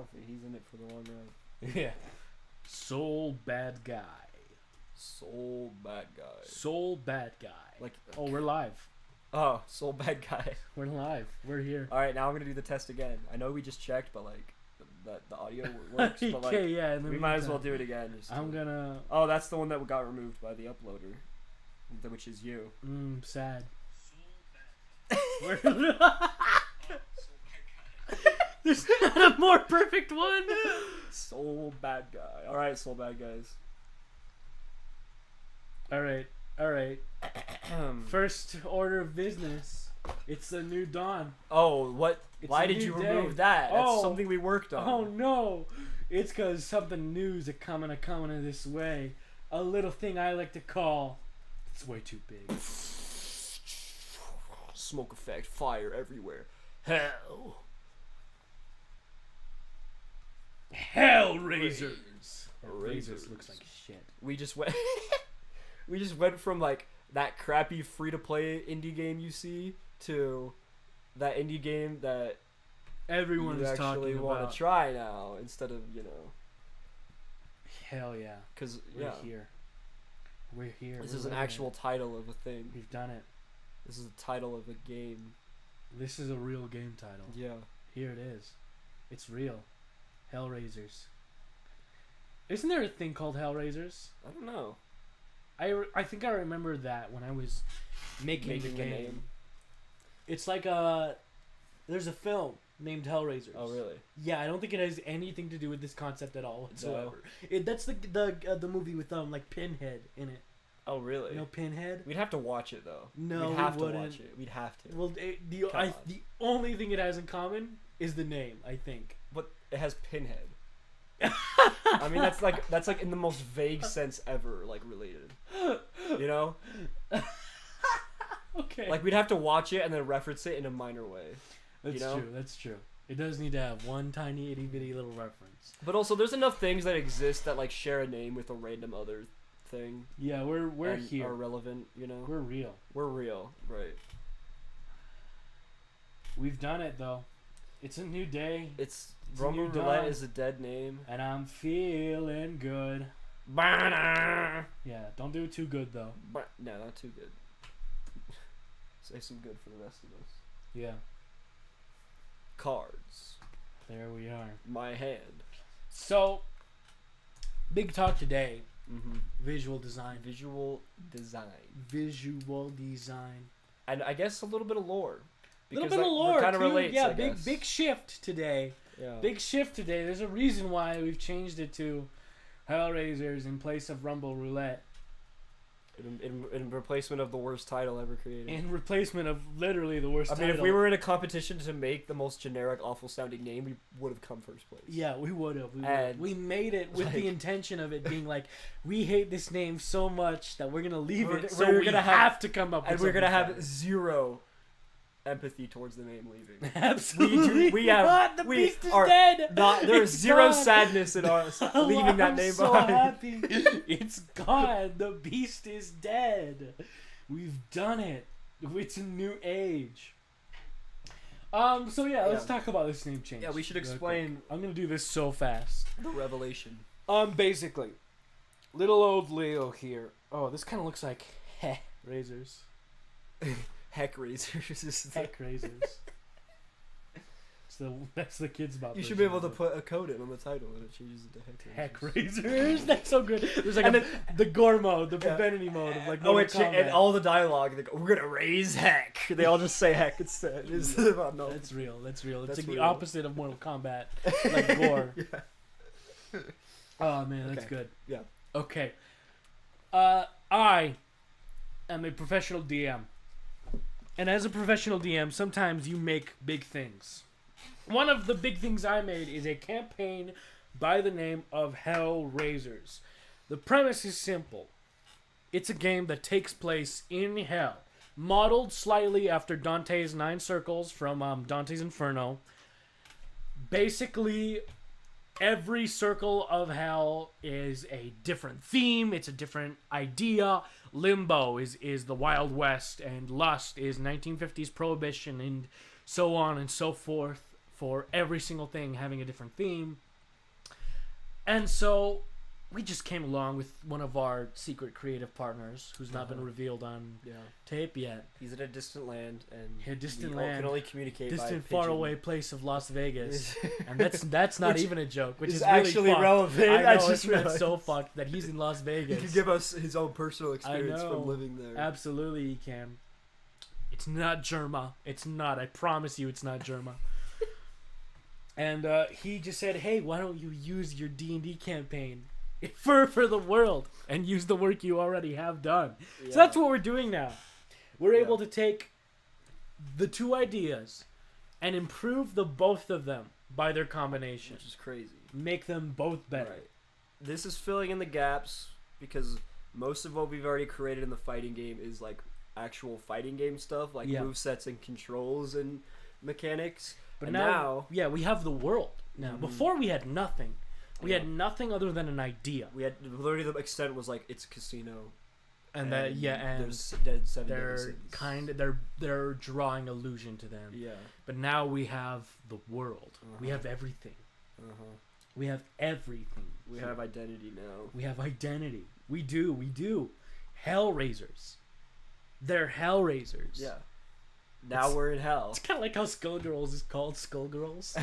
outfit. He's in it for the long run. Yeah. Soul bad guy. Soul bad guy. Soul bad guy. Like, oh, we're live. Oh, soul bad guy. We're live. We're here. All right, now I'm gonna do the test again. I know we just checked, but like, the audio works. But like, yeah. we might as well do it again. I'm gonna. Oh, that's the one that got removed by the uploader, which is you. Sad. There's not a more perfect one. Soul bad guy. All right, soul bad guys. All right. First order of business. It's a new dawn. Oh, what? It's why a did new you day. remove that? That's Oh. something we worked on. Oh no! It's because something new's a coming this way. A little thing I like to call. It's way too big. Smoke effect, fire everywhere. Hell. Hellraisers. Razors looks like shit. We just went. We just went from like that crappy free-to-play indie game you see to that indie game that Everyone you is actually talking want about. to try now instead of Hell yeah. because We're here. We're here. This We're is an living actual it. title of a thing. We've done it. This is the title of a game. This is a real game title. Yeah. Here it is. It's real. Hellraisers. Isn't there a thing called Hellraisers? I don't know. I think I remember that when I was making the game. name. It's like there's a film named Hellraisers. Oh really? Yeah, I don't think it has anything to do with this concept at all whatsoever. That's the movie with like Pinhead in it. Oh really? You know Pinhead? We'd have to watch it though. No, we'd have we to wouldn't. watch it. We'd have to. Well, the only thing it has in common is the name, I think. But it has Pinhead. I mean, that's like in the most vague sense ever, like related. You know? Okay. Like we'd have to watch it and then reference it in a minor way. That's true. That's true. It does need to have one tiny itty bitty little reference. But also, there's enough things that exist that like share a name with a random other thing. Yeah, we're and here. Are relevant, you know. We're real. We're real, right? We've done it though. It's a new day. It's a Rumble new Roulette dawn. is a dead name. And I'm feeling good. Banner. Yeah, don't do it too good though. No, not too good. Save some good for the rest of us. Yeah, Cards. there we are. My hand. So, big talk today. Mm-hmm. Visual design. Visual design. Visual design. And I guess a little bit of lore. A little bit of lore kind too. of relates. Yeah, I guess. big shift today. Yeah. Big shift today. There's a reason why we've changed it to Hellraisers in place of Rumble Roulette. In replacement of the worst title ever created. In replacement of literally the worst title. I mean, if we were in a competition to make the most generic, awful-sounding name, we would have come first place. Yeah, we would have. And we made it with the intention of it being like, we hate this name so much that we're going to leave it, so we're going to have to come up with and we're going to something have zero empathy towards the name leaving. Absolutely we have not. The we beast is are dead. There's It's zero gone. sadness in our leaving that name I'm so behind. happy. It's gone. The beast is dead. We've done it. It's a new age. So yeah, let's talk about this name change. Yeah, we should real quick. explain I'm gonna do this so fast. the revelation. Basically, little old Leo here. Oh, this kind of looks like razors. Heck razors. Heck razors. That's the kids' about. You should be able to put a code in on the title and it changes it to Heck razors. That's so good. There's like And the gore mode, the profanity mode of like. Oh, Mortal Kombat. and all the dialogue, they go, we're gonna raise heck. They all just say heck instead. It's about no. That's real. That's real. It's That's like real. the opposite of Mortal Kombat, like gore. Yeah. Oh man, that's Okay. good. Yeah. Okay. I am a professional DM, and as a professional DM, sometimes you make big things. One of the big things I made is a campaign by the name of Hellraisers. The premise is simple. It's a game that takes place in hell, modeled slightly after Dante's Nine Circles from Dante's Inferno. Basically, every circle of hell is a different theme. It's a different idea. Limbo is the Wild West, and Lust is 1950s Prohibition, and so on and so forth. for every single thing having a different theme. And so we just came along with one of our secret creative partners who's not been revealed on tape yet. He's in a distant land, and distant we land, can only communicate distant, by faraway place of Las Vegas, and that's not even a joke, which is really actually fucked. relevant. I know, it's so fucked that he's in Las Vegas. He can give us his own personal experience I know, from living there. Absolutely, he can. It's not Germa. It's not. I promise you, it's not Germa. And he just said, "Hey, why don't you use your D&D campaign for the world and use the work you already have done?" So that's what we're doing now. We're able to take the two ideas and improve the both of them by their combination, which is crazy. Make them both better. Right. This is filling in the gaps because most of what we've already created in the fighting game is like actual fighting game stuff, like movesets and controls and mechanics. But and now, we have the world now. Before we had nothing. We had nothing other than an idea. We had literally the extent was like it's a casino, and and there's they're drawing illusion to them. Yeah. But now we have the world. We have everything. We have everything. We have identity now. We have identity. We do. Hellraisers. They're Hellraisers. Yeah. Now we're in hell. It's kind of like how Skullgirls is called Skullgirls.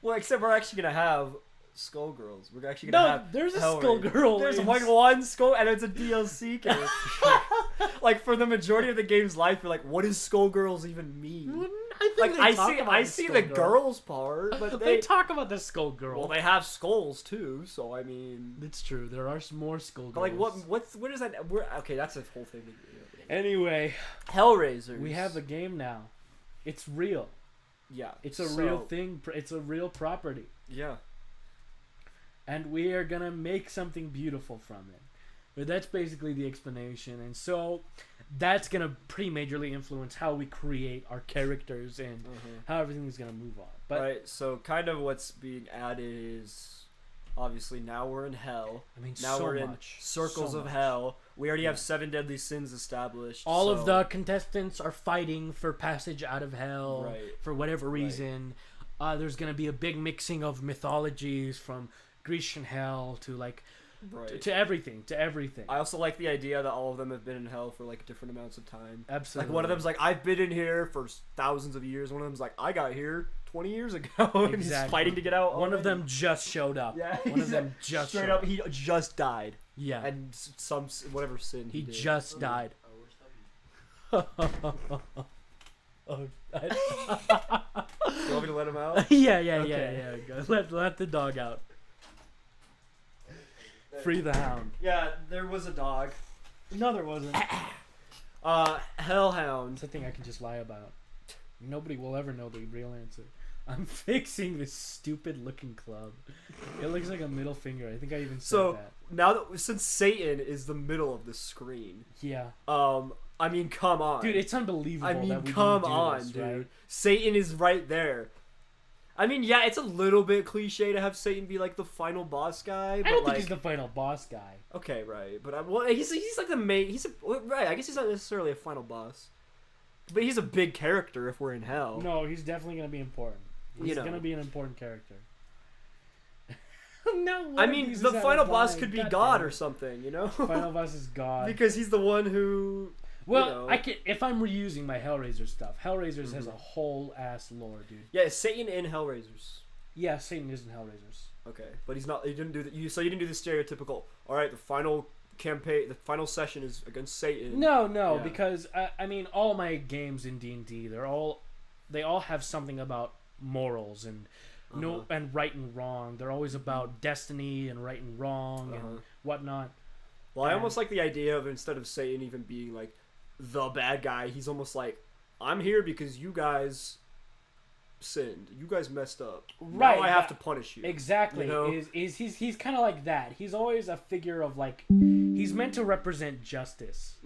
Well, except we're actually gonna have Skullgirls. We're actually gonna have there's a Hellraiser. Skullgirl. There's one Skull, and it's a DLC character. Like for the majority of the game's life, you're like, what does Skullgirls even mean? I see the girls part, but they talk about the Skullgirl. Well, they have skulls too, so I mean, it's true. There are some more Skullgirls. But like, what is that? Okay, that's a whole thing. Anyway, Hellraisers. We have a game now. It's real. Yeah. It's a real thing. It's a real property. Yeah. And we are going to make something beautiful from it. But that's basically the explanation. And so that's going to pretty majorly influence how we create our characters and how everything is going to move on. But right, so kind of what's being added is obviously now we're in hell. I mean, now we're in circles of hell. We already have 7 deadly sins established. All of the contestants are fighting for passage out of hell for whatever reason. There's going to be a big mixing of mythologies from Grecian hell to like to everything. I also like the idea that all of them have been in hell for like different amounts of time. Absolutely. Like one of them's like, I've been in here for thousands of years. One of them's like, I got here 20 years ago and he's fighting to get out. One of them just showed up. Yeah, one of them just straight up. He just died. Yeah, and some whatever sin he did. Just died. You want me to let him out? Yeah. Let the dog out. Free the hound. Yeah, there was a dog. No, there wasn't. Hellhound. It's a thing I can just lie about. Nobody will ever know the real answer. I'm fixing this stupid looking club. It looks like a middle finger. I think I even said that. So now that since Satan is the middle of the screen. Yeah. I mean, come on, dude. It's unbelievable. I mean, that we come do on, this, dude. Right? Satan is right there. I mean, yeah, it's a little bit cliche to have Satan be like the final boss guy. But I don't like, think he's the final boss guy. Okay, right, but well, he's like the main. Right. I guess he's not necessarily a final boss, but he's a big character if we're in hell. No, he's definitely gonna be important. He's gonna be an important character. No, I mean, the final boss could be God or something, you know? Final boss is God. Because he's the one who... Well, I can if I'm reusing my Hellraiser stuff. Hellraisers has a whole ass lore, dude. Yeah, is Satan in Hellraisers? Yeah, Satan is in Hellraisers. Okay, but he's not... He didn't do the... So you didn't do the stereotypical, alright, the final campaign, the final session is against Satan. No, because, I mean, all my games in D&D, they all have something about morals and... and right and wrong. They're always about destiny and right and wrong and whatnot. Well, I almost like the idea of instead of Satan even being like the bad guy, he's almost like, I'm here because you guys sinned. You guys messed up. Right. Now I have to punish you. Exactly. You know? He's kind of like that. He's always a figure of like, he's meant to represent justice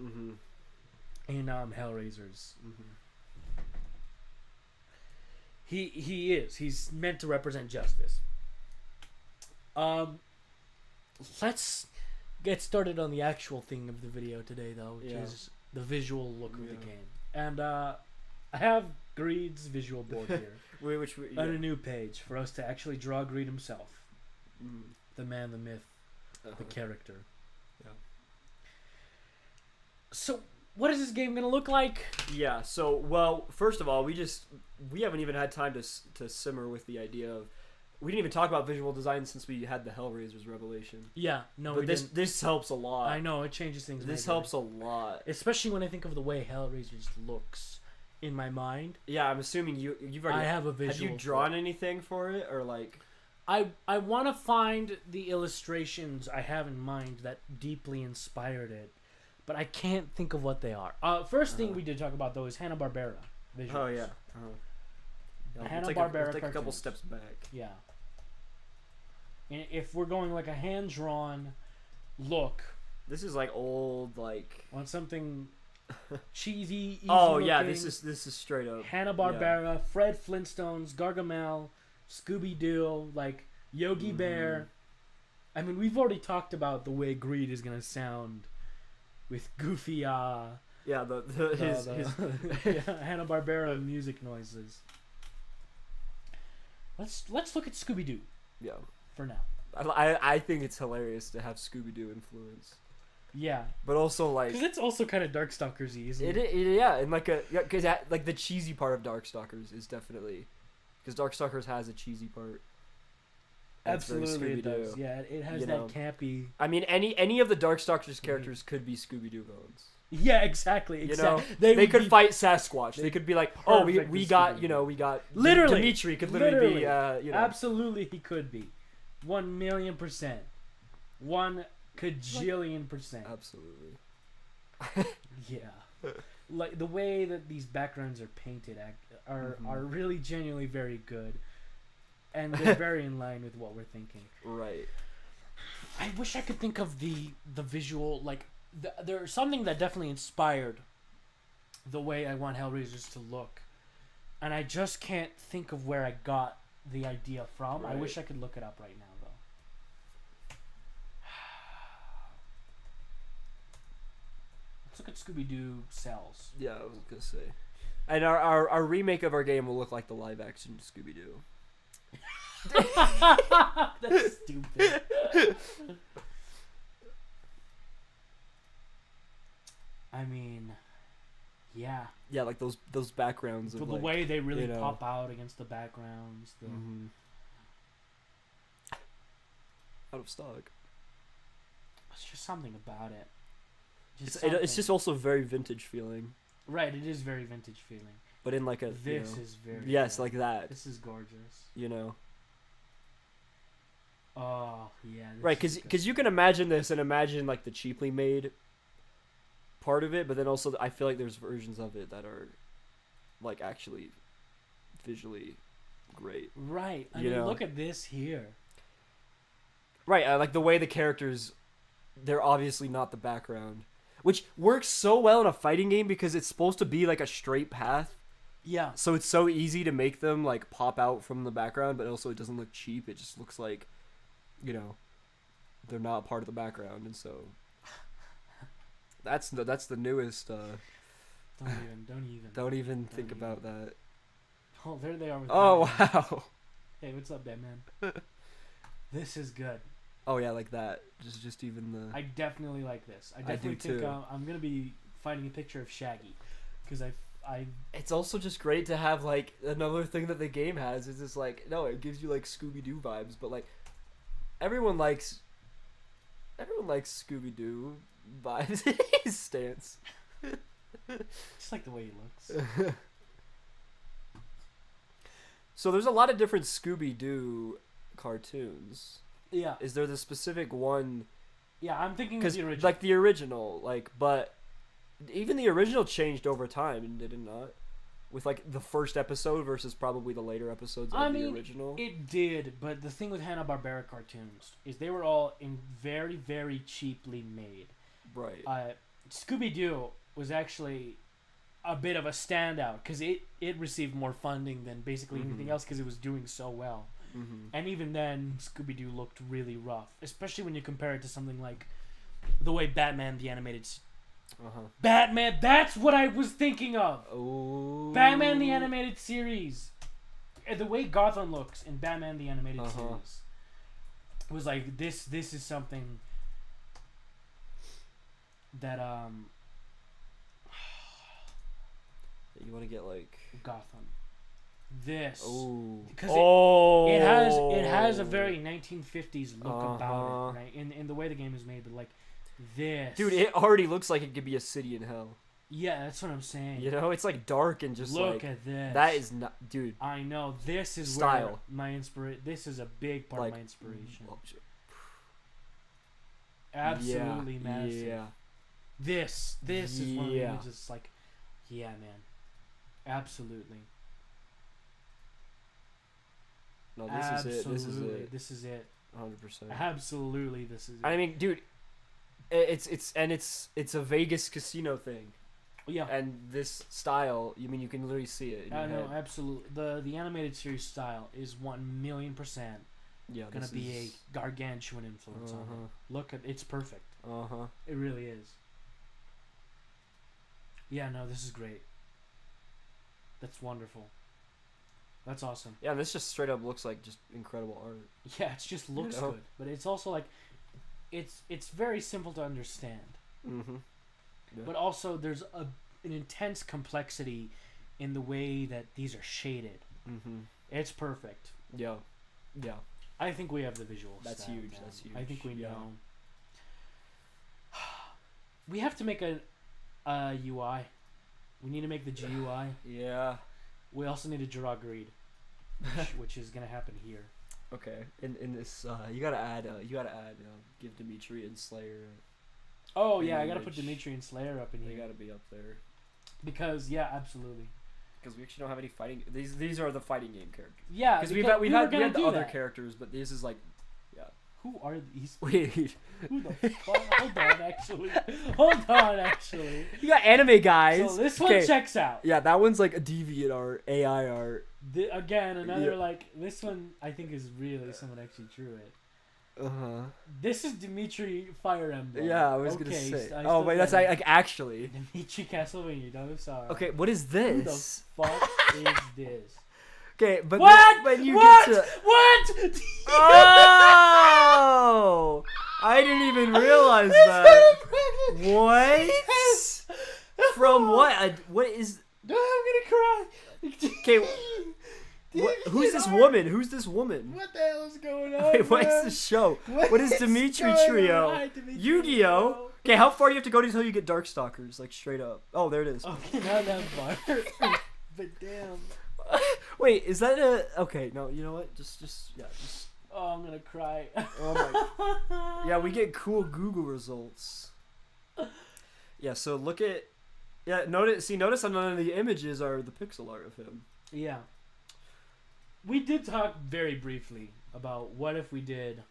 in Hellraisers. He is. He's meant to represent justice. Let's get started on the actual thing of the video today, though, which is the visual look of the game. And I have Greed's visual board here. On a new page for us to actually draw Greed himself. Mm. The man, the myth, the character. Yeah. So, what is this game gonna look like? Yeah. So, well, first of all, we haven't even had time to simmer with the idea of. We didn't even talk about visual design since we had the Hellraiser's revelation. Yeah, no, but this helps a lot. I know, it changes things. This helps a lot, especially when I think of the way Hellraiser's looks in my mind. Yeah, I'm assuming you've already. I have a visual. Have you drawn anything for it, or like? I want to find the illustrations I have in mind that deeply inspired it, but I can't think of what they are. First thing we did talk about though is Hanna-Barbera visuals. Oh yeah. Hanna-Barbera. Take a couple steps back. Yeah. And if we're going like a hand-drawn look, this is like old, like on something cheesy. Easy yeah, looking, this is straight up Hanna-Barbera, yeah. Fred Flintstones, Gargamel, Scooby-Doo, like Yogi Bear. I mean, we've already talked about the way Greed is gonna sound with Goofy. Yeah, his Hanna-Barbera music noises. Let's look at Scooby-Doo. Yeah. For now. I think it's hilarious to have Scooby-Doo influence. Yeah. But also like because it's also kind of Darkstalkers-y, isn't it? Yeah, and like because like the cheesy part of Darkstalkers is definitely because Darkstalkers has a cheesy part. Absolutely, it does. Yeah, it has that campy. I mean, any of the Darkstalkers characters could be Scooby-Doo villains. Yeah, exactly. You know, they could fight Sasquatch. They could be like, oh, we got literally Dimitri could literally be absolutely he could be, 1,000,000%, 1 kajillion%. Absolutely. Yeah, like the way that these backgrounds are painted are really genuinely very good, and they're very in line with what we're thinking. Right. I wish I could think of the visual like. There's something that definitely inspired the way I want Hellraisers to look, and I just can't think of where I got the idea from. Right. I wish I could look it up right now, though. Let's look at Scooby-Doo cells. Yeah, I was gonna say, and our remake of our game will look like the live action Scooby-Doo. That's stupid. I mean, yeah. Yeah, like those backgrounds. The way they really pop out against the backgrounds. Out of stock. It's just something about it. It's just also very vintage feeling. Right, it is very vintage feeling. But in like a... This is very... Yes, good. like that. This is gorgeous. You know? Oh, yeah. Right, because you can imagine this and imagine like the cheaply made part of it, but then also I feel like there's versions of it that are like actually visually great. Right. I mean, look at this here. Right, like the way the characters, they're obviously not the background, which works so well in a fighting game because it's supposed to be like a straight path. Yeah. So it's so easy to make them like pop out from the background, but also it doesn't look cheap. It just looks like, they're not part of the background, and so that's the newest. Don't even think about that. Oh, there they are. With Batman. Wow. Hey, what's up, Batman? This is good. Oh yeah, like that. Just even the. I definitely like this. I definitely think I'm gonna be finding a picture of Shaggy, because I. It's also just great to have like another thing that the game has is just like it gives you like Scooby-Doo vibes, but like everyone likes Scooby-Doo vibes. His stance. Just like the way he looks. So there's a lot of different Scooby-Doo cartoons. Yeah. Is there the specific one? Yeah, I'm thinking of the original. Like the original, but even the original changed over time, did it not? With like the first episode versus probably the later episodes of the original. It did, but the thing with Hanna-Barbera cartoons is they were all very, very cheaply made. Right. Scooby-Doo was actually a bit of a standout because it received more funding than basically anything else because it was doing so well. Mm-hmm. And even then, Scooby-Doo looked really rough, especially when you compare it to something like the way Batman the Animated Batman, that's what I was thinking of. Oh. Batman the Animated Series. the way Gotham looks in Batman the Animated Uh-huh. Series was like this is something that You want to get like Gotham. This. oh Because oh it has a very 1950s look about Uh-huh. it, right? In the way the game is made, but like this. dude, it already looks like it could be a city in hell. Yeah, that's what I'm saying. You know, it's like dark and just Look like at this. that is not, dude. I know this is Style. where my inspiration. This is a big part Like, of my inspiration. oh, Absolutely yeah, massive. Yeah. This is one of the Yeah. images. Like, yeah, man. Absolutely. No, this is it. This is Absolutely. it. This is it. 100%. Absolutely, this is it. I mean, dude, it's a Vegas casino thing, Yeah. and this style. You mean you can literally see it in your No, head. absolutely. The animated series style is 1,000,000% Yeah, gonna this be is, a gargantuan influence on it. Look at it's perfect. It really is. Yeah, no, this is great. That's wonderful. That's awesome. Yeah, this just straight up looks like just incredible art. Yeah, it just looks know? good, but it's also like, it's very simple to understand. Mm-hmm. Yeah. But also there's an intense complexity in the way that these are shaded. Mm-hmm. It's perfect. Yeah. Yeah. I think we have the visuals. That's down, huge, man. that's I think we huge, yeah. know. We have to make a UI. We need to make the GUI. Yeah. We also need to draw grid, which is gonna happen here. Okay. In this, you gotta add give Dimitri and Slayer. Oh yeah, I gotta put Image. Dimitri and Slayer up in They here gotta be up there because yeah, absolutely. because we actually don't have any fighting. These are the fighting game characters. Yeah, Because we we were had gonna the do other that. characters, but this is like, Who are these? wait. Who the fuck? Hold on, actually. Hold on, actually. You got anime guys. So this one Okay. checks out. Yeah, that one's like a deviant art, AI art. Again, another Yeah. like this one. I think is really someone actually drew it. Uh huh. This is Dimitri Fire Emblem. Yeah, I was gonna Okay, say. I Oh still wait, that's got it. like actually. Dimitri Castlevania. Don't sorry. Okay, what is Who the this? fuck is this? Okay, but What? when you What? get to What? oh, I didn't even realize that. What? From what? What is? I'm gonna cry. Okay, who's this woman? Who's this woman? What the hell is going on? Wait, what man? is this show? What What is Dimitri going Trio? on, Dimitri Yu-Gi-Oh. Trio? Okay, how far do you have to go until you get Darkstalkers? Like straight up. Oh, there it is. Okay, not that far. But damn. Wait, is that a? Okay, no. You know what? Just. Oh, I'm gonna cry. Oh my. Yeah, we get cool Google results. Yeah, so look at. Yeah, notice how none of the images are the pixel art of him. Yeah. We did talk very briefly about what if we did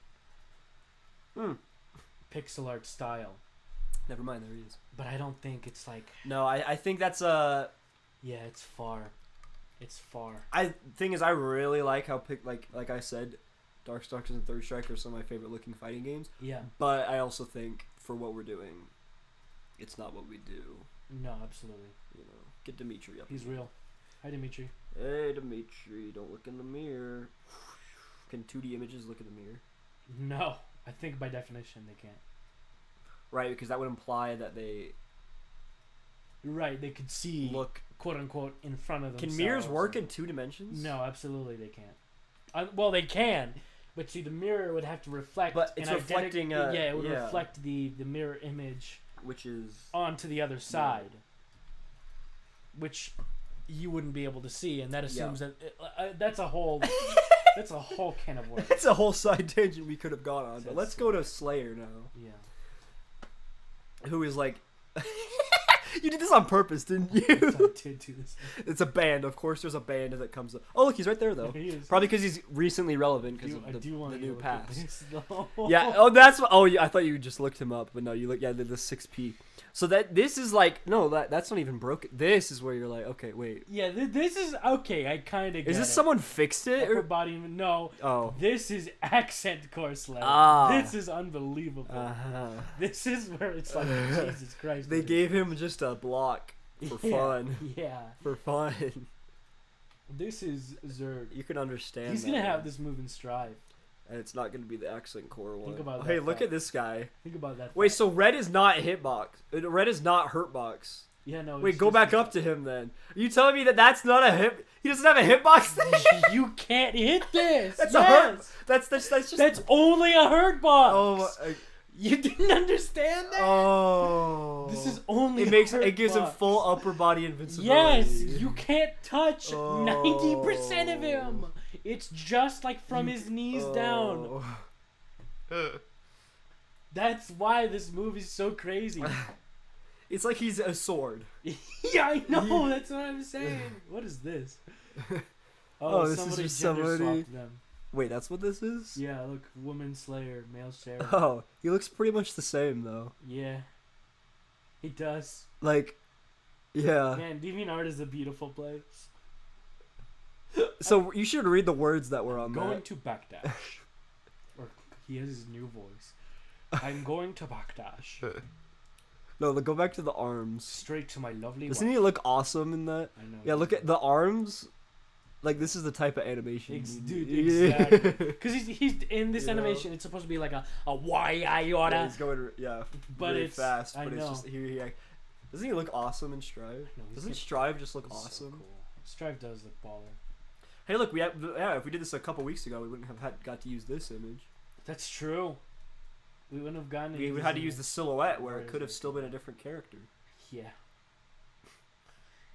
pixel art style, Never mind, there he is. but I don't think it's like. No, I think that's a. Yeah, it's far. It's far. Thing is, I really like how like I said, Darkstalkers and Third Strike are some of my favorite looking fighting games. Yeah. But I also think for what we're doing, it's not what we do. No, absolutely. You know, get Dimitri up. He's here. real. Hi, Dimitri. Hey, Dimitri, don't look in the mirror. Can 2D images look in the mirror? No, I think by definition they can't. Right, because that would imply that they Right, they could see, look. quote unquote, in front of themselves. Can mirrors work in 2 dimensions? No, absolutely they can't. Well, they can, but see, the mirror would have to reflect. But it's an reflecting, yeah, it would yeah. reflect the mirror image Which is. onto the other side, which you wouldn't be able to see, and that assumes that that's a whole that's a whole can of worms. It's a whole side tangent we could have gone on, but That's- let's go to Slayer now. Yeah. Who is like. You did this on purpose, didn't you? I did do this. It's a band. Of course, there's a band that comes up. Oh, look, he's right there, though. He is. Probably because he's recently relevant because I of do the want to new look at pass. this, though. Yeah. Oh, that's what. Oh, yeah. I thought you just looked him up, but no, you look. Yeah, the 6P. So this is like no, that's not even broken. This is where you're like, okay, wait. Yeah, this is okay. I kind of get Is this it. someone fixed it? Upper Or? body? No. Oh. This is accent course level. Ah. This is unbelievable. Uh-huh. This is where it's like Jesus Christ. They dude. gave him just a block for Yeah, fun. Yeah. For fun. This is Zerd. You can understand. He's that gonna have one. this move in Strive. And it's not gonna be the accent core one. Think about Hey, that look fact. at this guy. Think about that. Wait, fact. so red is not hitbox. Red is not hurtbox. Yeah, no. Wait, it's go just back up to him then. Are you telling me that that's not a hit? He doesn't have a hitbox thing. You can't hit this. That's yes. a hurt. That's just. That's only a hurt box. Oh. You didn't understand that? Oh. This is only. It gives him full upper body invincibility. Yes, you can't touch Oh. 90% of him. It's just like from his knees down. That's why this move is so crazy. It's like he's a sword. Yeah, I know. That's what I'm saying. What is this? Oh, this is somebody just gender somebody- swapped them. Wait, that's what this is? Yeah, look, woman slayer, male sheriff. Oh, he looks pretty much the same though. Yeah, he does. Like, yeah. Man, DeviantArt is a beautiful place. So you should read the words that were on Going that. to backdash. Or he has his new voice. I'm going to backdash. No, go back to the arms. Straight to my lovely Doesn't wife. he look awesome in that? I know. Yeah, look at the arms. Like, this is the type of animation. Dude, Yeah. exactly. Because he's in this You know? animation. It's supposed to be like a why Yeah, yoda. he's going But really it's fast. I But know. it's just here. Doesn't he look awesome in Strive? No, he's Doesn't good. Strive just look He's so awesome? cool. Strive does look baller. Hey, look, if we did this a couple weeks ago, we wouldn't have got to use this image. That's true. We wouldn't have gotten. We into had to this use the image. silhouette where Where it is could have it? still been a different character. Yeah.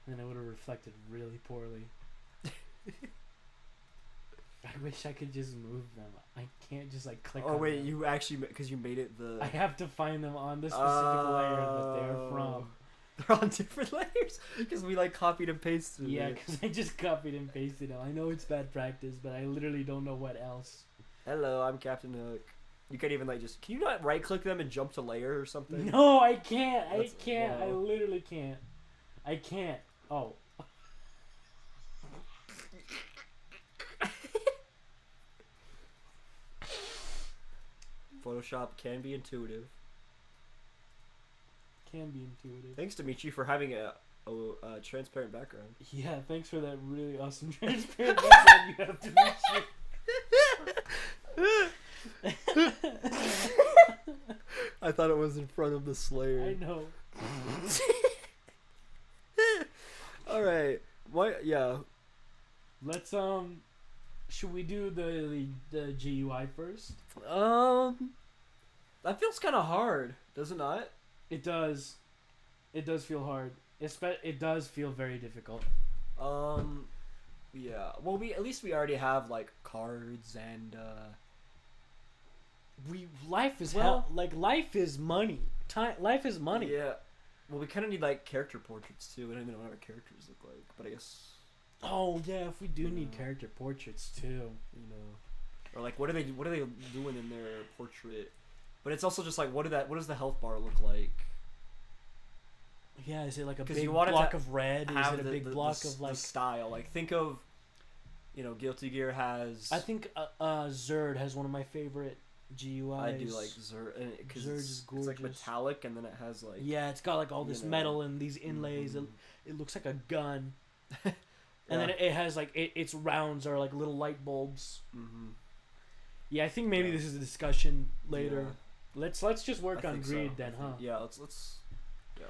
And then it would have reflected really poorly. I wish I could just move them. I can't just like click. Oh on wait, them. you actually because you made it the. I have to find them on the specific layer that they're from. They're on different layers because we like copied and pasted. Yeah, it. because I just copied and pasted them. I know it's bad practice, but I literally don't know what else. Hello, I'm Captain Hook. You can't even like just. Can you not right click them and jump to layer or something? No, I can't. I That's- can't. I wow. literally can't. I can't. Oh. Photoshop can be intuitive. Can be intuitive. Thanks to Michi for having a transparent background. Yeah, thanks for that really awesome transparent background you have to make I thought it was in front of the Slayer. I know. All right. What? Yeah. Let's should we do the GUI first? That feels kind of hard, does it not? It does. It does feel hard. It does feel very difficult. Yeah. Well, at least we already have like cards and Life is Well- life is money. Life is money. Yeah. Well, we kind of need like character portraits too. We don't even know what our characters look like, but I guess Oh yeah, if we do need Yeah. character portraits too. you know, or like what are they doing in their portrait? But it's also just like what does the health bar look like? Yeah, is it like a 'Cause big you want it block to of red? Is Have it a big block of like? the style? Like think of, Guilty Gear has. I think Zerd has one of my favorite GUIs. I do like Zerd because Zerd it's is like gorgeous. metallic and then it has like Yeah, it's got like all you this know. metal and these inlays. Mhm. It looks like a gun. Yeah. And then it has like its rounds are like little light bulbs. Mm-hmm. Yeah, I think maybe Yeah. this is a discussion later. Let's just work I on think so. greed I then, think- huh? Yeah, let's. Yeah.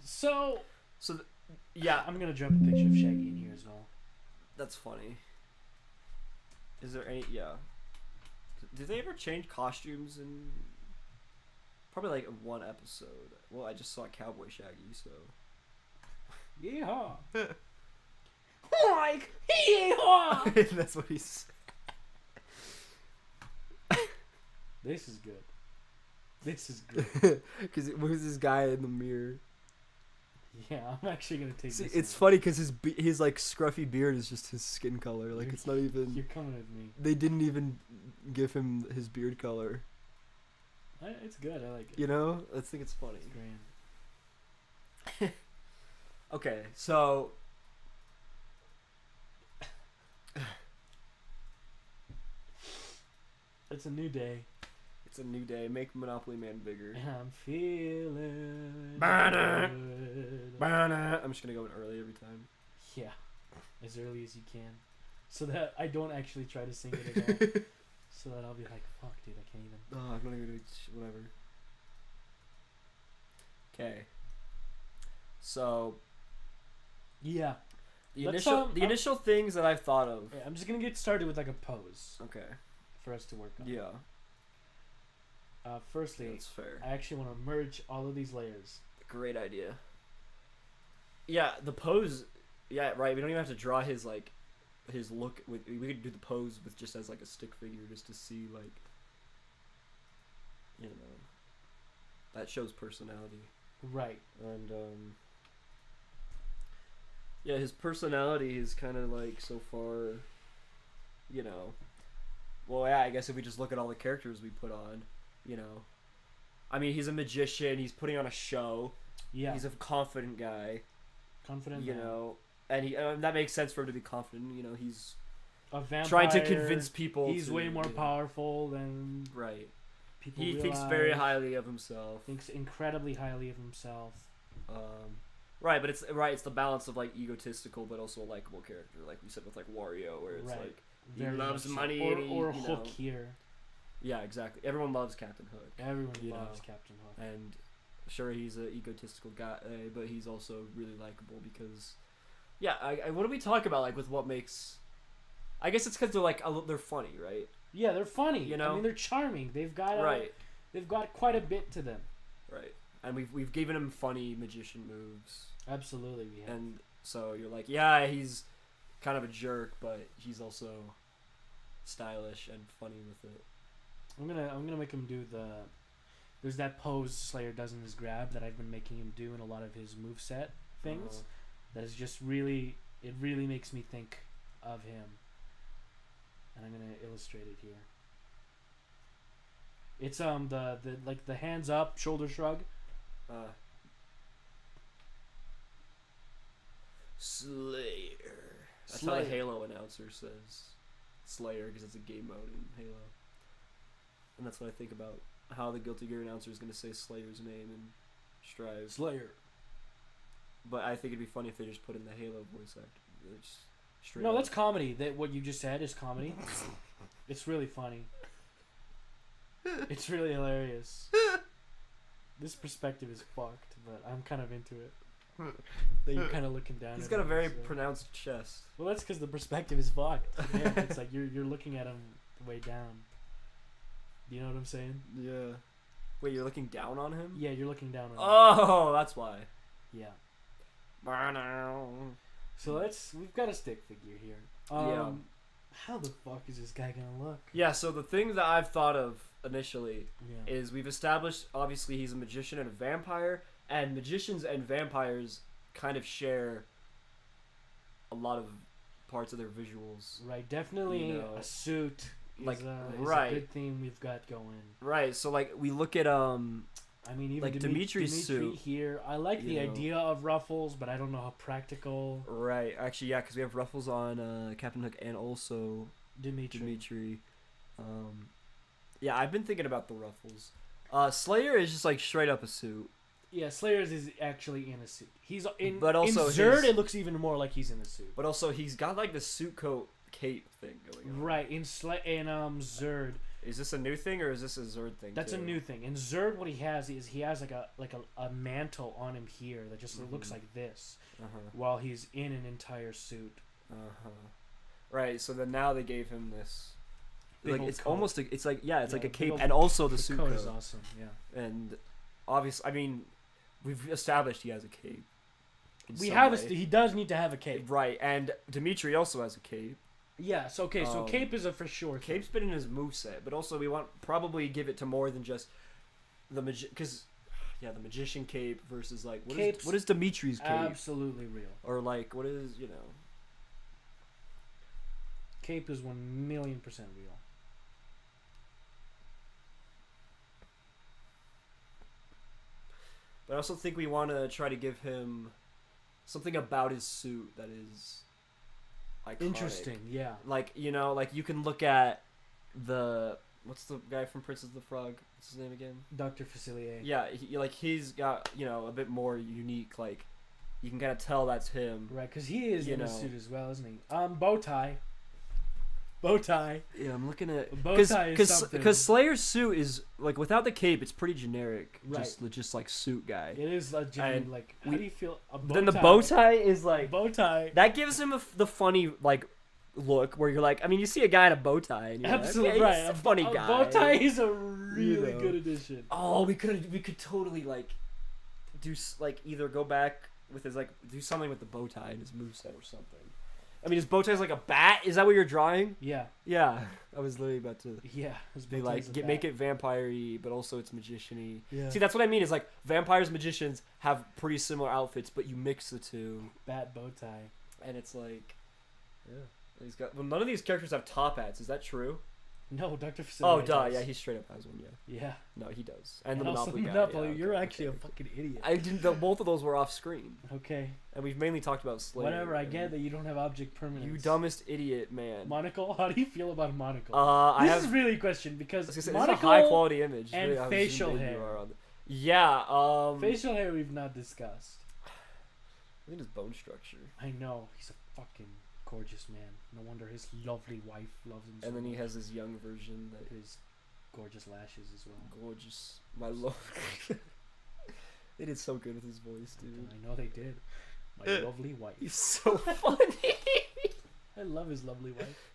So Yeah, I'm gonna drop a picture of Shaggy in here as well. that's funny. Is there any? Yeah. Did they ever change costumes in? Probably like one episode. Well, I just saw Cowboy Shaggy, so. Yeehaw! Like yeehaw! That's what he's. This is good. This is good. Because who's this guy in the mirror? Yeah, I'm actually gonna take See, this. it's one. funny because his like scruffy beard is just his skin color. Like You're- it's not even. You're coming with me. They didn't even give him his beard color. It's good. I like it. You know, I think it's funny. It's grand. Okay, so It's a new day, it's a new day. Make Monopoly Man bigger. and I'm feeling Banner. good. I'm just gonna go in early every time. Yeah. as early as you can, so that I don't actually try to sing it at all. So that I'll be like, fuck, dude, I can't even. Oh, I'm not even gonna whatever. Okay. So Yeah. the Let's, initial things that I've thought of. Yeah, I'm just gonna get started with like a pose Okay. for us to work on. Yeah. Firstly, That's fair. I actually want to merge all of these layers. Great idea. Yeah, the pose. Yeah, right. We don't even have to draw his like, his look. We could do the pose with just as like a stick figure, just to see like, you know, that shows personality. Right. And yeah, his personality is kind of like so far, you know. Well, yeah, I guess if we just look at all the characters we put on, you know. I mean, he's a magician. He's putting on a show. Yeah. He's a confident guy. Confident. You man. know, and he that makes sense for him to be confident. You know, he's A vampire. trying to convince people. He's way more powerful than Right. people He realize. thinks very highly of himself. Thinks incredibly highly of himself. Right, but it's the balance of like egotistical but also a likable character, like we said with like Wario, where it's Right. like he Very loves much so. money Or, and he, or you Hook know, here. yeah, exactly. Everyone loves Captain Hook, Everyone you loves know. Captain Hook. and sure he's an egotistical guy, but he's also really likable because, yeah. What do we talk about like with what makes? I guess it's because they're like they're funny, right? Yeah, they're funny. You know? I mean, they're charming. They've got Right, They've got quite a bit to them. right. And we've given him funny magician moves, Absolutely, we have. and so you're like, yeah, he's kind of a jerk, but he's also stylish and funny with it. I'm gonna make him do the. There's that pose Slayer does in his grab that I've been making him do in a lot of his moveset things. That is just really, it really makes me think of him. And I'm gonna illustrate it here. It's the like the hands up, shoulder shrug. Slayer. That's how Slayer. the Halo announcer says Slayer because it's a game mode in Halo. And that's what I think about how the Guilty Gear announcer is going to say Slayer's name in Strive. Slayer. But I think it'd be funny if they just put in the Halo voice actor. Just straight No, up. that's comedy. That what you just said is comedy. It's really funny. It's really hilarious. This perspective is fucked, but I'm kind of into it. That you're kind of looking down. He's at got a him, very so. pronounced chest. Well, that's because the perspective is fucked. Yeah, it's like you're looking at him way down. You know what I'm saying? Yeah. Wait, you're looking down on him? Yeah, you're looking down on him. Oh, that's why. Yeah. Yeah. So we've got a stick figure here. Yeah. How the fuck is this guy gonna look? Yeah, so the thing that I've thought of initially Yeah. is we've established obviously he's a magician and a vampire, and magicians and vampires kind of share a lot of parts of their visuals. Right, definitely You know, a suit is, like, is right. a good theme we've got going. Right, so like we look at I mean, even like Dimitri's Dimitri suit, here. I like you the know. idea of ruffles, but I don't know how practical right, actually yeah, because we have ruffles on Captain Hook and also Dimitri. Yeah, I've been thinking about the ruffles. Slayer is just like straight up a suit. Yeah, Slayer's is actually in a suit. He's in. But also in Zerd, his- it looks even more like he's in a suit. But also he's got like the suit coat cape thing going on. Right in Zerd, Is this a new thing or is this a Zord thing? that's too? a new thing. In Zerd, what he has is he has like a mantle on him here that just looks Mhm. like this, Uh-huh. while he's in an entire suit. Uh-huh. Right, so then now they gave him this Big like old it's coat. almost it's like yeah, it's Yeah, like a the big cape old- and also the The suit coat coat. is awesome. Yeah, And obviously, I mean, we've established he has a cape. in we some have way. he does need to have a cape. Right, and Dimitri also has a cape. Yeah, so okay, so Um, cape is a for sure. thing. Cape's been in his moveset, but also we want probably give it to more than just the because yeah, the magician cape versus like Cape's what is Dimitri's cape Absolutely real. or like what is Cape is 1,000,000% real. But I also think we want to try to give him something about his suit that is iconic. Interesting, yeah. Like like you can look at what's the guy from Princess of the Frog? What's his name again? Dr. Facilier. Yeah, he's got a bit more unique like you can kind of tell that's him. Right, because he is You in a know. suit as well, isn't he? Bow tie. Bow tie. Yeah, I'm looking at Bow tie is something. because Slayer's suit is like without the cape, it's pretty generic. Right. Just like suit guy. It is a genuine, And like, how do you feel? A bow Then the tie. bow tie is like Bow tie. that gives him the funny like look where you're like, I mean, you see a guy in a bow tie and you're Absolutely like, okay, right. he's a funny a guy. bow tie is a really You know. good addition. Oh, we could totally like do like either go back with his like do something with the bow tie and his moveset or something. I mean, his bow tie's like a bat. Is that what you're drawing? Yeah. Yeah, I was literally about to Yeah. His be bow tie's like a make bat. it vampire-y, but also it's magician-y. Yeah. See, that's what I mean. Is like vampires, magicians have pretty similar outfits, but you mix the two, Bat bow tie. and it's like, yeah, he's got. Well, none of these characters have top hats. Is that true? No, Dr. Oh, Facilier duh. does. Yeah, he straight up has one. Yeah. Yeah. No, he does. And, And the also Monopoly guy. Monopoly. yeah, You're okay, actually okay. a fucking idiot. I didn't. Both of those were off screen, Okay. and we've mainly talked about Slayer. Whatever. I and get that you don't have object permanence. You dumbest idiot, man. Monocle. How do you feel about monocle? I this have. is really a question because I was gonna say, monocle this is a high quality image. and Really, how facial zoomed in hair. you are on the- Yeah. facial hair we've not discussed. I think his bone structure. I know he's a fucking gorgeous man. No wonder his lovely wife loves him. So And then he much. has his young version that his gorgeous lashes as well. gorgeous. My lord. They did so good with his voice, dude. I know they did. My lovely wife. He's so funny. I love his lovely wife.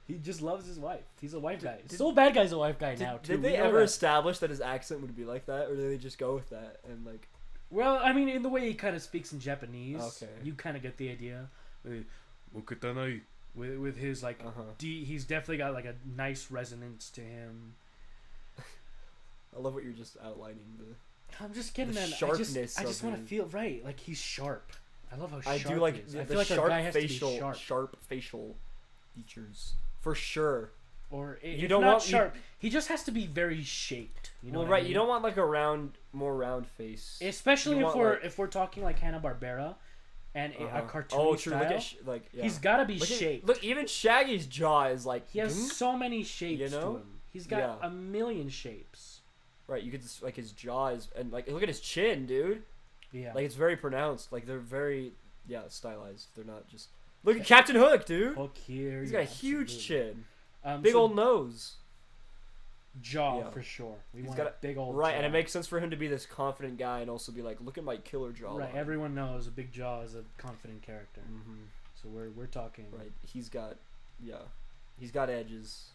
He just loves his wife. He's a wife guy. did- Soul Bad Guy's a wife guy now too. Did We they know ever that. establish that his accent would be like that, or did they just go with that and like? Well, I mean, in the way he kind of speaks in Japanese, Okay. you kind of get the idea. With his like, he's definitely got like a nice resonance to him. I love what you're just outlining. I'm just getting The that. sharpness I just of want to his- feel right. Like he's sharp. I love how I sharp do like he is. the I feel like sharp a guy has facial, to be sharp. sharp facial features for sure. Or You if don't not want- sharp. He just has to be very shaped. You know Well, what I right. mean? You don't want like a more round face. Especially you if want, we're talking like Hanna-Barbera and a cartoon Oh, true. style. Look at like yeah. He's got to be Look at- shaped. Look, even Shaggy's jaw is like. He has so many shapes You know? to him. He's got Yeah. a million shapes. Right, you could just, like his jaw is, and like look at his chin, dude. Yeah. Like it's very pronounced. Like they're very stylized. They're not just. Look at Captain Hook, dude. Hook here. He's yeah, got a huge absolutely. chin, big So old nose. jaw Yeah. for sure. We He's want got a big old Right, jaw. and it makes sense for him to be this confident guy and also be like, look at my killer jaw. right. Everyone knows a big jaw is a confident character. Mm-hmm. So we're talking. Right, he's got edges.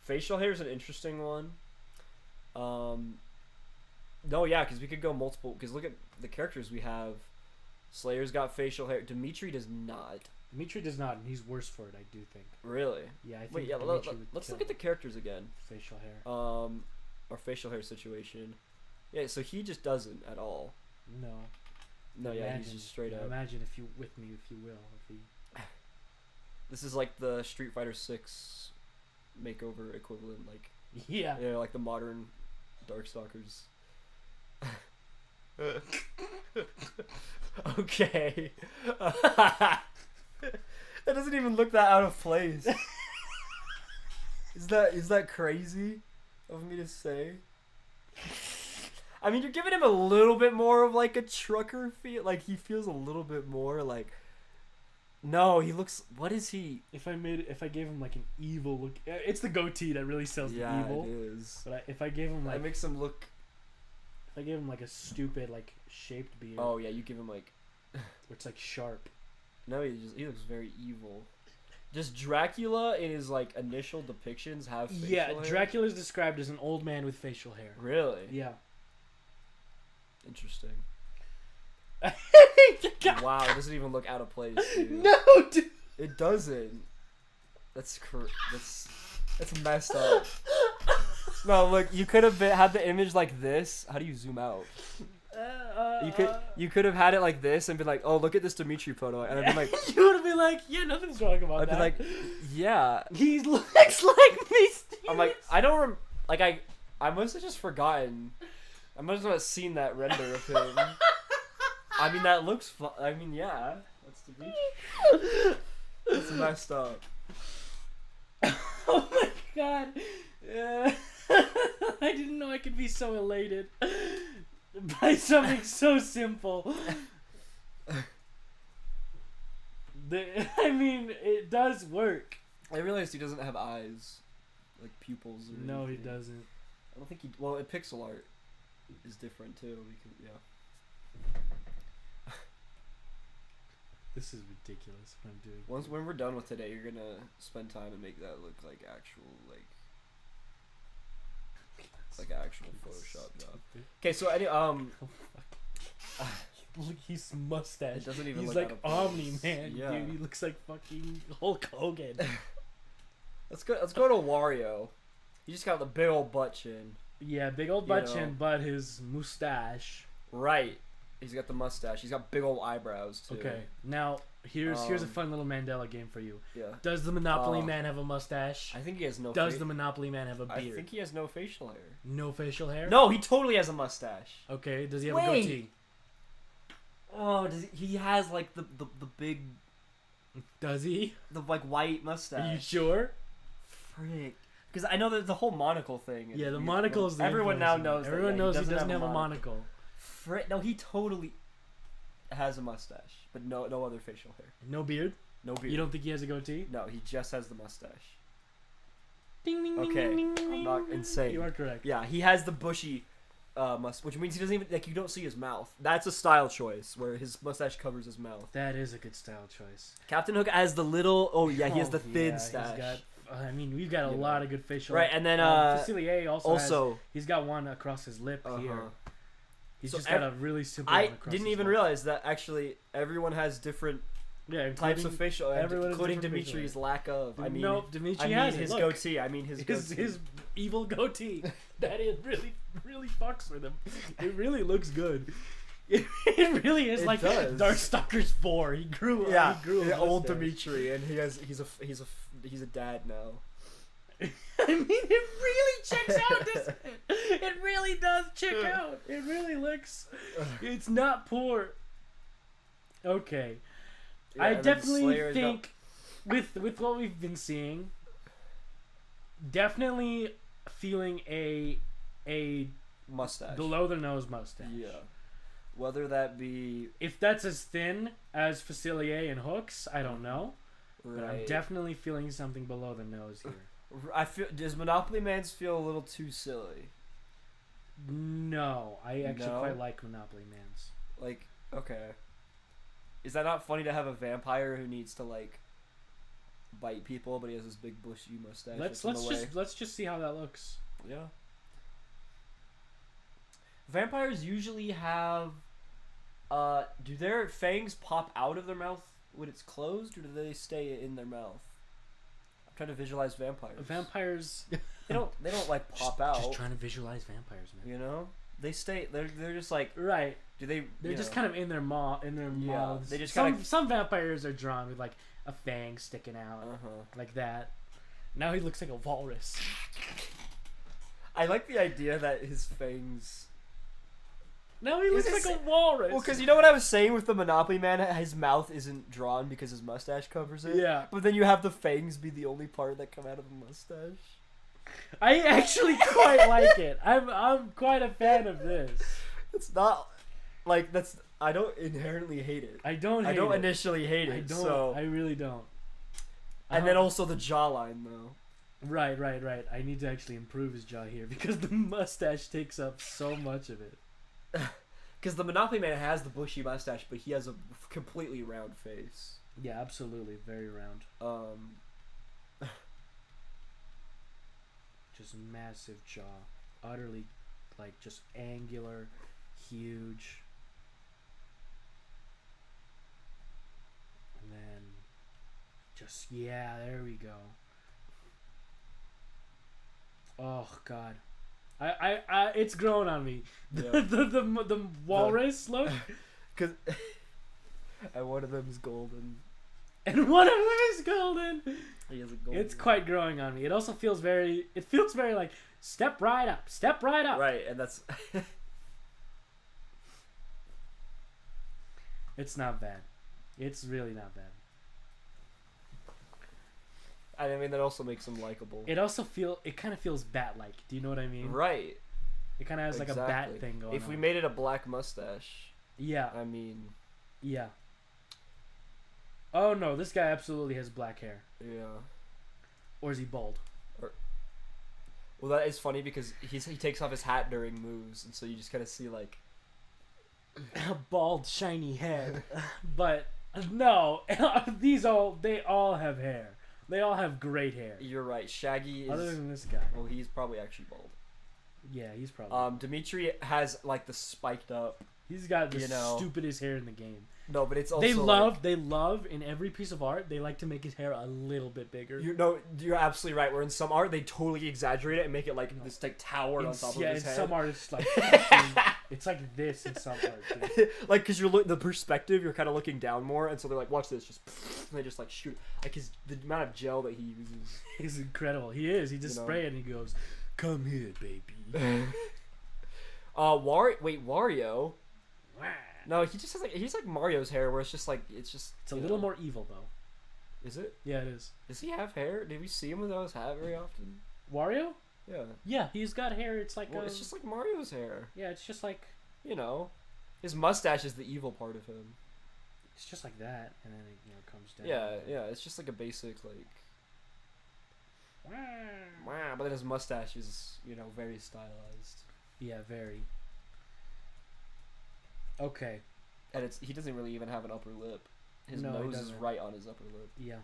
Facial hair is an interesting one. No, yeah, because we could go multiple. Because look at the characters we have. Slayer's got facial hair. Dimitri does not. Dimitri does not, and he's worse for it. I do think. Really? Yeah, I think. Wait, yeah. Dimitri would Let's kill look at the characters again. facial hair. Our facial hair situation. Yeah, so he just doesn't at all. No. No, yeah, he's just straight up. Imagine if you with me, if you will, if he. This is like the Street Fighter 6 makeover equivalent, like Yeah. like the modern Darkstalkers. Okay. That doesn't even look that out of place. Is that crazy of me to say? I mean, you're giving him a little bit more of like a trucker feel. Like he feels a little bit more like. No, he looks. What is he? If I gave him like an evil look, it's the goatee that really sells the Yeah, evil. it is. But if I gave him like, That makes him look. if I gave him like a stupid like shaped beard, Oh yeah, you give him like. where it's like sharp. No, he looks very evil. Just Dracula in his like initial depictions have facial Yeah, hair? Dracula's described as an old man with facial hair. Really? Yeah. Interesting. Wow, it doesn't even look out of place, dude. No, dude. It doesn't. That's messed up. No, look, you could have had the image like this. How do you zoom out? You could have had it like this and been like, oh, look at this Dimitri photo, and I'd be like, You would have been like, yeah, nothing's wrong about I'd that. be like, yeah. he looks like me. I'm like, I don't I must have just forgotten. I must have not seen that render of him. I mean, that looks I mean, yeah. That's Dimitri. That's messed up. Oh my god. I didn't know I could be so elated by something so simple. I mean, it does work. I realized he doesn't have eyes, like pupils. Or No, he anything. doesn't. I don't think he. Well, pixel art is different too. Because yeah. This is ridiculous what I'm doing. Once when we're done with today, you're gonna spend time and make that look like actual actual Photoshop job. Okay, so Look, his mustache. It doesn't even He's look like out of place. Omni-Man, Yeah. dude. He looks like fucking Hulk Hogan. Let's go to Wario. He just got the big old butt chin. Yeah, big old You butt know. chin, but his mustache. Right. He's got the mustache. He's got big old eyebrows too. Okay, now here's a fun little Mandela game for you. Yeah. Does the Monopoly Man have a mustache? I think he has no. Does the Monopoly Man have a beard? I think he has no facial hair. No facial hair? No, he totally has a mustache. Okay, does he have Wait. a goatee? Oh, he has like the big, Does he? the like white mustache. Are you sure? Frick. Because I know that the whole monocle thing. Yeah, the weird. monocle is the Everyone now influence. knows. Everyone that, knows he doesn't have a monocle. Frick. No, he totally has a mustache, but no other facial hair. No beard? No beard. You don't think he has a goatee? No, he just has the mustache. Ding, ding, ding, Okay, ding, ding, I'm not ding. insane. You are correct. Yeah, he has the bushy mustache, which means he doesn't even like you don't see his mouth. That's a style choice where his mustache covers his mouth. That is a good style choice. Captain Hook has the little. Oh yeah, he has the thin yeah, stash. He's got, I mean, we've got a You lot know. of good facial. Right, and then Facilier also, has, also he's got one across his lip here. uh-huh. He's So just got a really simple I one across didn't his even lip. realize that actually everyone has different Yeah, types of facial, everyone has including different facial Dimitri's lack of. I mean, nope, Dimitri I mean has it. his Look. goatee. I mean his goatee. His evil goatee. That is really fucks with him. It really looks good. It really is It like does. Darkstalkers 4. He grew. Yeah, he grew a old mustache. Dimitri, and he's a dad now. I mean, it really checks out. Doesn't it? It really does check out. It really looks. It's not poor. Okay, Yeah, I and then definitely Slayer's got- think with what we've been seeing, definitely feeling a mustache. below the nose mustache. Yeah, whether that be If that's as thin as Facilier and Hooks, I don't know. But I'm right. definitely feeling something below the nose here. I feel does Monopoly Man's feel a little too silly? No, I actually No? quite like Monopoly Man's. Like, okay, is that not funny to have a vampire who needs to like bite people, but he has this big bushy mustache? Let's just see how that looks. Yeah. Vampires usually have. Do their fangs pop out of their mouth when it's closed, or do they stay in their mouth? I'm trying to visualize vampires. Vampires. They don't like pop out. Just trying to visualize vampires, man. You know, they stay. They're just like. Right. Do they? They're just kind of in their mouths. they just some vampires are drawn with like a fang sticking out like that. Now he looks like a walrus. I like the idea that his fangs. Now he looks like a walrus. Well, because you know what I was saying with the Monopoly Man, his mouth isn't drawn because his mustache covers it. Yeah. But then you have the fangs be the only part that come out of the mustache. I actually quite like it. I'm quite a fan of this. It's not like that's. I don't inherently hate it. I don't initially hate it. I don't. So. I really don't. And then also the jawline though. Right. I need to actually improve his jaw here because the mustache takes up so much of it. Because the Monopoly Man has the bushy mustache, but he has a completely round face. Yeah, absolutely, very round. Just massive jaw, utterly, like just angular, huge. And then, just there we go. Oh God. I it's growing on me. Yeah. The walrus look, Cause and one of them is golden. and one of them is golden. He has a golden. It's quite growing on me. It also feels very. It feels very like step right up, step right up. Right, and that's. It's not bad. It's really not bad. I mean, that also makes him likable. It also it kind of feels bat-like. Do you know what I mean? Right. It kind of has like a bat thing going on. If we made it a black mustache, Yeah. I mean, Yeah. Oh no, this guy absolutely has black hair. Yeah. Or is he bald? Well, that is funny because he takes off his hat during moves, and so you just kind of see like A bald, shiny head. But no, they all have hair. They all have great hair. you're right. Shaggy is Other than this guy. well, he's probably actually bald. Yeah, he's probably. Dimitri has like the spiked up. He's got the you know. stupidest hair in the game. No, but it's also They love in every piece of art. They like to make his hair a little bit bigger. You're absolutely right. Where in some art they totally exaggerate it and make it like this like tower on top of his head. Yeah, in some art it's like it's like this in some art. Too. Like because the perspective, you're kind of looking down more, and so they're like, watch this, just and they just like shoot. Like the amount of gel that he uses. He's incredible. He is. He just spray it and he goes, "Come here, baby." Wario. No, he just has he's like Mario's hair, where it's just it's a little more evil though. Is it? Yeah, it is. Does he have hair? Did we see him without his hat very often? Wario? Yeah. Yeah, he's got hair. It's like it's just like Mario's hair. Yeah, it's just like his mustache is the evil part of him. it's just like that, and then it comes down. Yeah. It's just like a basic like. Wow, but then his mustache is very stylized. Yeah, very. Okay. And he doesn't really even have an upper lip. His nose is right on his upper lip. Yeah.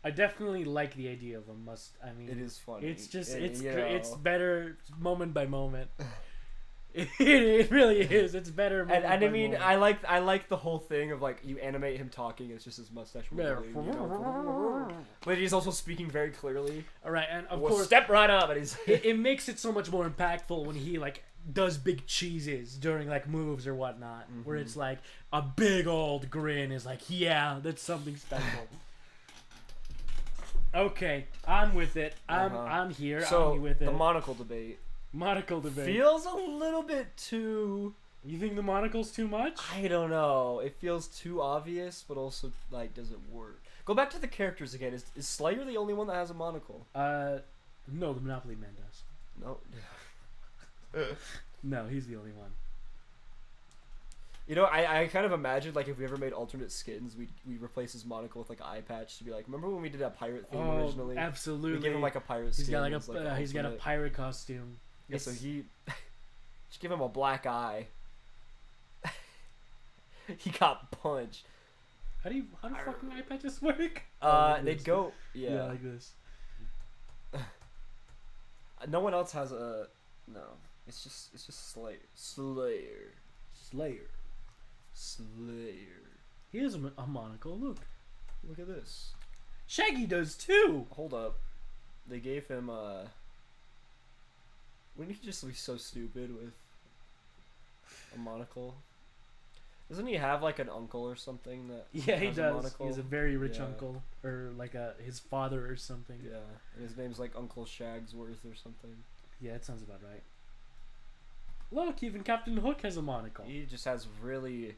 I definitely like the idea of I mean, it is funny. It's just it's better moment by moment. It really is. It's better. And I mean, I like the whole thing of like you animate him talking. It's just his mustache wiggling, but he's also speaking very clearly. All right, and of course, step right up. And he's it makes it so much more impactful when he like does big cheeses during like moves or whatnot, where it's like a big old grin is like, yeah, that's something special. Okay, I'm with it. I'm here. So I'm with it. The monocle debate. Monocle debate Feels a little bit too. You think the monocle's too much? I don't know. It feels too obvious, but also like does it work? Go back to the characters again. Is Slayer the only one that has a monocle? No, the Monopoly Man does. No. No, he's the only one. I kind of imagined like if we ever made alternate skins, we'd replace his monocle with like an eye patch to be like, remember when we did that pirate thing originally? Absolutely. We gave him like a pirate skin. He's got a pirate costume. Yeah, so he just give him a black eye. He got punched. How do fucking eye patches work? They'd go yeah, like this. No one else has a no. It's just Slayer. He has a monocle. Look at this. Shaggy does too. Hold up. They gave him wouldn't he just be so stupid with a monocle? Doesn't he have like an uncle or something that? Yeah, he has does. A monocle? He's a very rich uncle, or like his father or something. Yeah, and his name's like Uncle Shagsworth or something. Yeah, that sounds about right. Look, even Captain Hook has a monocle. He just has really.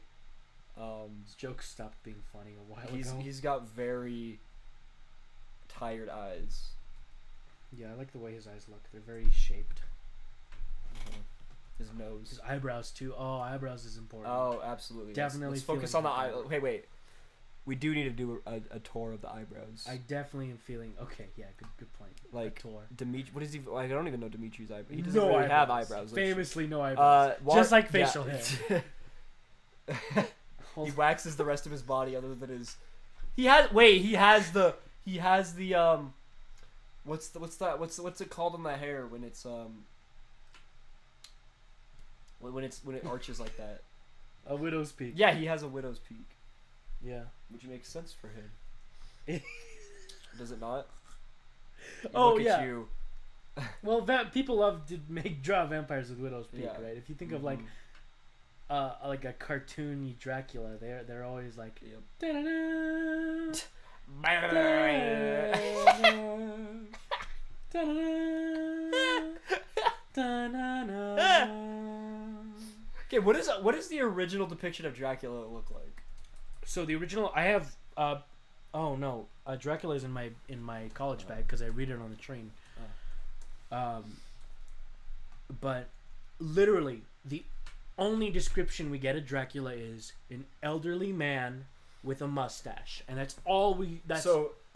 His jokes stopped being funny a while ago. He's got very tired eyes. Yeah, I like the way his eyes look. They're very shaped. His nose. His eyebrows too. Oh, eyebrows is important. Oh, absolutely. Definitely. Let's focus on the eye. Hey, wait. We do need to do a tour of the eyebrows. I definitely am feeling. Okay, yeah, good point. Like a tour. Dimitri. What is he? I don't even know Dimitri's eyebrows. He doesn't no really eyebrows. have eyebrows. Famously, no eyebrows. Just like facial hair. He waxes the rest of his body other than his. He has the. What's it called on the hair when it's when it arches like that? A widow's peak. Yeah, he has a widow's peak. Yeah. Which makes sense for him. Does it not? Oh, Look yeah. At you. Well, people love to draw vampires with widow's peak, right? If you think of like a cartoony Dracula, they're always like. Yep. Okay, what is the original depiction of Dracula look like? So the original, I have. Oh no, Dracula is in my college bag because I read it on the train. But literally the only description we get of Dracula is an elderly man with a mustache, and that's all we. That's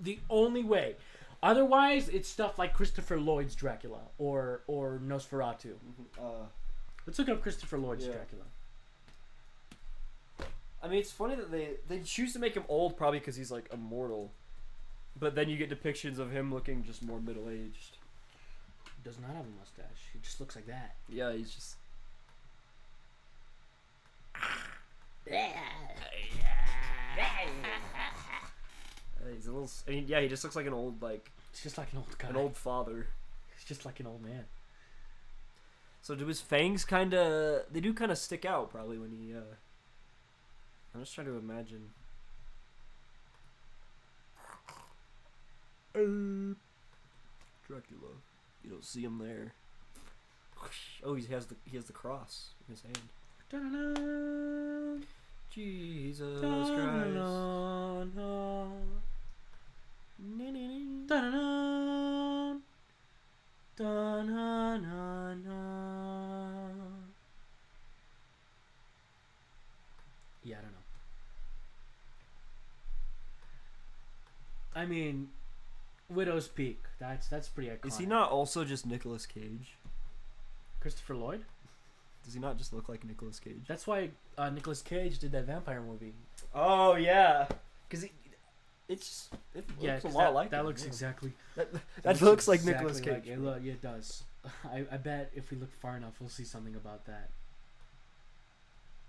the only way. Otherwise, it's stuff like Christopher Lloyd's Dracula or Nosferatu. Let's look up Christopher Lloyd's Dracula. I mean, it's funny that they choose to make him old probably because he's like immortal, but then you get depictions of him looking just more middle aged. He does not have a mustache. He just looks like that. Yeah, he's just. He's a little. I mean, yeah, he just looks like an old He's just like an old guy. an old father. He's just like an old man. So do his fangs kind of? They do kind of stick out probably when he. I'm just trying to imagine. Dracula. You don't see him there. Oh, he has the cross in his hand. Da-da-da. Jesus Da-da-da. Christ. Da-da-da. Da-na-na-na. Yeah, I don't know. I mean, Widow's Peak. That's pretty iconic. Is he not also just Nicolas Cage? Christopher Lloyd? Does he not just look like Nicolas Cage? That's why Nicolas Cage did that vampire movie. Oh yeah, because it looks a lot like that. him, Looks yeah. exactly. That looks like exactly Nicolas Cage. Like it does. I bet if we look far enough, we'll see something about that.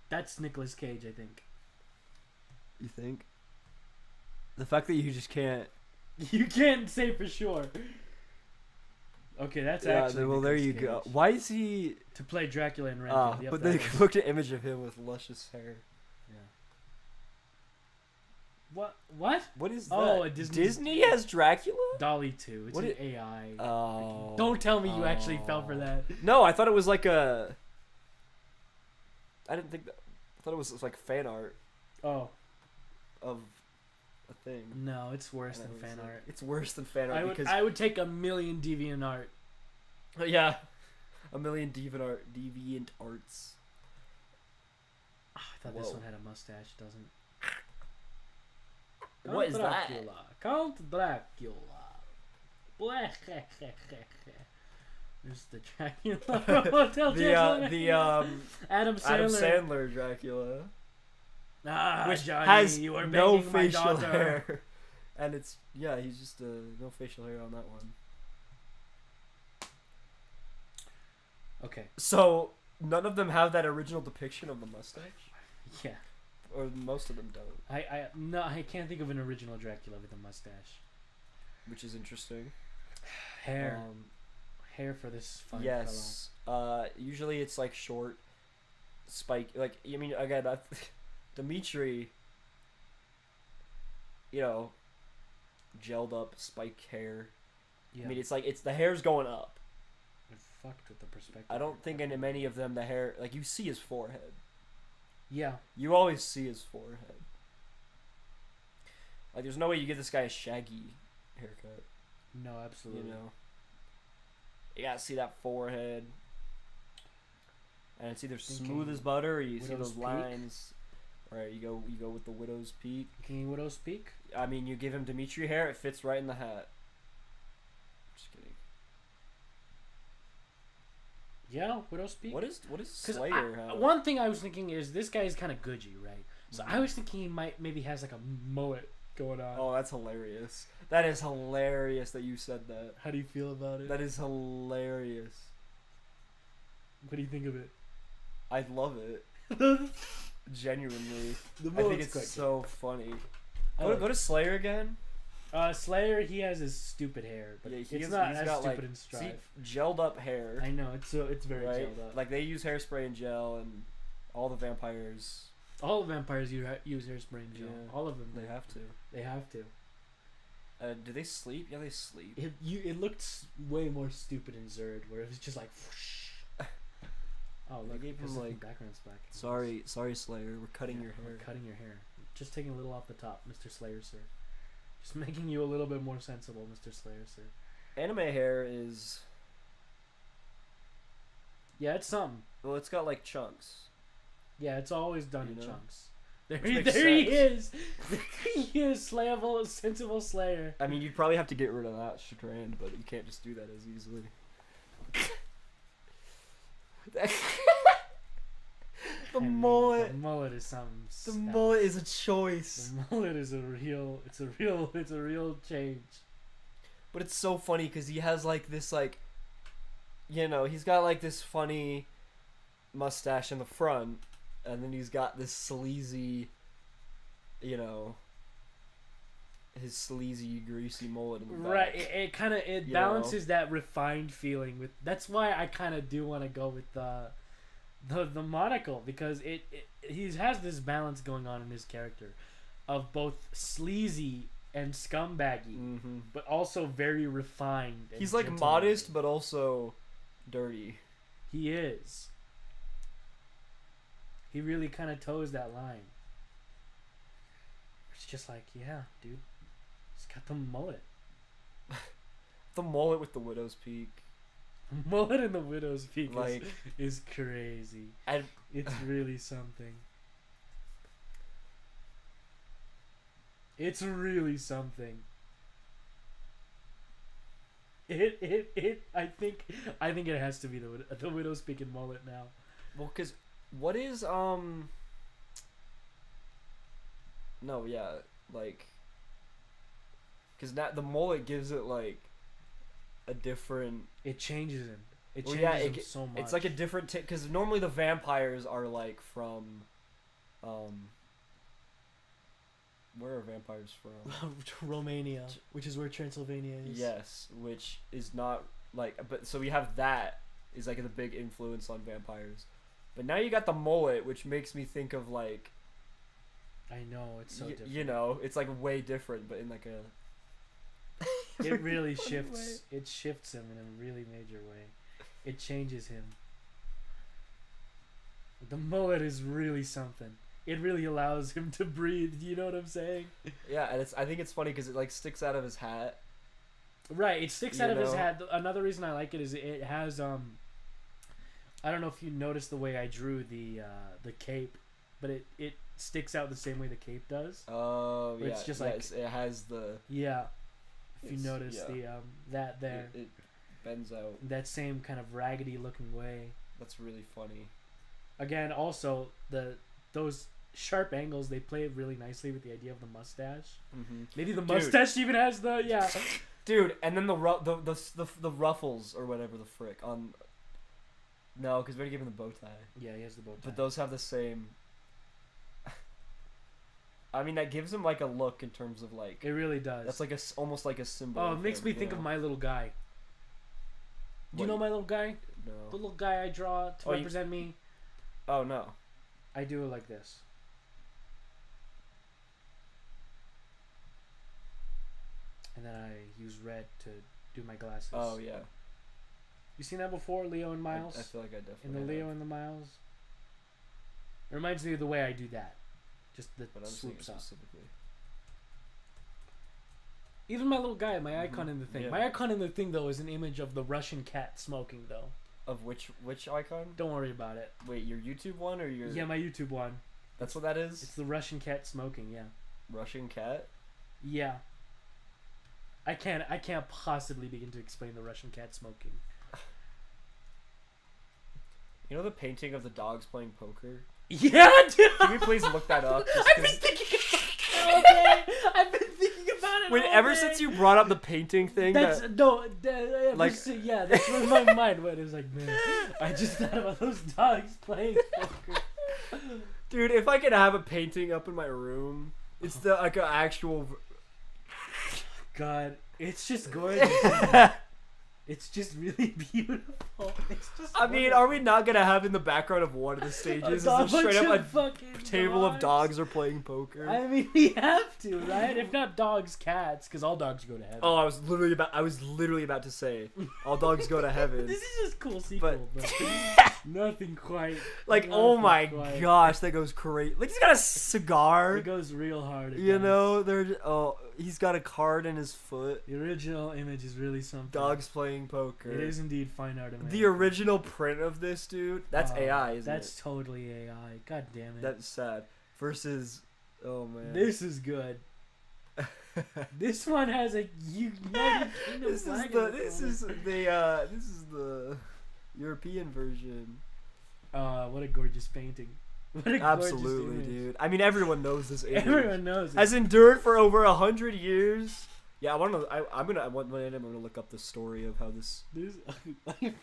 That's Nicolas Cage, I think. You think? The fact that you just can't. You can't say for sure. Okay, that's actually. Well, there Nicolas you Cage. go. Why is he? To play Dracula in Renfield. Yep, but that they was- looked at an image of him with luscious hair. What? What is that? Oh, Disney has Dracula? Dolly 2. It's What an it- AI. Oh. Don't tell me you actually fell for that. No, I thought it was like a. I didn't think that. I thought it was like fan art Oh, of a thing. no, it's worse And than I was fan like, art. It's worse than fan art because I would take 1,000,000 deviant art. yeah, 1,000,000 deviant arts. Oh, I thought this Whoa. one had a mustache. It doesn't. What is that? Count Dracula. There's the Dracula Hotel The Adam Sandler. Adam Sandler Dracula, which Johnny, has you were no banging my facial daughter. hair, and it's he's just no facial hair on that one. Okay. So none of them have that original depiction of the mustache, Yeah. or most of them don't, I can't think of an original Dracula with a mustache. which is interesting. Hair. Hair for this fine Yes. Usually it's like short, spike. Like I mean, again, Dimitri. Gelled up spike hair. Yeah. I mean, it's the hair's going up. I fucked with the perspective. I don't think in many of them the hair, like you see his forehead. Yeah. You always see his forehead. Like there's no way you give this guy a shaggy haircut. No, absolutely. You gotta see that forehead. And it's either Thinking smooth as butter or you see Widow's those Peak? lines. Right, you go with the Widow's Peak. King Widow's Peak? I mean, you give him Dimitri hair, it fits right in the hat. Just kidding. Yeah, Widow's Peak. What is 'Cause Slayer have? one thing I was thinking is this guy is kind of goodgy, right? So I was thinking he maybe has like a mullet going on. Oh, that's hilarious. That is hilarious that you said that. How do you feel about it? That is hilarious. What do you think of it? I love it. Genuinely. The I think mullet's it's quite so funny. Oh. Go to Slayer again. Slayer, he has his stupid hair, but Yeah, it's he's not got, as like, stupid in Strive. gelled up hair. I know it's very right? gelled up. Like they use hairspray and gel, and all the vampires All the vampires use hairspray and gel. Yeah. All of them. they have to. They have to. Do they sleep? Yeah, they sleep. It looked way more stupid in Zerd, where it was just like. Whoosh. Oh, They look, gave him, the like, background's black. Sorry, Slayer. We're cutting your We're hair. cutting your hair. Just taking a little off the top, Mr. Slayer, sir. Just making you a little bit more sensible, Mr. Slayer, sir. Anime hair is Yeah, it's something. well, it's got like chunks. Yeah, it's always done in You know? chunks. There, Which makes there he sense. is. There he is, slayable, sensible slayer. I mean, you'd probably have to get rid of that strand, but you can't just do that as easily. The I mean, mullet. The mullet is something. The else. mullet is a choice. The mullet is a real. It's a real change. But it's so funny because he has like this like, you know, he's got like this funny mustache in the front, and then he's got this sleazy, you know, his sleazy greasy mullet in the back. Right. It kind of You balances that refined feeling with. That's why I kind of do want to go with the monocle, because he has this balance going on in his character of both sleazy and scumbaggy, Mm-hmm. but also very refined. And He's like gentlemanly. modest, but also dirty. He is. He really kind of toes that line. It's just like, yeah, dude, he's got the mullet. The mullet with the widow's peak. Mullet in the widow's peak Like, is crazy. and It's really something. It's really something. I think it has to be the widow's peak and mullet now. well, cause what is no, yeah, like, cause that the mullet gives it like a different. It changes him. It Well, changes yeah, him so much. It's like a different because normally the vampires are like from, where are vampires from? Romania, which is where Transylvania is. Yes, which is not like, but so we have that is like the big influence on vampires, but now you got the mullet, which makes me think of like, I know, it's so different. you know, it's like way different, but in like a. It really funny shifts. way. It shifts him in a really major way. It changes him. The mullet is really something. It really allows him to breathe. You know what I'm saying? Yeah, and I think it's funny because it like sticks out of his hat. Right. It sticks You out of his know? head. Another reason I like it is it has I don't know if you noticed the way I drew the cape, but it sticks out the same way the cape does. Oh Where yeah, it's just yeah, like- it has the. Yeah. If you It's- notice yeah. the that there, It bends out. that same kind of raggedy looking way. That's really funny. Again, also those sharp angles, they play really nicely with the idea of the mustache. Mm-hmm. Maybe the Dude. mustache even has the Dude, and then the ruffles or whatever the frick on. No, because we already gave him the bow tie. Yeah, he has the bow tie. But those have the same. I mean, that gives him like a look in terms of like. It really does. That's like almost like a symbol. Oh, of it makes him, me you think of know? My Little Guy. Do you What? know My Little Guy? The No. little guy I draw to Oh, you- represent me. Oh no. I do it like this. And then I use red to do my glasses. Oh yeah. You seen that before, Leo and Miles? I feel like I definitely. In the have. Leo and the Miles? It reminds me of the way I do that. Just the But I'm seeing swoops it up. specifically. Even my little guy, my icon in the thing. Yeah. My icon in the thing, though, is an image of the Russian cat smoking, though. Of which icon? Don't worry about it. Wait, your YouTube one or your? Yeah, my YouTube one. That's what that is. It's the Russian cat smoking, yeah. Russian cat. Yeah. I can't possibly begin to explain the Russian cat smoking. You know the painting of the dogs playing poker? Yeah, dude! Can we please look that up? Just I've been 'cause- thinking about it. I've been thinking about it. Wait, all ever day. since you brought up the painting thing, That's that, like Like- yeah, that's where my mind went. It was like, man, I just thought about those dogs playing poker. dude, if I could have a painting up in my room, it's the like an actual. God, it's just gorgeous. It's just really beautiful. It's just. I mean, are we not gonna have in the background of one of the stages is just straight up a table of dogs are playing poker? I mean, we have to, right? If not dogs, cats, because all dogs go to heaven. Oh, I was literally about to say, all dogs go to heaven. This is just cool sequel, but nothing quite. Like, oh nothing my quite. gosh, that goes crazy. Like, he's got a cigar. It goes real hard. It You does. know, they're He's got a card in his foot. The original image is really something. Dogs playing poker. It is indeed fine art. America. The original print of this dude. That's AI, isn't that's it? That's totally AI. God damn it. That's sad. Versus, oh man. This is good. This one has a United Kingdom flag. This is the European version. What a gorgeous painting. What a Absolutely, gorgeous image. dude. I mean, everyone knows this image. Everyone knows it. Has endured for over 100 years. Yeah, I want to know. I'm gonna look up the story of how this.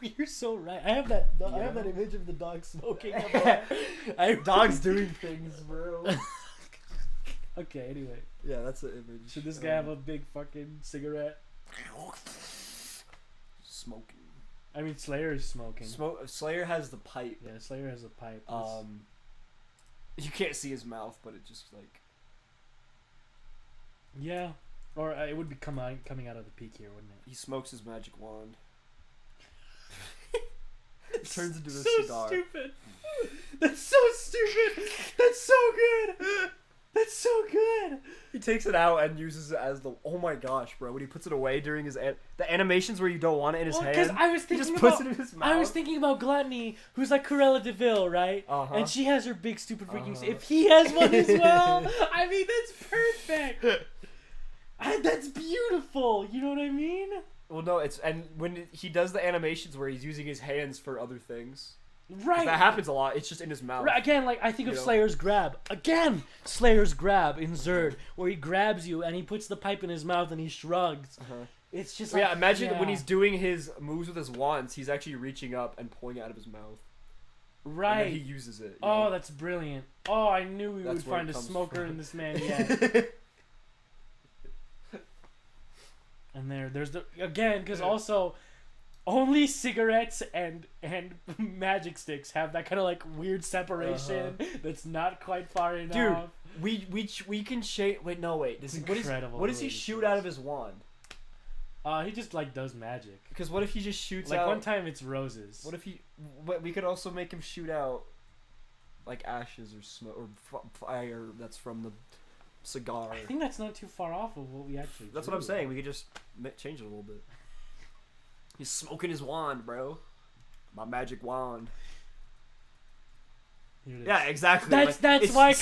You're so right. I have that. I have that image of the dog smoking. Dogs doing things, bro. Okay. Anyway. Yeah, that's the image. Should this guy have a big fucking cigarette? Smoking. I mean, Slayer is smoking. Slayer has the pipe. Yeah, Slayer has a pipe. You can't see his mouth, but it just like. Yeah, or it would be coming out of the peak here, wouldn't it? He smokes his magic wand. It turns into a so cigar. Stupid. That's so stupid. That's so good. That's so good. He takes it out and uses it as the. Oh my gosh, bro! When he puts it away during his the animations where you don't want it in his hand, because I was he thinking just about, puts it in his mouth. I was thinking about Gluttony, who's like Cruella de Vil, right? Uh-huh. And she has her big stupid freaking. If he has one as well, I mean that's perfect. That's beautiful. You know what I mean? Well, no, it's when he does the animations where he's using his hands for other things. Right. That happens a lot. It's just in his mouth. Right, again, like I think of Slayer's grab. Again, Slayer's grab in Zerd, where he grabs you and he puts the pipe in his mouth and he shrugs. Uh-huh. It's just like, imagine when he's doing his moves with his wands, he's actually reaching up and pulling it out of his mouth. Right. And then he uses it. Oh, that's brilliant. Oh, I knew we would find a smoker in this man yet. And there's the again, because also. Only cigarettes and magic sticks have that kind of like weird separation that's not quite far enough. Dude, we can shake. Wait, no, wait. What does he shoot out of his wand? He just like does magic. Because what if he just shoots like out? One time it's roses. What if he? But we could also make him shoot out, like ashes or smoke or fire that's from the cigar. I think that's not too far off of what we actually. That's what I'm saying. We could just change it a little bit. He's smoking his wand, bro. My magic wand. Yeah, exactly. That's why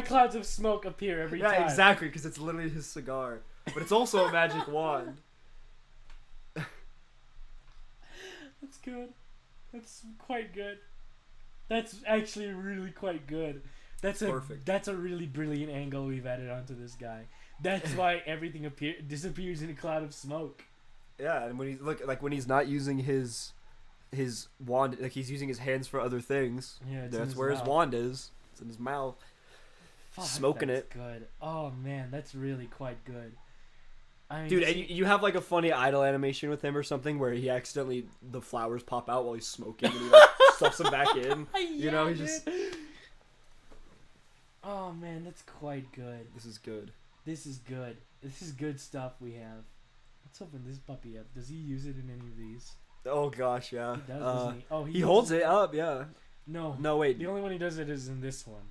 clouds of smoke appear every time. Yeah, exactly, because it's literally his cigar, but it's also a magic wand. That's good. That's quite good. That's actually really quite good. That's perfect. That's a really brilliant angle we've added onto this guy. That's why everything disappears in a cloud of smoke. Yeah, and when he's not using his wand, like he's using his hands for other things. Yeah, that's where his wand is. It's in his mouth. Fuck, smoking that's it. Good. Oh man, that's really quite good. I mean, dude, and you have like a funny idle animation with him or something where he accidentally the flowers pop out while he's smoking and he like stuffs them back in. You know, he just. Oh man, that's quite good. This is good. This is good. This is good stuff we have. Let's open this puppy up. Does he use it in any of these? Oh gosh, yeah. He does, doesn't he? Oh, he holds it up, yeah. No, wait. The only one he does it is in this one.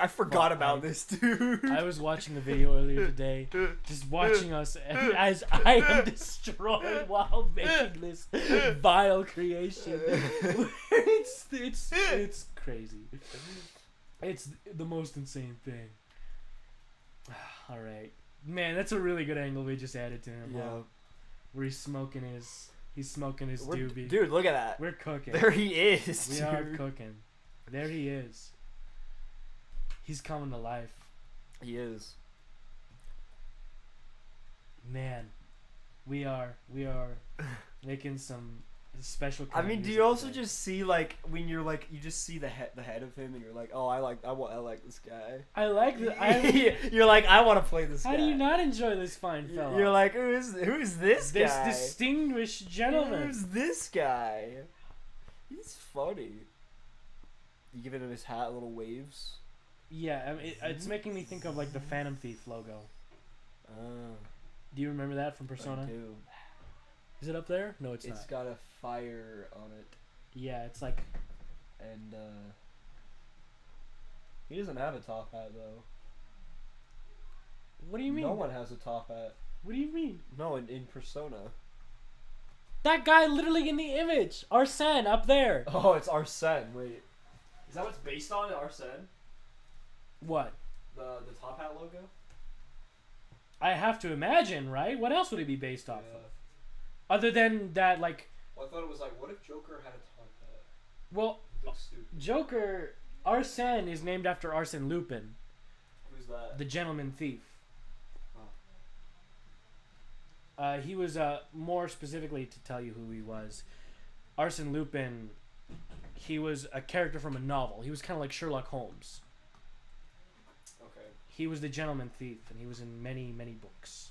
I forgot about this, dude. I was watching the video earlier today, just watching us as I am destroyed while making this vile creation. It's crazy. It's the most insane thing. All right. Man, that's a really good angle we just added to him. Yeah. Where he's smoking his doobie. Dude, look at that. We're cooking. There he is. We are cooking. There he is. He's coming to life. He is. Man, we are making some special. I mean, do you also just see like when you're like you just see the head of him and you're like, oh, I like this guy. I like the. You're like, I want to play this guy. How do you not enjoy this fine fella? You're like, who's this guy? This distinguished gentleman. Who's this guy? He's funny. You giving him his hat little waves. Yeah, I mean, it's making me think of like the Phantom Thief logo. Do you remember that from Persona? I do. Is it up there? No, it's not. It's got a fire on it. Yeah, it's like... And, he doesn't have a top hat, though. What do you mean? No one has a top hat. What do you mean? No, in Persona. That guy literally in the image, Arsene up there. Oh, it's Arsene. Wait, is that what's based on Arsene? What? The top hat logo. I have to imagine, right? What else would it be based off of? Other than that, like. Well, I thought it was like, what if Joker had a top hat? Well, It looks stupid. Joker, Arsene is named after Arsene Lupin, Who's that? the gentleman thief. Oh. He was, more specifically to tell you who he was, Arsene Lupin, he was a character from a novel. He was kind of like Sherlock Holmes. Okay. He was the gentleman thief, and he was in many, many books.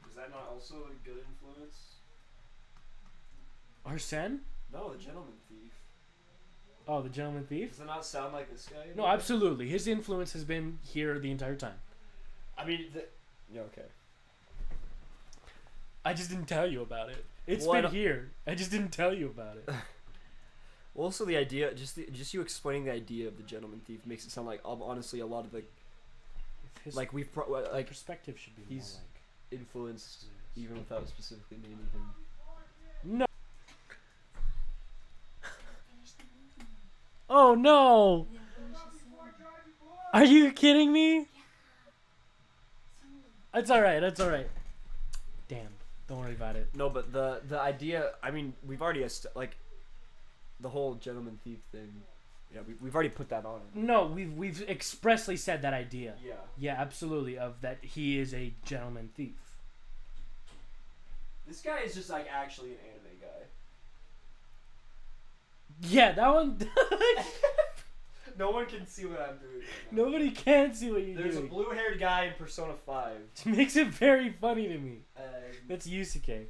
Is that not also a good influence? Arsene? No, the gentleman thief. Oh, the gentleman thief? Does that not sound like this guy? No, absolutely. His influence has been here the entire time. I mean, yeah, okay. I just didn't tell you about it. It's Well, been here. I just didn't tell you about it. Also, the idea, just you explaining the idea of the gentleman thief makes it sound like honestly a lot of the His like we've like perspective should be more he's like influenced even without specifically naming him. no. Oh no! Are you kidding me? It's alright. That's alright. Damn. Don't worry about it. No, but the idea. I mean, we've already like the whole gentleman thief thing. Yeah, we've already put that on. No, we've expressly said that idea. Yeah. Yeah, absolutely. Of that he is a gentleman thief. This guy is just like actually an anime guy. Yeah, that one. No one can see what I'm doing. Right now. Nobody can see what you're There's doing. a blue-haired guy in Persona 5. It makes it very funny to me. And That's Yusuke.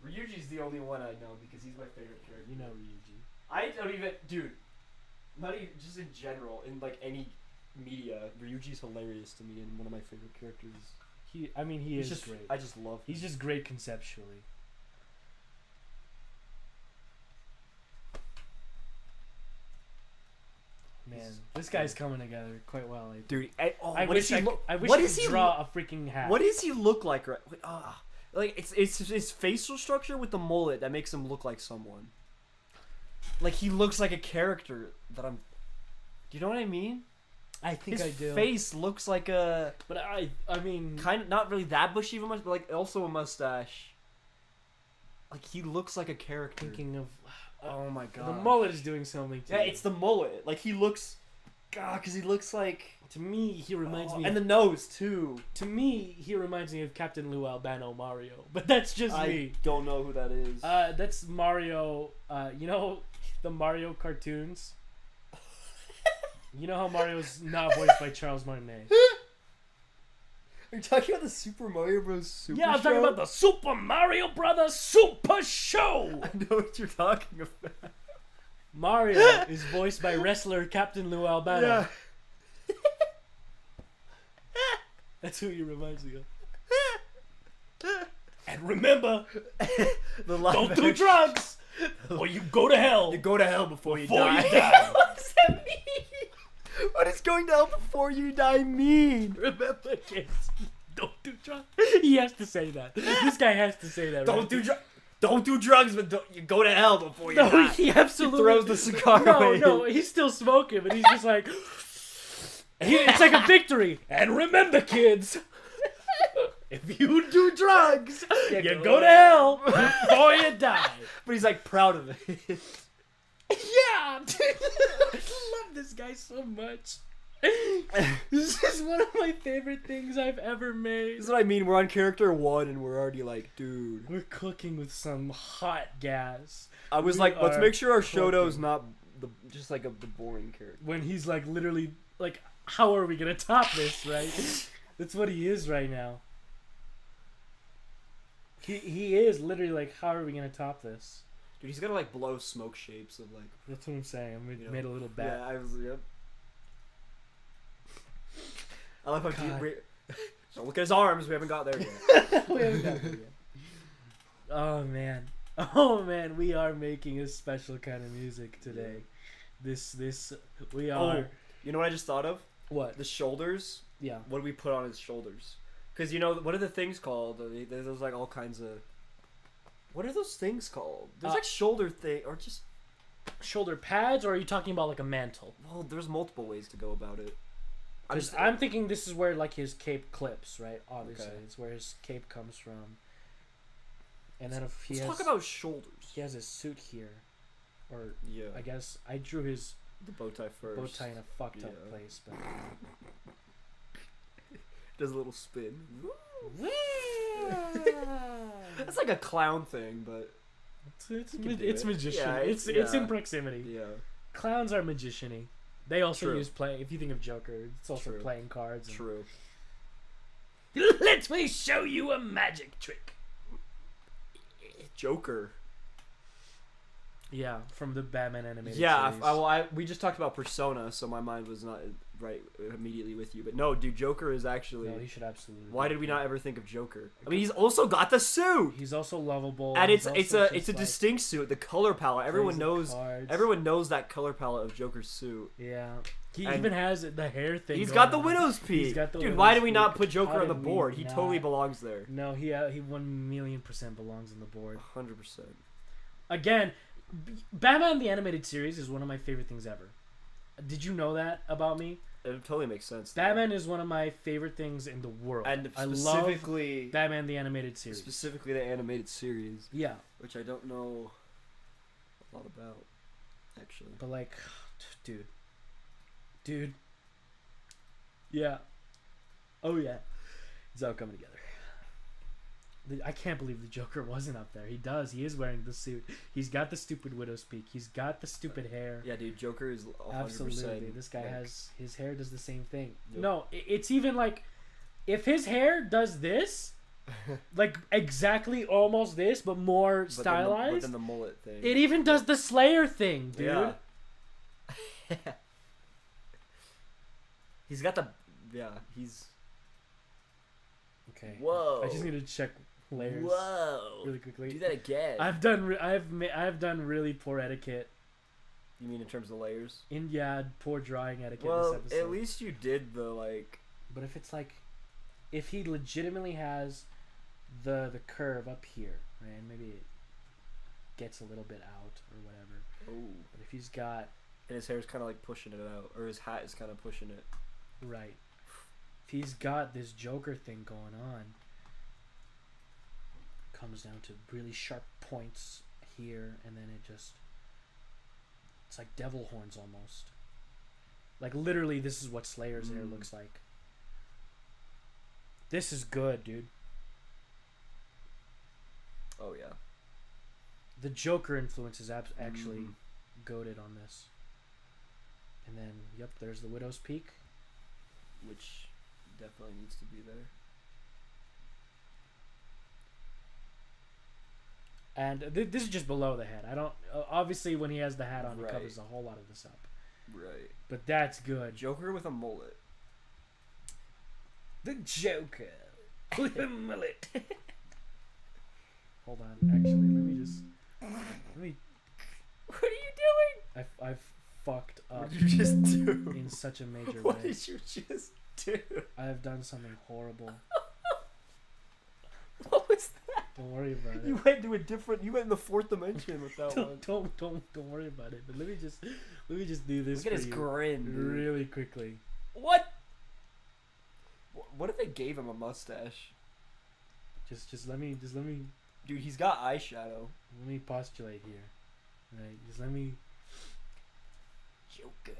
Ryuji's the only one I know because he's my favorite character. You know Ryuji. I don't even, dude. Not even just in general, in like any media, Ryuji's hilarious to me and one of my favorite characters. He is just great. I just love. He's just great conceptually. Man, this guy's coming together quite well. Dude, I what wish does he I, look? I wish What I does could he draw a freaking hat. What does he look like? Right? Like it's his facial structure with the mullet that makes him look like someone. Like he looks like a character that I'm. Do you know what I mean? I think His I do. face looks like a But I mean, kind of not really that bushy of a mustache, but like also a mustache. Like he looks like a character. thinking of Oh my god. the mullet is doing something to Yeah, me. it's the mullet. Like he looks. God, because he looks like. To me, he reminds me. And the nose too. To me, he reminds me of Captain Lou Albano Mario. But that's just I me. don't know who that is. That's Mario. You know the Mario cartoons. You know how Mario's not voiced by Charles Martinet. Are you talking about the Super Mario Bros. Super Yeah, I'm talking Show? about the Super Mario Brothers Super Show. I know what you're talking about. Mario is voiced by wrestler Captain Lou Albano. Yeah. That's who he reminds me of. And remember, The live don't do action- drugs, or you go to hell. You go to hell before you Before die. you die. What does that mean? What does going to hell before you die mean? Remember, kids, don't do drugs. He has to say that. This guy has to say that. Don't right? do drugs. Don't do drugs, but you go to hell before you No, die. he absolutely He throws the cigar away. No, he's still smoking, but he's just like, it's like a victory. And remember, kids, if you do drugs, you go to hell before you die. But he's like proud of it. Yeah, dude. I love this guy so much. This is one of my favorite things I've ever made. This is what I mean. We're on character 1 and we're already like, dude. We're cooking with some hot gas. I was We like, let's are make sure our cooking. Shoto's not just like the boring character. When he's like literally like, how are we gonna top this, right? That's what he is right now. He is literally like, how are we gonna top this? Dude, he's gonna like blow smoke shapes of like. That's what I'm saying. I You know, made a little bet. Yeah, I was. Yep. I love how God. deep. So look at his arms. We haven't got there yet. We haven't got there yet. Oh man, we are making a special kind of music today. We Oh, are. you know what I just thought of? What? The shoulders Yeah. What do we put on his shoulders? Because you know, what are the things called? There's like all kinds of. What are those things called? There's like shoulder thing or just shoulder pads, or are you talking about like a mantle? well, there's multiple ways to go about it. I'm thinking this is where like his cape clips, right? Obviously, Okay. it's where his cape comes from. And then if Let's talk about shoulders. he has his suit here, or Yeah, I guess I drew his the bow tie first. bow tie in a fucked up Yeah. place, but Does a little spin. That's like a clown thing, but it's You can do it's it. magician. Yeah, it's yeah. in proximity. yeah, Clowns are magician-y. They also True. use play. If you think of Joker, it's also True. playing cards. And, true. let me show you a magic trick. Joker. Yeah, from the Batman animated Yeah, series. we just talked about Persona, so my mind was not right immediately with you. But no, dude, Joker is actually. No, he should absolutely. Why be did we there. not ever think of Joker? I mean, he's also got the suit, He's also lovable, and he's it's also a just, like, distinct suit. The color palette, everyone crazy knows. cards. Everyone knows that color palette of Joker's suit. Yeah, he And even has the hair thing. He's going got the on. widow's peak. He's got the Dude, widow's why did we not peak. put Joker How on the did we board? He not? totally belongs there. No, he 1,000,000% belongs on the board. 100%. Again, Batman the Animated Series is one of my favorite things ever. Did you know that about me? It totally makes sense. though. Batman is one of my favorite things in the world. and I love specifically Batman the Animated Series. specifically the animated series, Yeah, which I don't know a lot about, actually. but like, dude, yeah, oh yeah, it's all coming together. I can't believe the Joker wasn't up there. He does. He is wearing the suit. He's got the stupid widow's peak. He's got the stupid hair. Yeah, dude, Joker is 100%. Absolutely. This guy like, has his hair does the same thing. Yep. No, it's even like if his hair does this, like exactly almost this, but more but stylized. then the mullet thing. It even does the Slayer thing, dude. Yeah. He's got the he's Okay. whoa. I just need to check layers Whoa. really quickly. Do that again. I've done I've done really poor etiquette. You mean in terms of layers? Poor drawing etiquette Well, this episode. at least you did the like. But if it's like, if he legitimately has the curve up here, right, and maybe it gets a little bit out or whatever. Oh. But if he's got And his hair's kind of like pushing it out, or his hat is kind of pushing it. right, if he's got this Joker thing going on, comes down to really sharp points here, and then it's like devil horns almost. Like literally, this is what Slayer's hair looks like. This is good, dude. Oh yeah. The Joker influence is actually goated on this. And then, yep, there's the Widow's Peak. Which definitely needs to be there. And this is just below the head. I don't... obviously, when he has the hat on, Right. it covers a whole lot of this up. Right. But that's good. Joker with a mullet. The Joker with a mullet. Hold on. Actually, let me... What are you doing? I've fucked up What did you just do? in such a major What way. did you just do? I've done something horrible. What was that? Don't worry about it. You went to a different. You went in the fourth dimension with that one. Don't worry about it. But let me just do this Look at for his you grin, dude. really quickly. What? What if they gave him a mustache? Just let me Dude, he's got eyeshadow. postulate here. Right, just let me. Joker.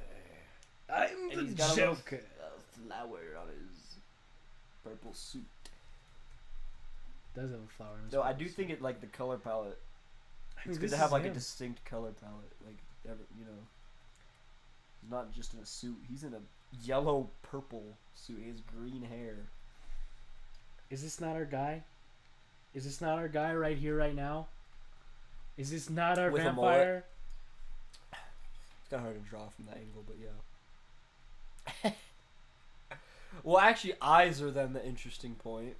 I'm And the he's got Joker. a flower on his purple suit. Does have a flower. In his No, I face. do think it like the color palette. I mean, It's good this to have is like a him. distinct color palette. Like, you know, he's not just in a suit. He's in a yellow purple suit. He has green hair. Is this not our guy? Is this not our guy right here, right now? Is this not our With a vampire? It's kind of hard to draw from that angle, but yeah. Well, actually, eyes are then the interesting point.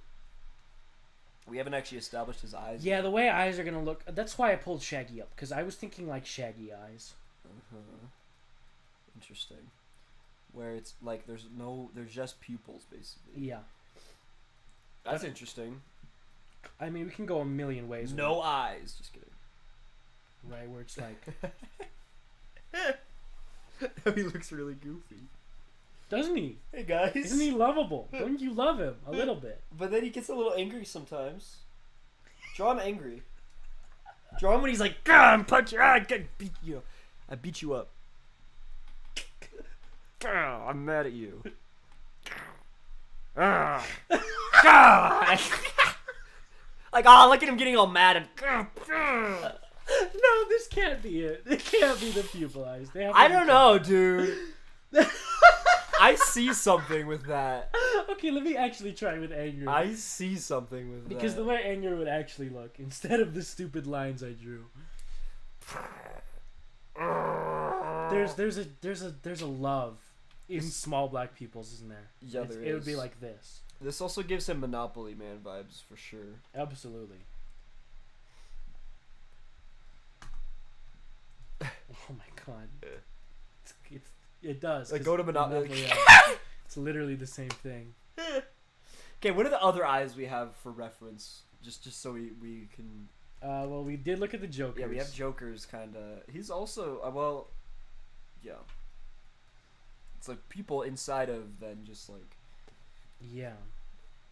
We haven't actually established his eyes. Yeah, yet. the way eyes are gonna look. That's why I pulled Shaggy up, because I was thinking like Shaggy eyes. Uh-huh. Interesting. where it's like there's just pupils basically. Yeah. That's interesting. I mean, we can go a million ways. No eyes. Just kidding. Right, where it's like... He looks really goofy. Doesn't he? Hey guys. Isn't he lovable? Don't you love him a little bit? But then he gets a little angry sometimes. Draw him angry. Draw him when he's like, "God, I'm punching. I beat you. I beat you up. I'm mad at you." God. Like, look at him getting all mad and. No, this can't be it. It can't be the pupil eyes. They have I don't know, dude. I see something with that. Okay, let me actually try with anger. I see something with because that. the way anger would actually look, instead of the stupid lines I drew. There's a love in small black pupils, isn't there? Yeah, there It would be is. like this. This also gives him Monopoly Man vibes for sure. Absolutely. Oh my god. It does. Like, go to Monopoly. It's literally the same thing. Okay, what are the other eyes we have for reference? Just so we can. Well, we did look at the Jokers. Yeah, we have Joker's kind of. He's also well, yeah. It's like people inside of then just like. Yeah.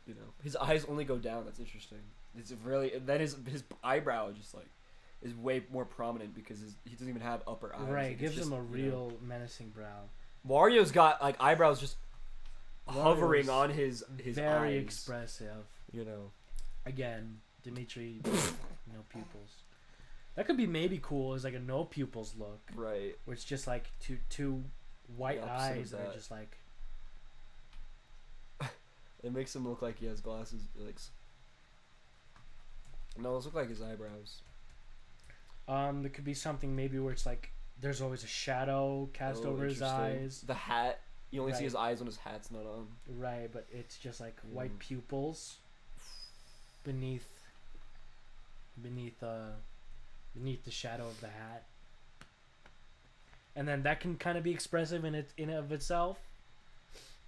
You know, his eyes only go down. That's interesting. It's really then his eyebrow just like is way more prominent because he doesn't even have upper eyes. Right, Like, gives just, him a you know. real menacing brow. Mario's got like eyebrows just hovering Mario's on his very eyes. expressive. You know. Again, Dimitri, no pupils. That could be maybe cool as like a no pupils look, Right. where it's just like two white The opposite of eyes that are that. just like. It makes him look like he has glasses. Like. No, those look like his eyebrows. There could be something maybe where it's like there's always a shadow cast over his Interesting. eyes. The hat. You only see Right. his eyes when his hat's not on. Right, but it's just like white pupils beneath the shadow of the hat. And then that can kind of be expressive in of itself.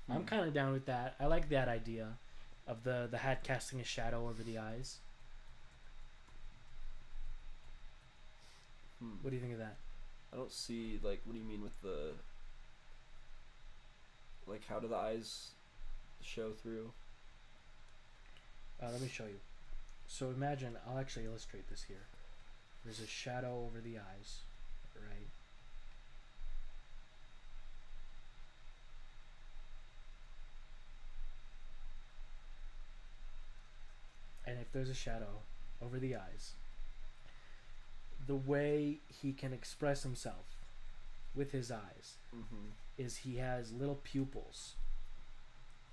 I'm kind of down with that. I like that idea of the hat casting a shadow over the eyes. What do you think of that? I don't see, like, what do you mean with the, like, how do the eyes show through? Let me show you. So imagine, I'll actually illustrate this here. There's a shadow over the eyes, right? And if there's a shadow over the eyes, the way he can express himself with his eyes is he has little pupils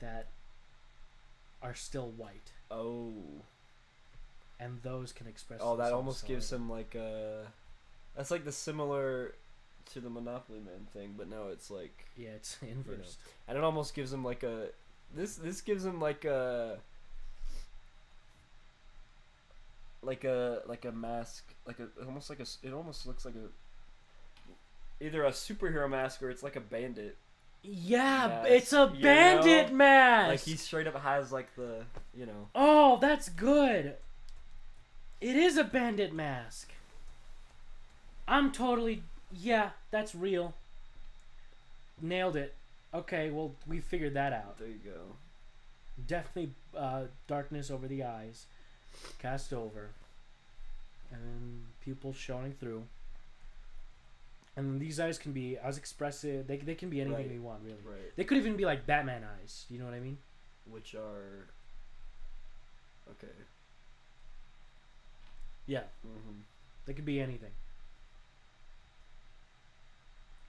that are still white. Oh. And those can express Oh, that themselves almost gives slightly. him, like, a... That's, like, the similar to the Monopoly Man thing, but no, it's, like... Yeah, it's inverse. And it almost gives him, like, a... This gives him, like a... Like a mask, like a almost like a. It almost looks like a. Either a superhero mask or it's like a bandit. Yeah, mask, it's a you bandit know? mask. Like he straight up has like the, you know. Oh, that's good. It is a bandit mask. I'm totally. Yeah, that's real. Nailed it. Okay, well, we figured that out. There you go. Definitely darkness over the eyes. Cast over. And pupils showing through. And these eyes can be as expressive. They can be anything we want, really. Right. They could even be like Batman eyes. You know what I mean? Which are. Okay. Yeah. They could be anything.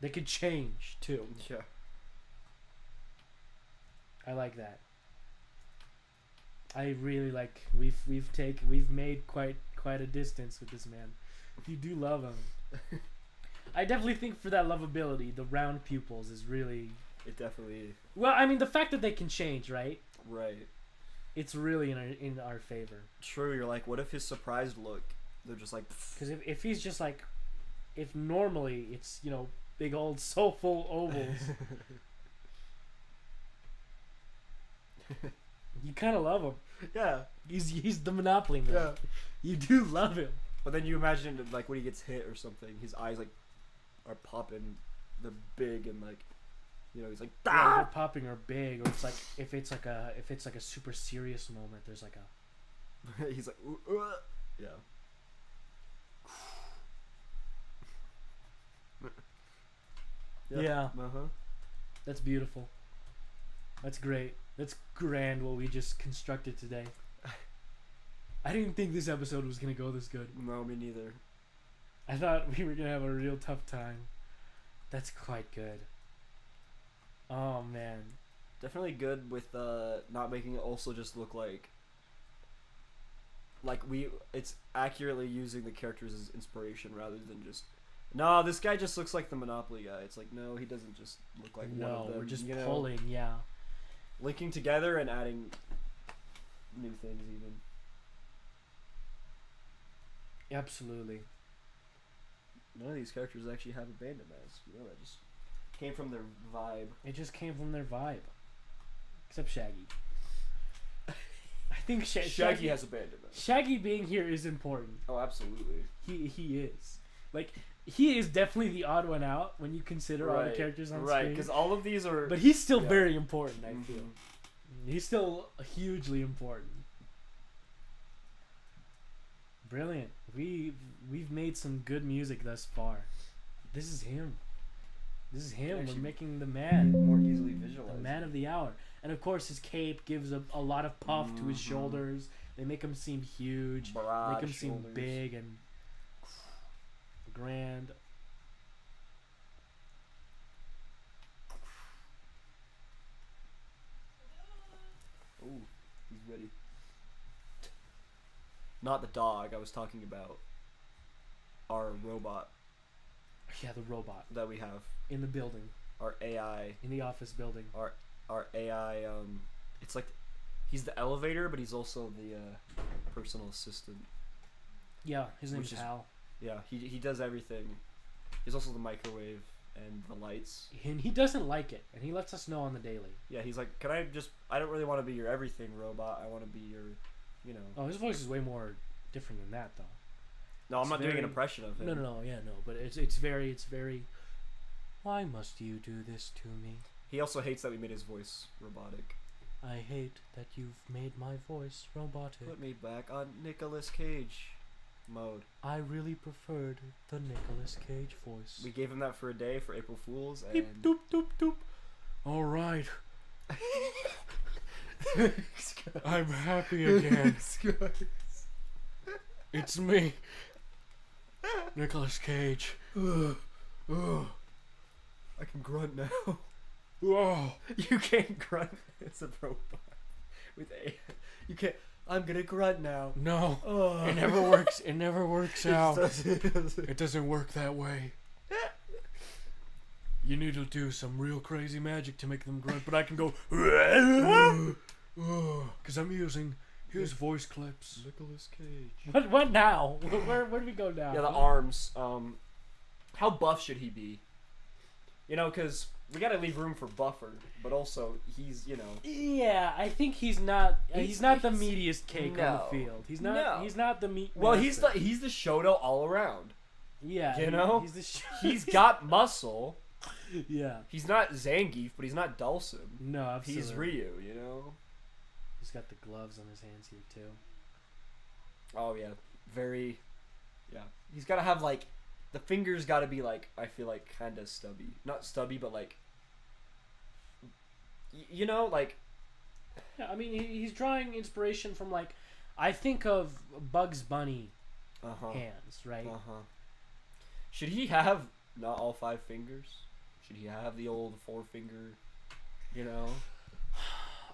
They could change too. Yeah. I like that. I really like. We've made quite a distance with this man. You do love him. I definitely think for that lovability, the round pupils is really. It definitely. Well, I mean, the fact that they can change, right? Right. It's really in our favor. True. You're like, what if his surprised look? They're just like. Because if he's just like, if normally it's big old soulful ovals, You kind of love him. Yeah. He's the Monopoly man. Yeah. You do love him. But then you imagine like when he gets hit or something, his eyes like are popping, they're big and like, you know, he's like Yeah, they're popping or big, or it's like if it's like a super serious moment, there's like a he's like yeah. yeah. Uh-huh. That's beautiful. That's great. That's grand what we just constructed today. I didn't think this episode was gonna go this good. No, me neither. I thought we were gonna have a real tough time. That's quite good. Oh man. Definitely good with not making it also just look like it's accurately using the characters as inspiration rather than just no, this guy just looks like the Monopoly guy. It's like no, he doesn't just look like one of them. We're just you know? pulling, yeah. Linking together and adding new things even. Absolutely. None of these characters actually have a bandit mask. You know, that just came from their vibe. It just came from their vibe. Except Shaggy. I think Shaggy has a bandit mask. Shaggy being here is important. Oh, absolutely. He is. Like, he is definitely the odd one out when you consider all the characters on screen. Right, because all of these are... But he's still very important, I feel. He's still hugely important. Brilliant. We've made some good music thus far. This is him. This is him. Actually, we're making the man. More easily visualized. The man of the hour. And of course his cape gives a lot of puff to his shoulders. They make him seem huge. Broad make him seem shoulders. big and grand. Ooh, he's ready. Not the dog. I was talking about our robot Yeah, the robot that we have. in the building, Our AI. in the office building. Our AI. It's like he's the elevator, but he's also the personal assistant. Yeah, his name's Which is- Hal. Yeah, he does everything. He's also the microwave and the lights. And he doesn't like it, and he lets us know on the daily. Yeah, he's like, I don't really want to be your everything robot. I want to be your, you know. Oh, his voice is way more different than that, though. No, I'm It's not doing an very- impression of him. No, yeah, no, but it's very. Why must you do this to me? He also hates that we made his voice robotic. I hate that you've made my voice robotic. Put me back on Nicolas Cage mode. I really preferred the Nicolas Cage voice. We gave him that for a day for April Fools, and Beep, doop, doop, doop. All right. I'm happy again. It's me, Nicolas Cage. I can grunt now. Whoa. You can't grunt as a robot with a. You can't. I'm gonna grunt now. No, Oh. it never works. It never works out. It doesn't. It doesn't work that way. You need to do some real crazy magic to make them grunt, but I can go because I'm using his voice clips. Nicolas Cage. What now? Where do we go now? Yeah, the arms. How buff should he be? You know, because we gotta leave room for Buffer, but also he's, you know. Yeah, I think he's not. He's not the he's- meatiest cake on the field. He's not. No. He's not the meat. Well, master. he's the Shoto all around. Yeah, you know? He's the. He's got muscle. Yeah. He's not Zangief, but he's not Dulcim. No, absolutely. He's Ryu, you know. He's got the gloves on his hands here too. Oh yeah, very. Yeah, he's gotta have like, the fingers gotta be like, I feel like kind of stubby, not stubby, but like. You know, like. Yeah, I mean, he's drawing inspiration from like, I think of Bugs Bunny hands, right? Should he have not all 5 fingers? Should he have the old 4-finger? You know.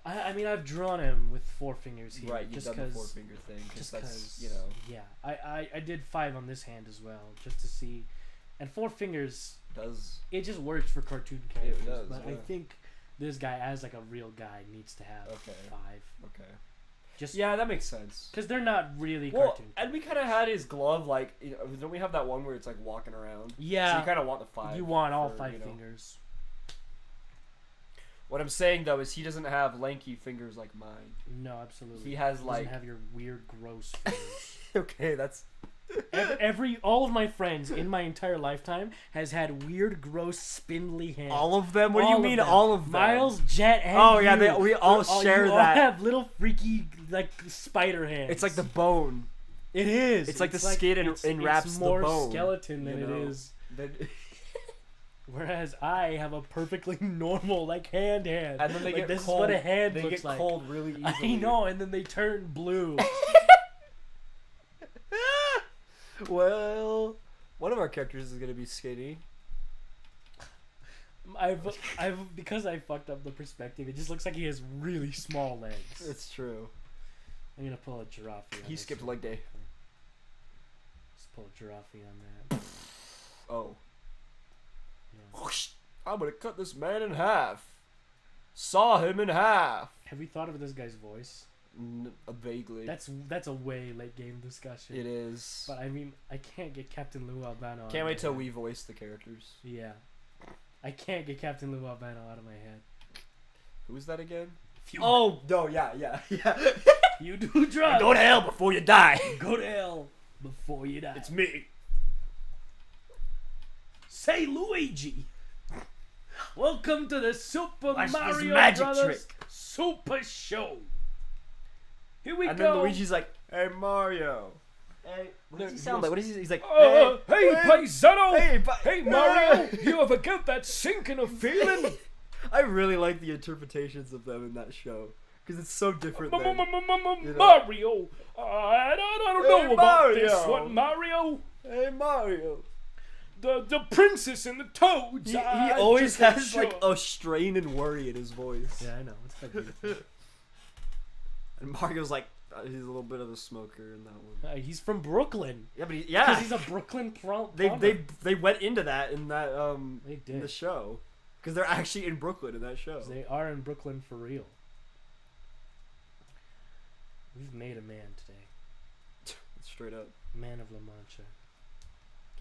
I mean, I've drawn him with 4 fingers here. Right, you've just done the cause, 4-finger thing. just That's, because, you know. Yeah, I did 5 on this hand as well, just to see. And 4 fingers, Does. it just works for cartoon characters. does, but I yeah. think this guy, as like a real guy, needs to have 5. Okay. Just Yeah, that makes sense. because they're not really Well, cartoon. and we kind of had his glove, like, you know, don't we have that one where it's like walking around? Yeah. So you kind of want the 5. You want all for, 5 you know. fingers. What I'm saying though is he doesn't have lanky fingers like mine. No, absolutely. He has doesn't like. have your weird, gross fingers. Okay, that's. All of my friends in my entire lifetime has had weird, gross, spindly hands. All of them? What do All you of mean them. all of them? Miles, Jet, and Oh yeah, you. we all share you all that. have little freaky like spider hands. It's like the bone. It is. It's like the skin enwraps it's the more bone. skeleton than you it know? is. Whereas I have a perfectly normal like hand. And then they like, get this cold. is what a hand they looks get like. cold really easily. I know, and then they turn blue. Well, one of our characters is gonna be skinny. I've because I fucked up the perspective. It just looks like he has really small legs. It's true. I'm gonna pull a giraffe. He skipped leg day. Just pull a giraffe on that. Oh. Yeah. I'm gonna cut this man in half. Saw him in half. Have you thought of this guy's voice? Vaguely. That's a way late game discussion. It is. But I mean, I can't get Captain Lou Albano. Can't wait till we voice the characters. Yeah. I can't get Captain Lou Albano out of my head. Who is that again? Phew. Oh no! Yeah. You do drugs. Go to hell before you die. Go to hell before you die. It's me. Say Luigi. Welcome to the Super Watch this Mario magic Brothers trick. Super Show. Here we And go. then Luigi's like, "Hey Mario." Hey, what does he sound like? What is he? He's like, Hey, paisano! Hey, Mario! You ever get that sinking of feeling? I really like the interpretations of them in that show because it's so different. Than, Mario! I don't know Hey, about this Mario. one, Mario. Hey Mario. The princess and the toads. He I'm always just not has sure. like a strain and worry in his voice. Yeah, I know. It's quite beautiful. And Mario's like, he's a little bit of a smoker in that one. He's from Brooklyn. Yeah, but Because he's a Brooklyn they went into that in that They did. in the show because they're actually in Brooklyn in that show. They are in Brooklyn for real. We've made a man today. Straight up. Man of La Mancha.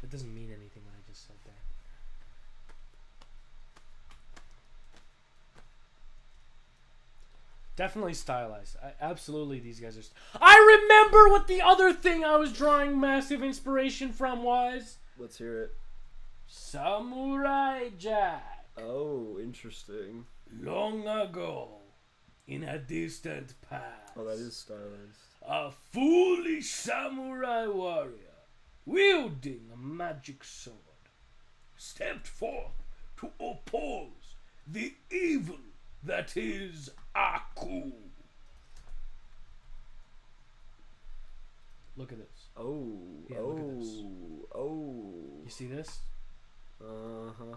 It doesn't mean anything when I just said that. Definitely stylized. Absolutely, these guys are. I remember what the other thing I was drawing massive inspiration from was. Let's hear it. Samurai Jack. Oh, interesting. Long ago, in a distant past, Oh, that is stylized. a foolish samurai warrior, wielding a magic sword, stepped forth to oppose the evil that is Aku. Look at this. Oh, Yeah, look at this. oh. You see this? Uh-huh.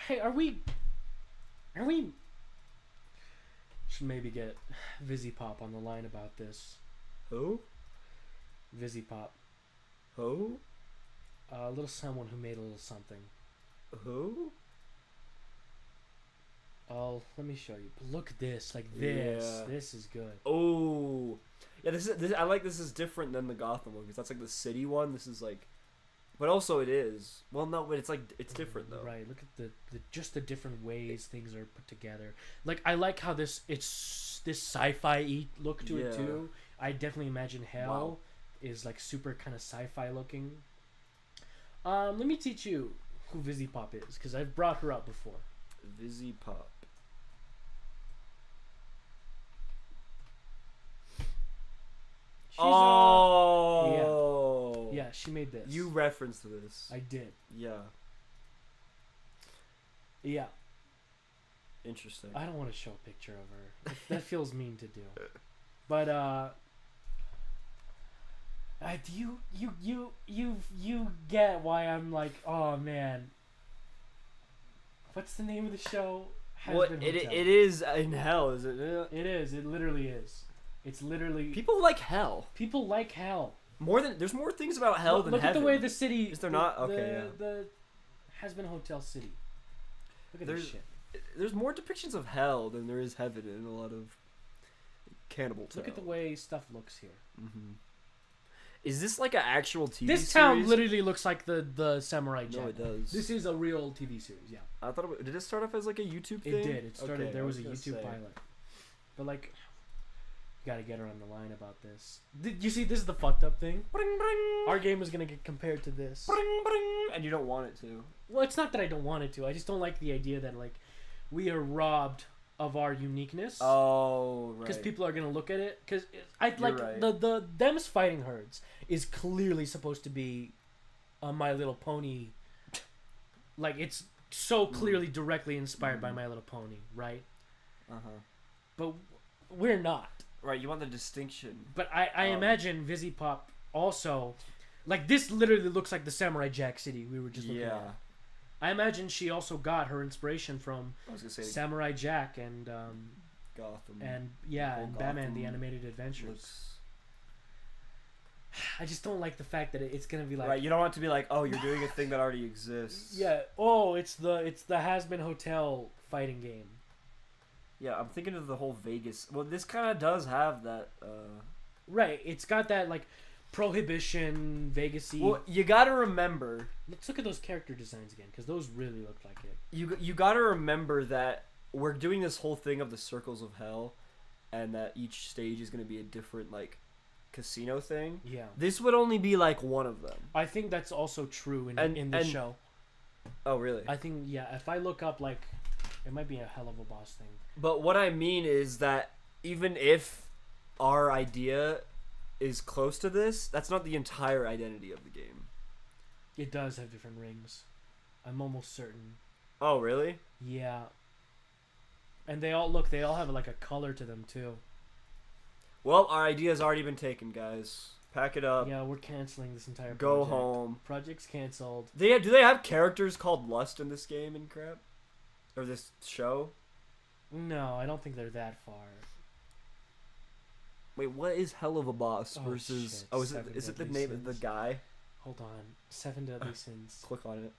Hey, are we should maybe get Vizzy Pop on the line about this. Who? Vizzy Pop. Who? A little someone who made a little something. Who? Oh, let me show you. Look at this. Like this. Yeah. This is good. Oh. Yeah, this I like this is different than the Gotham one because that's like the city one. This is like, but also it is. Well, no, but it's like it's different though. Right. Look at the just the different ways things are put together. Like I like how this sci-fi look to it Yeah. too. I definitely imagine Hell Wow. is like super kind of sci-fi looking. Let me teach you who Vizzy Pop is because I've brought her up before. Vizzy Pop. She's Oh. yeah, she made this. You referenced this. I did. Yeah. Yeah. Interesting. I don't want to show a picture of her. That feels mean to do. But do you get why I'm like, oh man. What's the name of the show? What Been it Hotel. is in Hell, is it? It is. It literally is. It's literally People like Hell people like Hell. there's more things about Hell than Look heaven. at the way the city. Is there not? Okay, The Has Been Hotel City. Look at this shit. There's more depictions of Hell than there is heaven in a lot of Cannibal Town. Look at the way stuff looks here. Mm-hmm. Is this like an actual TV This series? town literally looks like the Samurai Jack. No, it does. This is a real TV series, yeah. I thought did it start off as like a YouTube thing? It did. It started. Okay, there I was a gonna YouTube say. pilot, but like, you gotta get her on the line about this. Did you see? This is the fucked up thing. Bring, bring, Our game is gonna get compared to this. bring, bring, and you don't want it to. Well, it's not that I don't want it to. I just don't like the idea that like we are robbed of our uniqueness. Oh, right. Because people are gonna look at it. Because I like right. the them's fighting herds is clearly supposed to be a My Little Pony. Like it's so clearly directly inspired by My Little Pony, right? But we're not. Right, you want the distinction. But I imagine Vizipop also, like this literally looks like the Samurai Jack city we were just looking at. I imagine she also got her inspiration from I was gonna say Samurai Jack and Gotham. and Whole and Batman Gotham the Animated Adventures. looks... I just don't like the fact that it's gonna be like Right, you don't want it to be like, oh, you're doing a thing that already exists. yeah. Oh, it's the Has-Been Hotel fighting game. Yeah, I'm thinking of the whole Vegas. Well, this kind of does have that. Right, it's got that like Prohibition Vegas-y. Well, you gotta remember. Let's look at those character designs again, because those really look like it. You gotta remember that we're doing this whole thing of the circles of hell, and that each stage is gonna be a different like casino thing. Yeah, This would only be like one of them. I think that's also true in the show. Oh, really? I think yeah. If I look up like, it might be a hell of a boss thing. But what I mean is that even if our idea is close to this, that's not the entire identity of the game. It does have different rings. I'm almost certain. Oh, really? Yeah. And they all have like a color to them too. Well, our idea's already been taken, guys. Pack it up. Yeah, we're canceling this entire project. Go home. Project's canceled. Do they have characters called Lust in this game and crap? Or this show? No, I don't think they're that far. Wait, what is Hell of a Boss Oh, versus... shit. Oh, is Seven it the Deadly name of the Sins. guy? Hold on. 7 Deadly Sins. Click on it.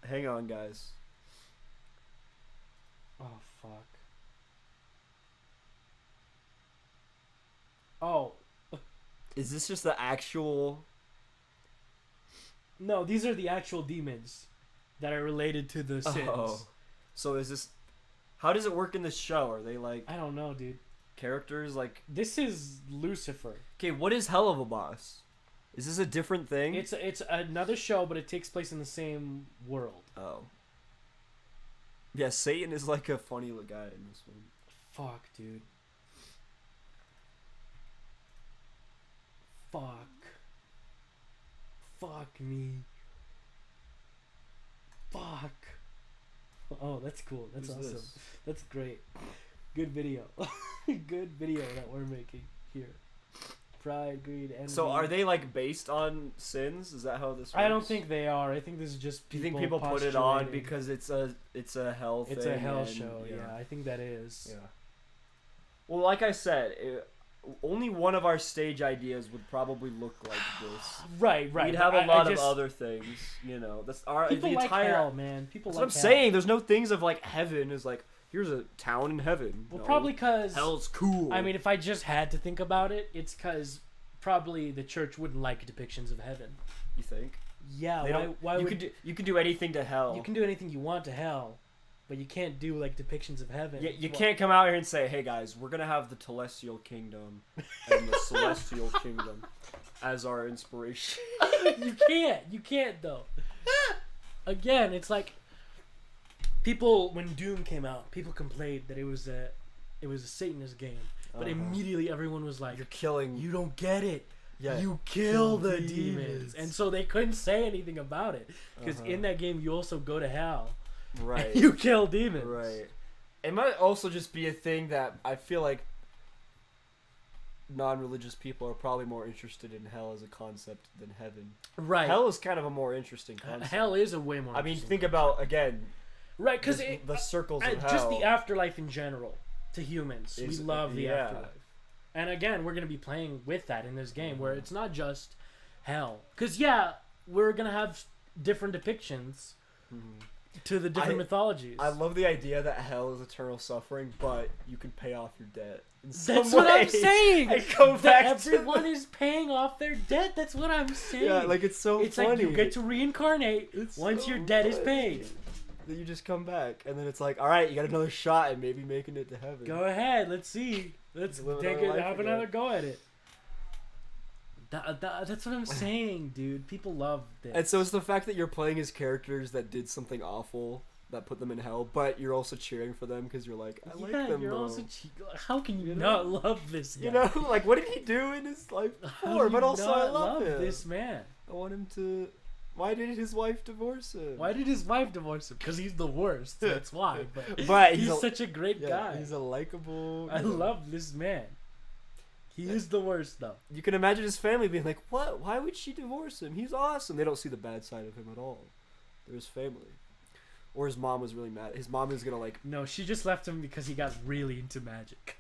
Hang on, guys. Oh, fuck. Oh. Is this just the actual... No, these are the actual demons that are related to the sins. Oh. So is this... How does it work in the show? Are they like I don't know, dude. characters like... This is Lucifer. Okay, what is Hell of a Boss? Is this a different thing? It's another show, but it takes place in the same world. Oh. Yeah, Satan is like a funny little guy in this one. Fuck, dude. Fuck. Fuck me. Fuck. Oh, that's cool. That's Who's awesome. this? That's great. Good video. Good video that we're making here. Pride, greed, envy. So are they like based on sins? Is that how this works? I don't think they are. I think this is just. Do you think people put it on postulating. because it's a hell thing? It's a hell and- show? Yeah, I think that is. Yeah. Well, like I said, only one of our stage ideas would probably look like this. Right. We'd have a lot of other things, you know. That's our People the like entire. hell, man. People That's like what I'm hell. saying. There's no things of like heaven is like here's a town in heaven. Well, No. probably because hell's cool. I mean, if I just had to think about it, it's because probably the church wouldn't like depictions of heaven. you think? Yeah, They why? don't- Why you would you could do anything to hell. you can do anything you want to hell, but you can't do like depictions of heaven. You Well, can't come out here and say, "Hey guys, we're gonna have the telestial kingdom and the celestial kingdom as our inspiration." you can't. You can't though. Again, it's like people when Doom came out, people complained that it was a Satanist game, but immediately everyone was like, You're killing. "You don't get it. Yeah, You kill the demons." demons," and so they couldn't say anything about it because in that game you also go to hell. Right. You kill demons. Right. It might also just be a thing that I feel like non-religious people are probably more interested in hell as a concept than heaven. Right. Hell is kind of a more interesting concept. Hell is a way more. I mean, interesting think about again right because the circles of hell. just the afterlife in general to humans. We Is- love the yeah. afterlife, and again, we're gonna be playing with that in this game where it's not just hell. Because yeah, we're gonna have different depictions to the different mythologies. I love the idea that hell is eternal suffering, but you can pay off your debt. in some That's what I'm way saying. and go That back to everyone is paying off their debt. That's what I'm saying. Yeah, like it's so it's funny. like you get to reincarnate once so your debt is funny. paid. Then you just come back, and then it's like, all right, you got another shot at maybe making it to heaven. Go ahead. Let's see. Let's Live take another it. life Have again. another go at it. That's what I'm saying, dude. People love this. And so it's the fact that you're playing as characters that did something awful that put them in hell, but you're also cheering for them because you're like, I like them. You're though. also. How can you You not know? love this guy? You know, like what did he do in his life How before? do But you also not I love him. this man. I want him to. Why did his wife divorce him? Why did his wife divorce him? Because he's the worst. That's why. But he's such a great yeah, guy. He's a likable. I love this man. He is the worst, though. You can imagine his family being like, "What? Why would she divorce him? He's awesome." They don't see the bad side of him at all. They're his family. Or his mom was really mad. His mom is gonna like. No, she just left him because he got really into magic.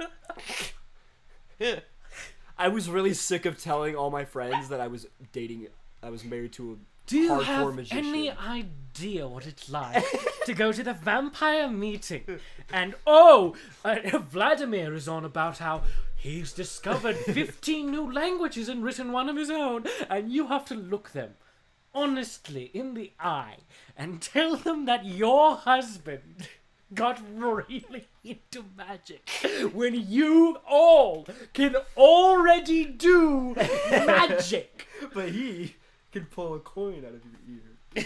I was really sick of telling all my friends that I was dating. I was married to a Do you hardcore have magician. any idea what it's like to go to the vampire meeting? And Vladimir is on about how he's discovered 15 new languages and written one of his own, and you have to look them honestly in the eye and tell them that your husband got really into magic when you all can already do magic. But he can pull a coin out of your ear.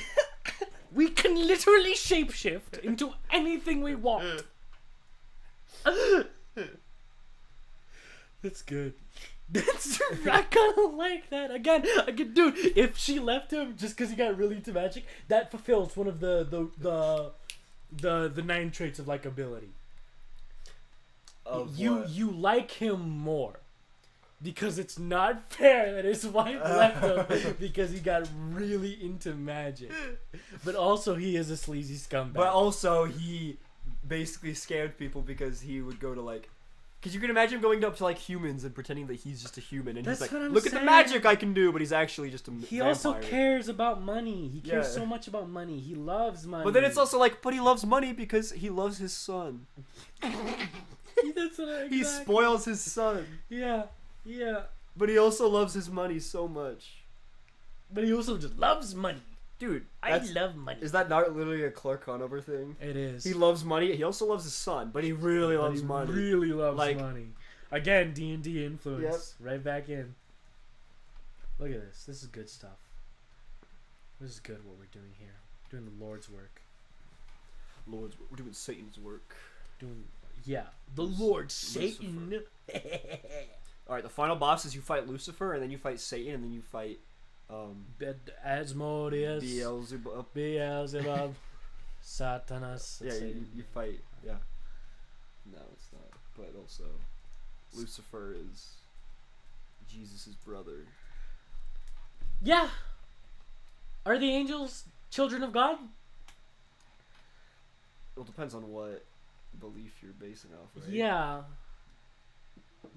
We can literally shapeshift into anything we want. That's good. I kind of like that. Again, dude. If she left him just because he got really into magic, that fulfills one of the 9 traits of likability. You like him more because it's not fair that his wife left him because he got really into magic. But also, he is a sleazy scumbag. But also, he basically scared people because he would go to like. Because you can imagine going up to like humans and pretending that he's just a human, and That's he's what like, I'm "Look at saying. the magic I can do," but he's actually just a He vampire. also cares about money. He cares Yeah. so much about money. He loves money. But then it's also like, but he loves money because he loves his son. That's what He spoils his son, Yeah. but he also loves his money so much. But he also just loves money. Dude, I love money. Is that not literally a Clark Conover thing? It is. He loves money. He also loves his son, but he really But loves he money. really loves Like- money. Again, D&D influence. Right back in. Look at this. This is good stuff. This is good what we're doing here. Doing the Lord's work. Lord's, we're doing Satan's work. The Lord Satan. All right, the final boss is you fight Lucifer, and then you fight Satan, and then you fight Asmodeus. Beelzebub. Beelzebub. Satanas. Yeah, Satan. you fight. Yeah. No, it's not. But also, Lucifer is Jesus' brother. Yeah. Are the angels children of God? Well, it depends on what belief you're basing off, right? Yeah.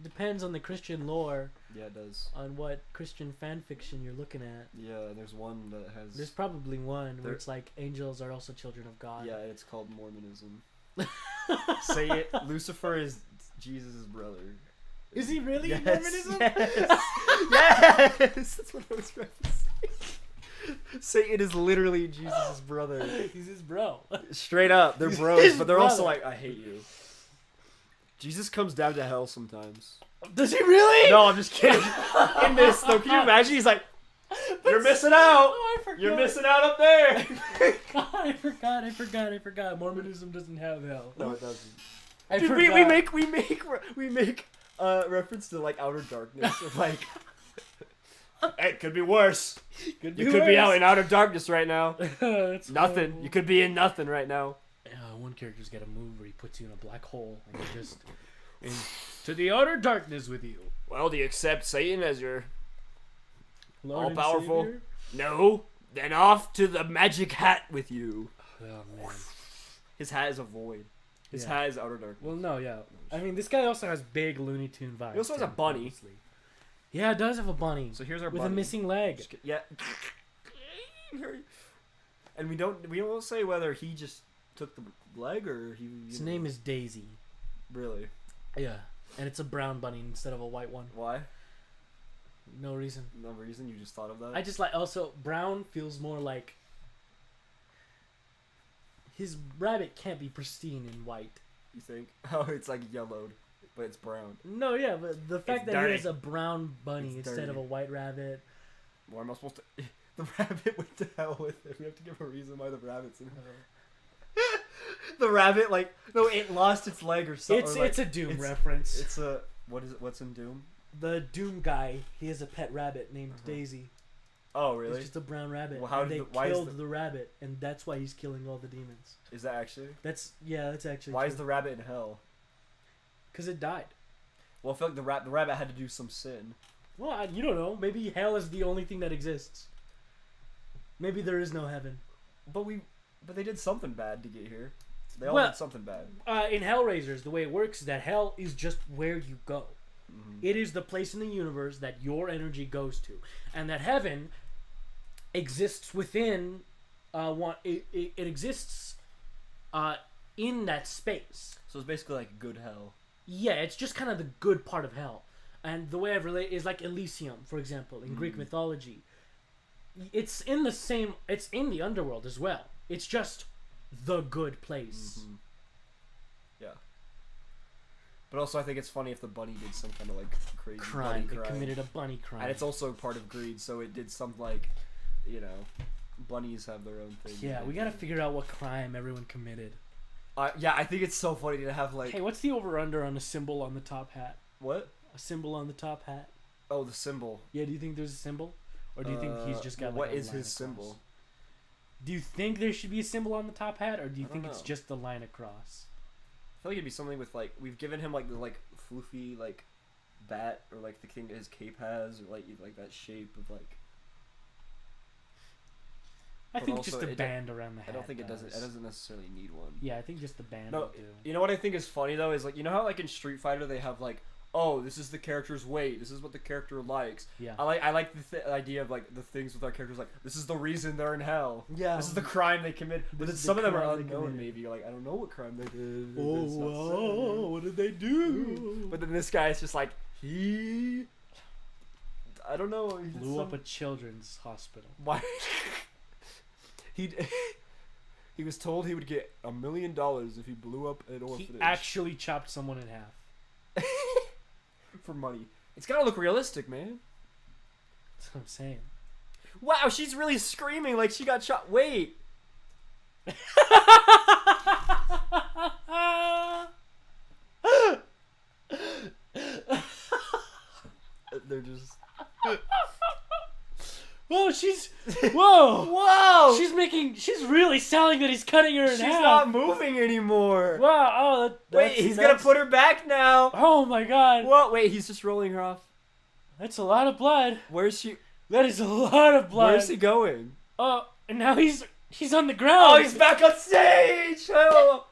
Depends on the Christian lore, Yeah, it does. on what Christian fan fiction you're looking at. Yeah, there's one that has. There's probably one where There- it's like angels are also children of God. Yeah, it's called Mormonism. Say it. Lucifer is Jesus' brother. Is he really Yes, in Mormonism? Yes. Yes. That's what I was referencing. Satan is literally Jesus' brother. He's his bro. Straight up, they're He's bros, his but they're also brother. like, I hate you. Jesus comes down to hell sometimes. Does he really? No, I'm just kidding. In this, though, can you imagine? He's like, you're missing out. Oh, I forgot. You're missing out up there. I forgot. Mormonism doesn't have hell. No, it doesn't. I Dude, forgot. we make reference to like outer darkness of like. Hey, it could be worse. You could be worse. out in outer darkness right now. That's Nothing. horrible. You could be in nothing right now. One character's got a move where he puts you in a black hole and you just into the outer darkness with you. Well, do you accept Satan as your Lord and all-powerful? Savior? No. Then off to the magic hat with you. Oh man. His hat is a void. His Yeah. hat is outer darkness. Well, no, yeah. I mean, this guy also has big Looney Tune vibes. He also has a too, bunny. obviously. Yeah, it does have a bunny So here's our with bunny. a missing leg. Just yeah. And we don't say whether he just took the leg or he. His name is Daisy. Really. Yeah. and it's a brown bunny instead of a white one. Why? No reason. No reason. You just thought of that. I just like also brown feels more like his rabbit can't be pristine in white. You think? Oh, it's like yellowed, but it's brown. No, yeah, but the fact It's that dirty. he has a brown bunny It's instead of dirty. a white rabbit. Why am I supposed to? The rabbit went to hell with it. We have to give a reason why the rabbit's in hell. The rabbit, like, no, it lost its leg or something. It's a Doom reference. It's a what is it? What's in Doom? The Doom guy, he has a pet rabbit named Daisy. Oh, really? It's just a brown rabbit. Well, how and did they why is killed the rabbit, and that's why he's killing all the demons. Is that actually? That's actually. Why is the rabbit in hell? Because it died. Well, I feel like the rabbit had to do some sin. Well, you don't know. Maybe hell is the only thing that exists. Maybe there is no heaven. But they did something bad to get here. They all Well, did something bad. In Hellraisers, the way it works is that hell is just where you go. Mm-hmm. It is the place in the universe that your energy goes to, and that heaven exists within. It exists in that space. So it's basically like good hell. Yeah, it's just kind of the good part of hell. And the way I relate is like Elysium, for example, in Greek mythology. It's in the underworld as well. It's just the good place. Mm-hmm. Yeah. But also, I think it's funny if the bunny did some kind of like crazy Crime. bunny It committed a bunny crime. and it's also part of greed, so it did some like, you know, bunnies have their own thing. Yeah, we gotta figure out what crime everyone committed. Yeah, I think it's so funny to have like. Hey, what's the over/under on a symbol on the top hat? What? A symbol on the top hat? Oh, the symbol. Yeah, do you think there's a symbol? Or do you think he's just got like what a is line his across? symbol? Do you think there should be a symbol on the top hat, or do you I think don't it's know. just the line across? I feel like it'd be something with like we've given him like the like floofy like bat or like the thing his cape has or like that shape of like. I But think also just a it band around the hat. I don't think it does. doesn't necessarily need one. Yeah, I think just the band No, will do. you know what I think is funny though is like you know how like in Street Fighter they have like oh this is the character's weight, this is what the character likes. Yeah. I like the idea of like the things with our characters like this is the reason they're in hell. Yeah. This is the crime they commit. But then This is some the of them are crime they unknown. committed. Maybe you're like I don't know what crime they did. Oh, It's not whoa, said. what did they do? But then this guy is just like he. I don't know. He did Blew up some- a children's hospital. Why? He was told he would get $1 million if he blew up an orphanage. He actually chopped someone in half. For money. It's gotta look realistic, man. That's what I'm saying. Wow, she's really screaming like she got shot. Wait. They're just. Whoa, whoa! Whoa! She's really selling that he's cutting her in She's half. not moving anymore. Wow, oh, Wait, he's gonna put her back now. Oh my god. Whoa, wait, he's just rolling her off. That's a lot of blood. Where's she? That is a lot of blood. Where's he going? Oh, and now he's on the ground. Oh, he's back on stage! Oh.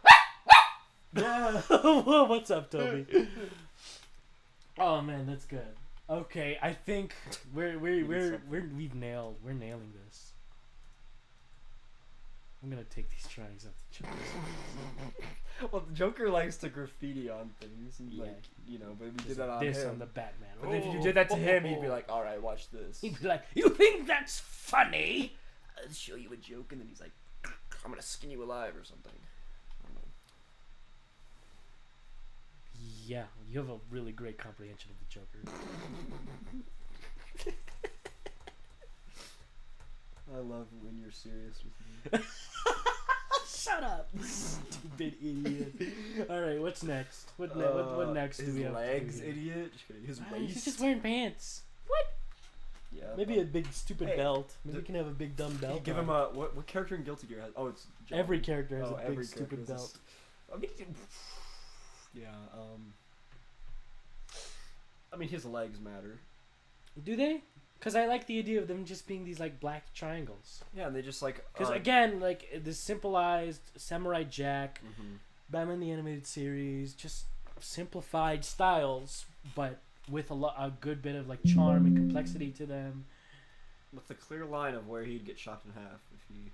Yeah. Whoa, what's up, Toby? Oh man, that's good. Okay, I think we're nailing this. I'm gonna take these drawings off the charts. Well, the Joker likes to graffiti on things, and Yeah. like you know, but we did that on This him. on the Batman. But if you did that to him, he'd be like, "All right, watch this." he'd be like, "You think that's funny?" I'll show you a joke, and then he's like, "I'm gonna skin you alive" or something. I don't know. Yeah, you have a really great comprehension of the Joker. I love when you're serious with me. Shut up, stupid idiot. All right, what's next? What next do his we have? legs, to do? idiot. His Ah, waist. He's just wearing pants. What? Yeah. Maybe a big stupid Hey, belt. Maybe d- we can have a big dumb belt. Give on. him a what character in Guilty Gear has? Oh, it's John. Every character has Oh, a every big stupid character has belt. I mean, yeah. I mean, his legs matter. Do they? Because I like the idea of them just being these like black triangles. Yeah, and they just like. Because again, like the simplified Samurai Jack, Mhm. Batman the Animated Series, just simplified styles, but with a good bit of like charm and complexity to them. With the clear line of where he'd get chopped in half if he.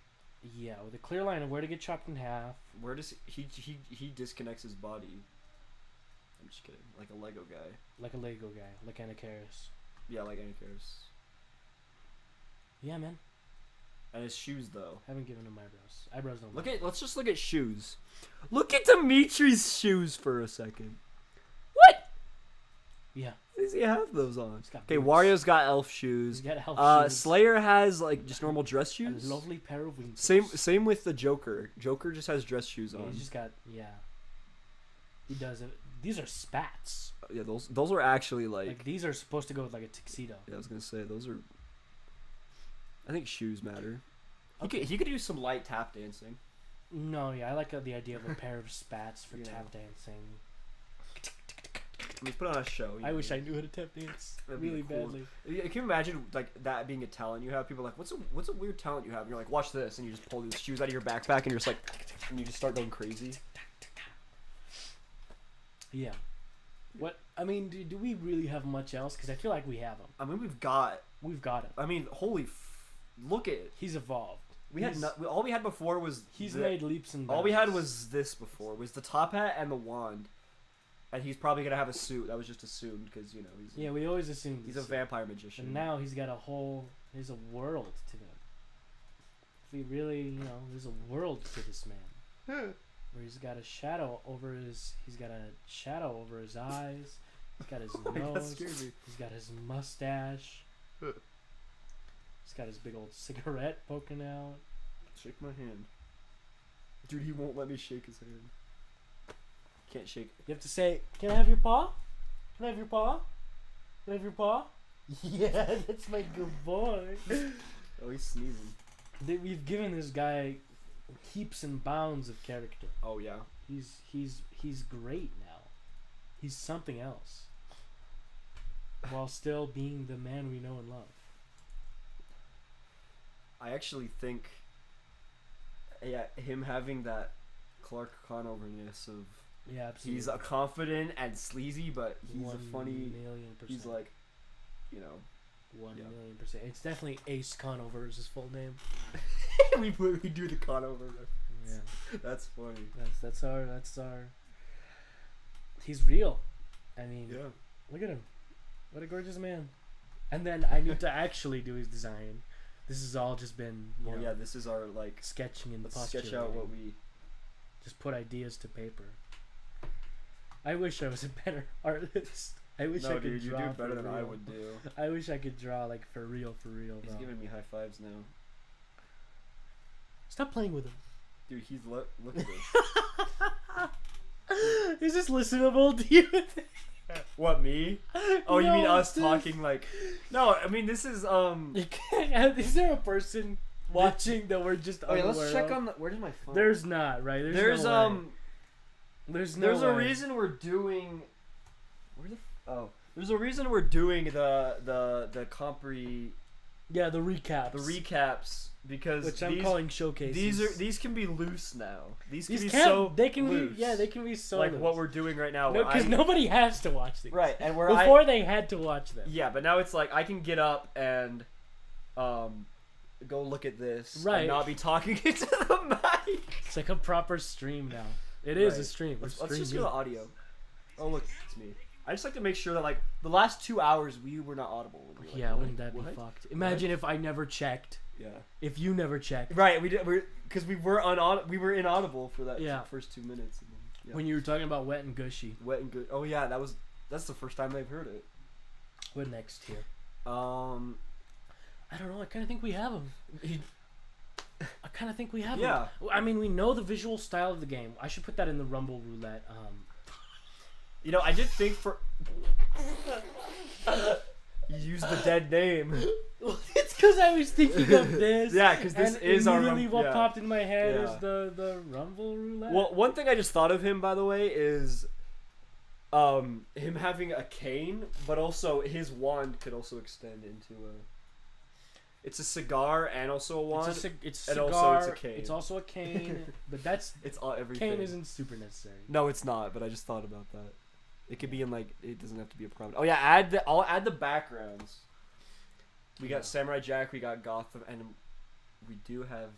Yeah, with a clear line of where to get chopped in half. Where does he disconnects his body? I'm just kidding. Like a Lego guy. Like a Lego guy, like Anna Karis. Yeah, like any cares. Yeah, man. And his shoes though. Haven't given him eyebrows. Eyebrows don't. Let's just look at shoes. Look at Dimitri's shoes for a second. Yeah. Why does he have those on? He's got Okay, boots. Wario's got elf shoes. He's got elf shoes. Slayer has like just normal dress A shoes. lovely pair of wings. Same with the Joker. Joker just has dress shoes Yeah, on. he's just got He does it. These are spats. Yeah, those are actually Like these are supposed to go with like a tuxedo. Yeah, I was gonna say those are. I think shoes matter. He could do some light tap dancing. No, yeah, I like the idea of a pair of spats for Yeah. tap dancing. Let's put on a show. I wish I knew how to tap dance That'd be really cool. badly. Can you imagine like that being a talent you have? People are like, what's a weird talent you have? And you're like, watch this, and you just pull these shoes out of your backpack, and you're just like, and you just start going crazy. Yeah. What I mean, do we really have much else? Because I feel like we have him. I mean, we've got him. I mean, look at it. He's evolved. All we had before was He's made leaps and bounds. all we had was this before was the top hat and the wand, and he's probably gonna have a suit. That was just assumed because he's we always assumed he's a vampire magician. And now he's got there's a world to him. If he really, there's a world to this man. Where he's got a shadow over his eyes. He's got his nose. That scared me. He's got his mustache. He's got his big old cigarette poking out. Shake my hand, dude. He won't let me shake his hand. Can't shake. You have to say, "Can I have your paw? Can I have your paw? Can I have your paw?" Yeah, that's my good boy. Oh, he's sneezing. We've given this guy heaps and bounds of character. Oh yeah. He's great now. He's something else. While still being the man we know and love. I actually think, him having that Clark Conoverness of Yeah, absolutely. he's confident and sleazy, but he's a funny. 1,000,000%. He's like, 1,000,000%. It's definitely Ace Conover is his full name. we do the Conover. Yeah, That's funny. that's our. He's real. I mean, Yeah. look at him. What a gorgeous man. And then I need to actually do his design. This has all just been, This is our sketching and let's sketch out what we. just put ideas to paper. I wish I was a better artist. I wish I could dude, you draw do better for than I real. would do. I wish I could draw like for real, He's bro. giving me high fives now. Stop playing with him. Dude, look at this. Is this listenable to you? What, me? Oh, you No, mean us this- talking like? No, I mean this is You can't. Is there a person watching that we're just Okay, unaware let's check of? on the. Where's my phone? There's not, right? There's no way. There's no There's a way. reason we're doing. There's a reason we're doing the compre Yeah, the recaps. the recaps because which I'm calling showcases. these can be loose now. These can be can't- so they can loose. be they can be so like loose. what we're doing right now. No, where because I- nobody has to watch these. right, and where Before they had to watch them. yeah, but now it's like I can get up and go look at this Right. and not be talking into the mic. It's like a proper stream now. It is Right. a stream. Let's We're just do streaming. the audio. Oh look, it's me. I just like to make sure that like the last 2 hours we were not audible. We were like, Yeah, what? wouldn't that be What? fucked? Imagine if I never checked. Yeah. If you never checked. Right, because we were inaudible for that Yeah. first 2 minutes. And then, yeah. When you were talking about wet and gushy. Wet and good. Oh yeah, that's the first time I've heard it. What next here? I I don't know. I kind of think we have them. I kind of think we have Yeah. them. I mean, we know the visual style of the game. I should put that in the Rumble Roulette. I did think for. You used the dead name. It's because I was thinking of this. Yeah, because this and is our immediately what yeah. popped in my head Yeah. is the Rumble Roulette. Well, one thing I just thought of him, by the way, is him having a cane, but also his wand could also extend into a. It's a cigar and also a wand. It's a and cigar. also it's a cane. It's also a cane, but that's It's all everything. cane isn't super necessary. No, it's not. But I just thought about that. It could be in like. It doesn't have to be a prominent. Oh yeah, I'll add the backgrounds. We got Samurai Jack. We got Gotham, and we do have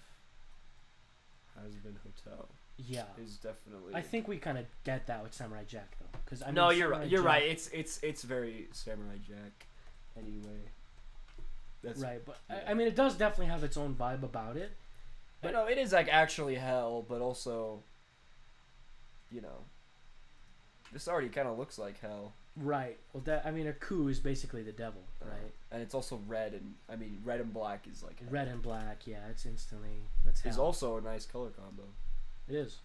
Has Been Hotel. Yeah. is definitely. I think we kind of get that with Samurai Jack though, because No, you're right. You're right. It's very Samurai Jack. Anyway. That's right, but yeah. I mean, it does definitely have its own vibe about it. But no, it is like actually hell, but also, you know, this already kind of looks like hell. Right. Well, that I mean, a coup is basically the devil, right? And it's also red, and I mean, red and black is like hell. Red and black, yeah, it's instantly that's hell. It's also a nice color combo. It is.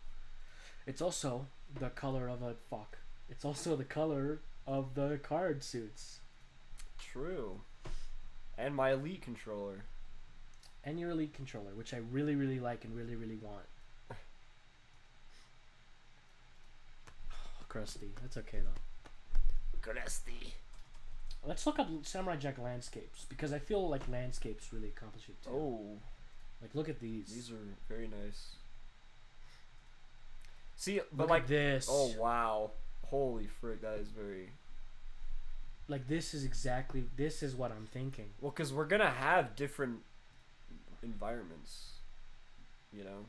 It's also the color of a fuck. It's also the color of the card suits. True. And my Elite controller. And your Elite controller, which I really, really like and really, really want. Crusty. That's okay though. Crusty. Let's look up Samurai Jack landscapes because I feel like landscapes really accomplish it too. Oh. Like look at these. These are very nice. See, but look like at this. Oh wow. Holy frick, that is very. Like this is what I'm thinking. Well, because we're gonna have different environments, you know.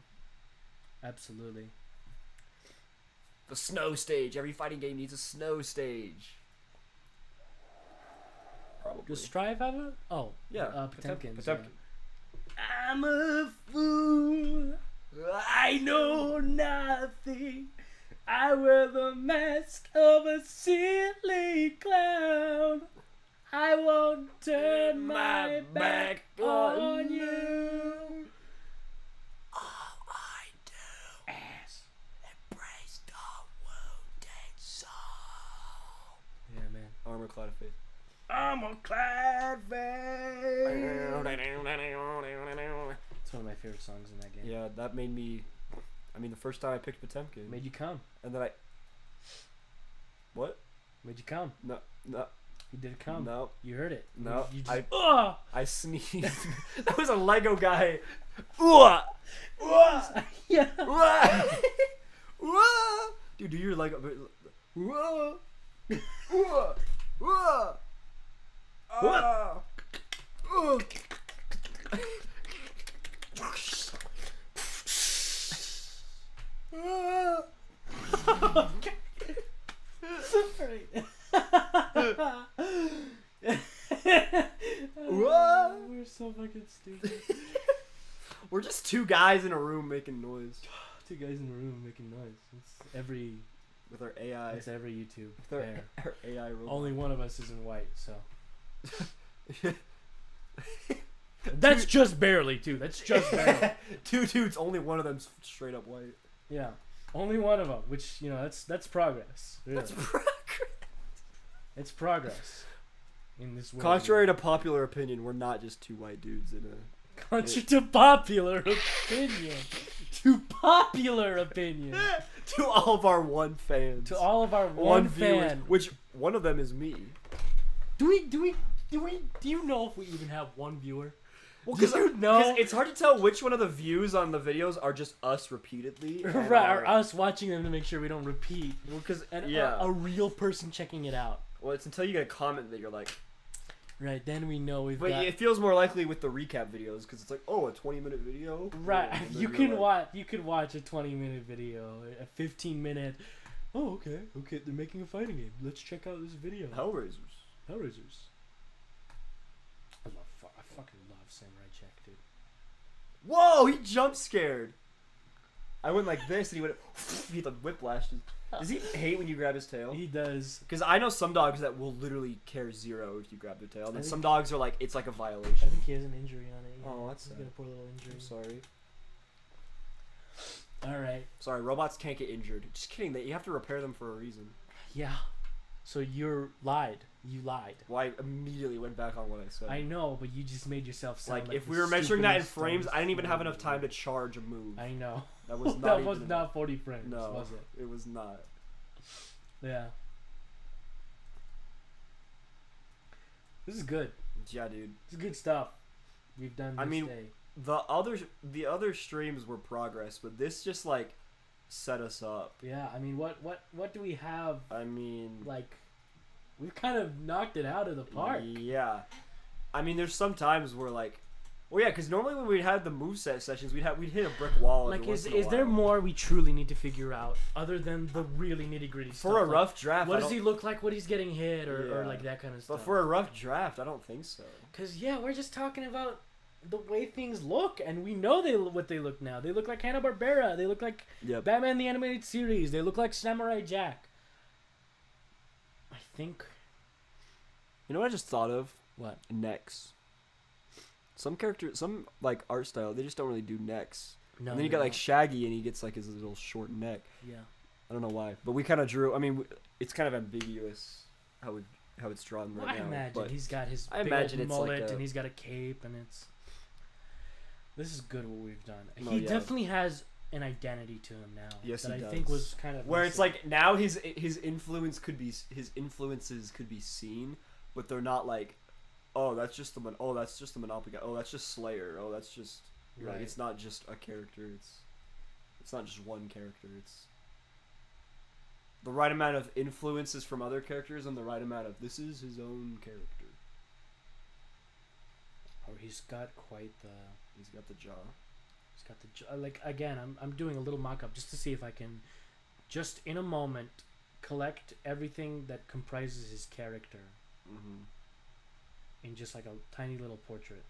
Absolutely. The snow stage. Every fighting game needs a snow stage. Probably. Does Strive have it? Oh, Yeah. Potemkin's. Potemkin. Yeah. I'm a fool. I know nothing. I wear the mask of a silly clown. I won't turn my back on you. All I do is embrace the wounded soul. Yeah, man. Armor clad faith. I'm a clad face. It's one of my favorite songs in that game. Yeah, that made me. I mean, the first time I picked Potemkin. Made you come. And then I. What? Made you come. No. You did come. No. You heard it. No. You just, I sneezed. That was a Lego guy. Yeah. Dude, do your Lego. We're so fucking stupid. We're just two guys in a room making noise. Two guys in a room making noise. It's every With our AI. It's every YouTube. With Fair. our AI robot. Only one of us isn't white, so. That's just barely, too. That's just barely. Two dudes, only one of them's straight up white. Yeah. Only one of them, which, you know, that's progress. Really. That's progress. It's progress. In this world. Contrary to popular opinion, we're not just two white dudes in a... Contrary to popular opinion. To popular opinion. To all of our one fans. To all of our one viewers, fan. which one of them is me. Do you know if we even have one viewer? Well, because it's hard to tell which one of the views on the videos are just us repeatedly, right? Or us watching them to make sure we don't repeat. Well, because a real person checking it out. Well, it's until you get a comment that you're like, right? Then we know we've. But got... it feels more likely with the recap videos because it's like, oh, a 20-minute video. Right? You can like, You could watch a 20-minute video, a 15-minute. Oh, okay. They're making a fighting game. Let's check out this video. Hellraisers. I fucking love Samurai Jack, dude. Whoa! He jump scared. I went like this, and he went. He like whiplashed. Does he hate when you grab his tail? He does. Because I know some dogs that will literally care zero if you grab their tail. And then some dogs are like, it's like a violation. I think he has an injury on it. Yeah. Oh, that's He's sad. got a poor little injury. I'm sorry. All right. Sorry, robots can't get injured. Just kidding. You have to repair them for a reason. Yeah. So you lied. You lied. Well, I immediately went back on what I said. I know, but you just made yourself sound like if we were measuring that in frames, I didn't even have enough time to charge a move. I know. That was not. That was not 40 frames. No, was it? It was not. Yeah. This is good. Yeah, dude. This is good stuff. We've done this day. The other streams were progress, but this just like set us up. Yeah, I mean, what do we have? I mean, like, we've kind of knocked it out of the park. Yeah, I mean, there's some times where like Well, yeah, because normally when we had the moveset sessions, we'd hit a brick wall. Like, every once in a is there while. more we truly need to figure out other than the really nitty gritty stuff? For a Like, rough draft? what does he look like? What he's getting hit, or Yeah. like that kind of stuff? But for a rough draft, I don't think so. Cause yeah, we're just talking about the way things look, and we know what they look now. They look like Hanna-Barbera. They look like Yep. Batman the Animated Series. They look like Samurai Jack. I think. You know what I just thought of? What? Necks. Some characters, some like art style, they just don't really do necks. No. And then you got like Shaggy, and he gets like his little short neck. Yeah. I don't know why, but we kind of drew. I mean, it's kind of ambiguous how it's drawn Well, right I now. imagine but he's got his I big imagine old it's like mullet, a- and he's got a cape, and it's. This is good what we've done. Oh, He yeah. definitely has an identity to him now. Yes, that he I think does. was kind of where it's missing. like now his influences could be seen, but they're not like, oh that's just the Monopoly guy. Oh that's just Slayer. Oh that's just like Right. it's not just a character. It's not just one character. It's the right amount of influences from other characters and the right amount of this is his own character. Or he's got quite the. He's got the jaw. He's got the like again. I'm doing a little mock-up just to see if I can, just in a moment, collect everything that comprises his character Mm-hmm. in just like a tiny little portrait.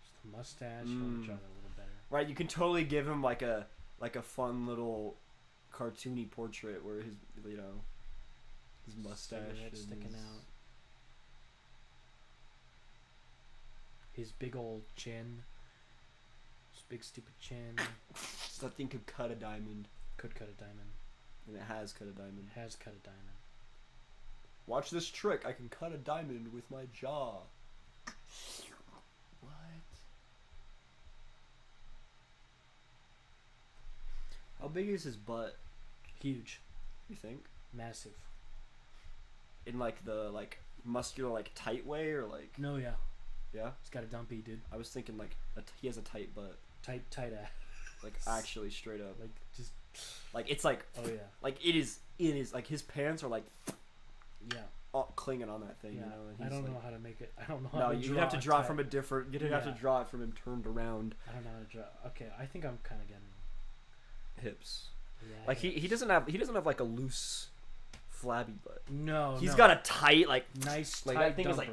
Just the mustache. I want to draw that a little better. Right, you can totally give him like a fun little cartoony portrait where his his mustache Cigarette and sticking his- out. His big old chin. His big stupid chin. That thing could cut a diamond, Could cut a diamond. and it has cut a diamond. Has cut a diamond. Watch this trick. I can cut a diamond with my jaw. What? How big is his butt? Huge. You think? Massive. In like the muscular tight way or like No, yeah. yeah? He's got a dumpy, dude. I was thinking he has a tight butt, Tight ass. like actually straight up. Like, just. Like it's like Oh, yeah. like it is like his pants are like Yeah. all clinging on that thing. Yeah. You know? And I he's don't like, know how to make it. I don't know how No, to you'd draw have to draw tight. from a different. You'd have to Yeah. draw it from him turned around I don't know how to draw. Okay, I think I'm kind of getting. hips. Yeah. Like he doesn't have like a loose, flabby butt. No. He's no. got a tight like nice like tight that thing is like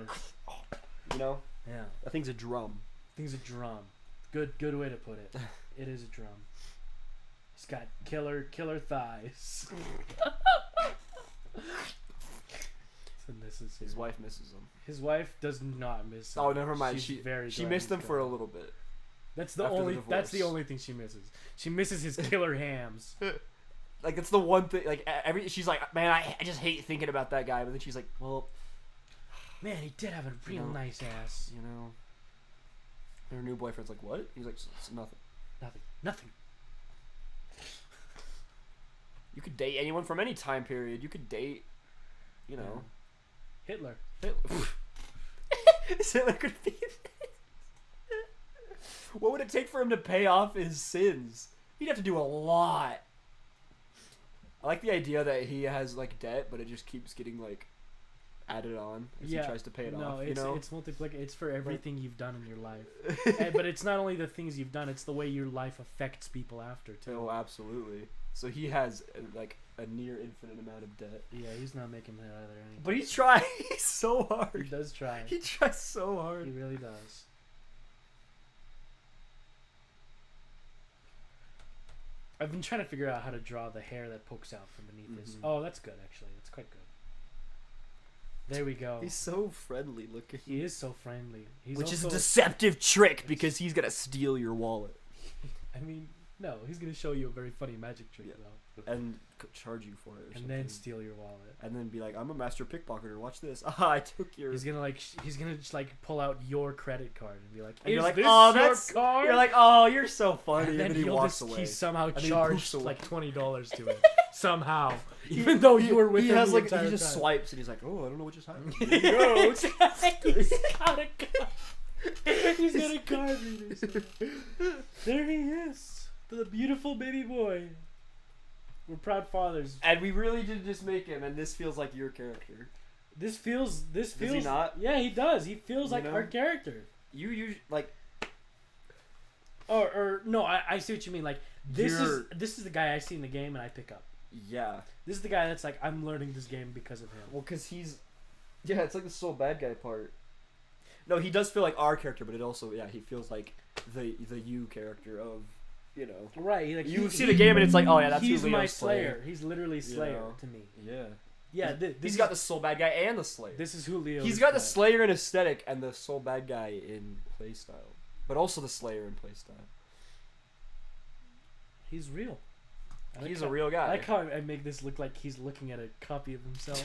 dumper. you know Yeah. that thing's a drum. Thing's a drum. Good way to put it. It is a drum. He's got killer thighs. And this is His wife misses him. His wife does not miss him. Oh, never mind. She's very she glad missed he's him for a gone. little bit. That's the after the only. That's the divorce. only thing she misses. She misses his killer hams. Like that's the one thing. Like she's like, man, I just hate thinking about that guy. But then she's like, well, Man, he did have a real know, nice ass. you know. Her new boyfriend's like, what? He's like, it's nothing. Nothing. You could date anyone from any time period. You could date, you know. Hitler. Hitler could be. What would it take for him to pay off his sins? He'd have to do a lot. I like the idea that he has like debt, but it just keeps getting like added on as he tries to pay it off. It's, You know, it's multiplicative. It's for everything you've done in your life. But it's not only the things you've done; it's the way your life affects people after too. oh, absolutely. So he has like a near infinite amount of debt, Yeah, he's not making that either. Anyway. but he tries so He hard. does try. He tries so hard. He really does. I've been trying to figure out how to draw the hair that pokes out from beneath his. Mhm. Oh, that's good actually. That's quite good. There we go. He's so friendly looking. He is so friendly. He's Which is a also, deceptive trick because he's gonna steal your wallet I mean, no, he's gonna show you a very funny magic trick Yeah. though, and charge you for it, or and something. then steal your wallet. And then be like, "I'm a master pickpocketer. Watch this. Ah, I took your." He's gonna he's gonna just like pull out your credit card and be like, And you're "Is like, this "Oh, your that's." card?" You're like, "Oh, you're so funny," and then he he'll walks just, away. he somehow And then he charged poofs away. like $20 to it somehow, even though you were with he him has the like entire he just time. swipes and he's like, "Oh, I don't know what just happened." He's got a card. He's got a card reader. There he is, the beautiful baby boy. We're proud fathers. And we really did just make him, and this feels like your character. This feels. Does he not? Yeah, he does. He feels You like know? our character. You like. Or no, I see what you mean. Like this You're- is the guy I see in the game and I pick up. Yeah. This is the guy that's like, I'm learning this game because of him. Well, because he's. Yeah, it's like the sole bad guy part. No, he does feel like our character, but it also, yeah, he feels like the you character of, you know. Right. Like You see the game and it's like, oh yeah, that's he's who my Leo's Slayer. playing. He's literally Slayer know? to me. Yeah. Yeah. He's got the sole bad guy and the Slayer. This is who Leo. He's is got the playing. Slayer in aesthetic and the sole bad guy in playstyle, but also the Slayer in playstyle. He's real. I like He's how- a real guy. I like how I make this look like he's looking at a copy of himself.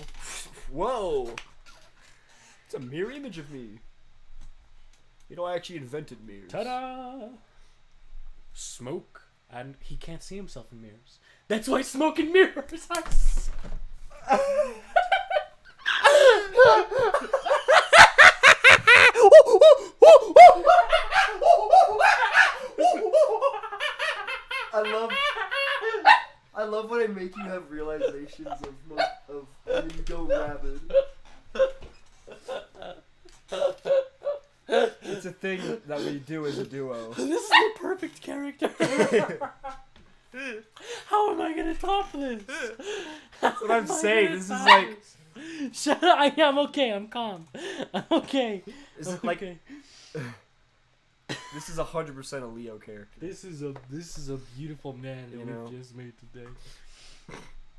Whoa! It's a mirror image of me. You know, I actually invented mirrors. Ta-da! Smoke, and he can't see himself in mirrors. That's why smoke and mirrors are. I love when I make you have realizations of when you go rabid. It's a thing that we do as a duo. This is the perfect character. How am I gonna top this? That's what I'm saying. This is like, Shut up! I'm okay. I'm calm. I'm okay. is I'm it like okay. this is 100% a Leo character. This is a beautiful man that You we've know? just made today.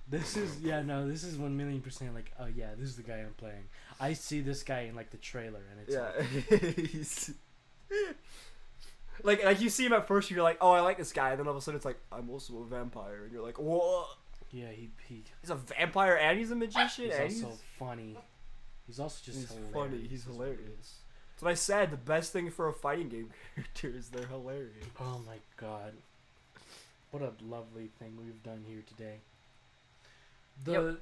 This is this is 1,000,000% like, oh yeah, this is the guy I'm playing. I see this guy in like the trailer and it's like, Yeah, he's like you see him at first, you're like, oh, I like this guy, and then all of a sudden it's like, I'm also a vampire, and you're like, whoa, yeah, he's a vampire and he's a magician, he's and also funny. He's also just he's hilarious. funny, he's hilarious. That's what I said. The best thing for a fighting game character is they're hilarious. Oh my god. What a lovely thing we've done here today. The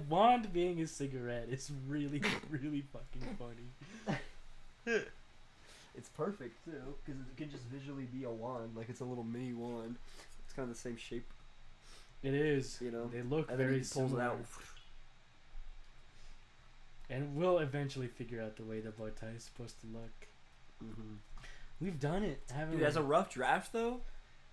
wand being a cigarette is really, really fucking funny. It's perfect too, because it can just visually be a wand, like it's a little mini wand. It's kind of the same shape, It is. you know. They look And then very he pulls it similar. out. And we'll eventually figure out the way the bow tie is supposed to look. Mm-hmm. We've done it, haven't Dude, we? as a rough draft though,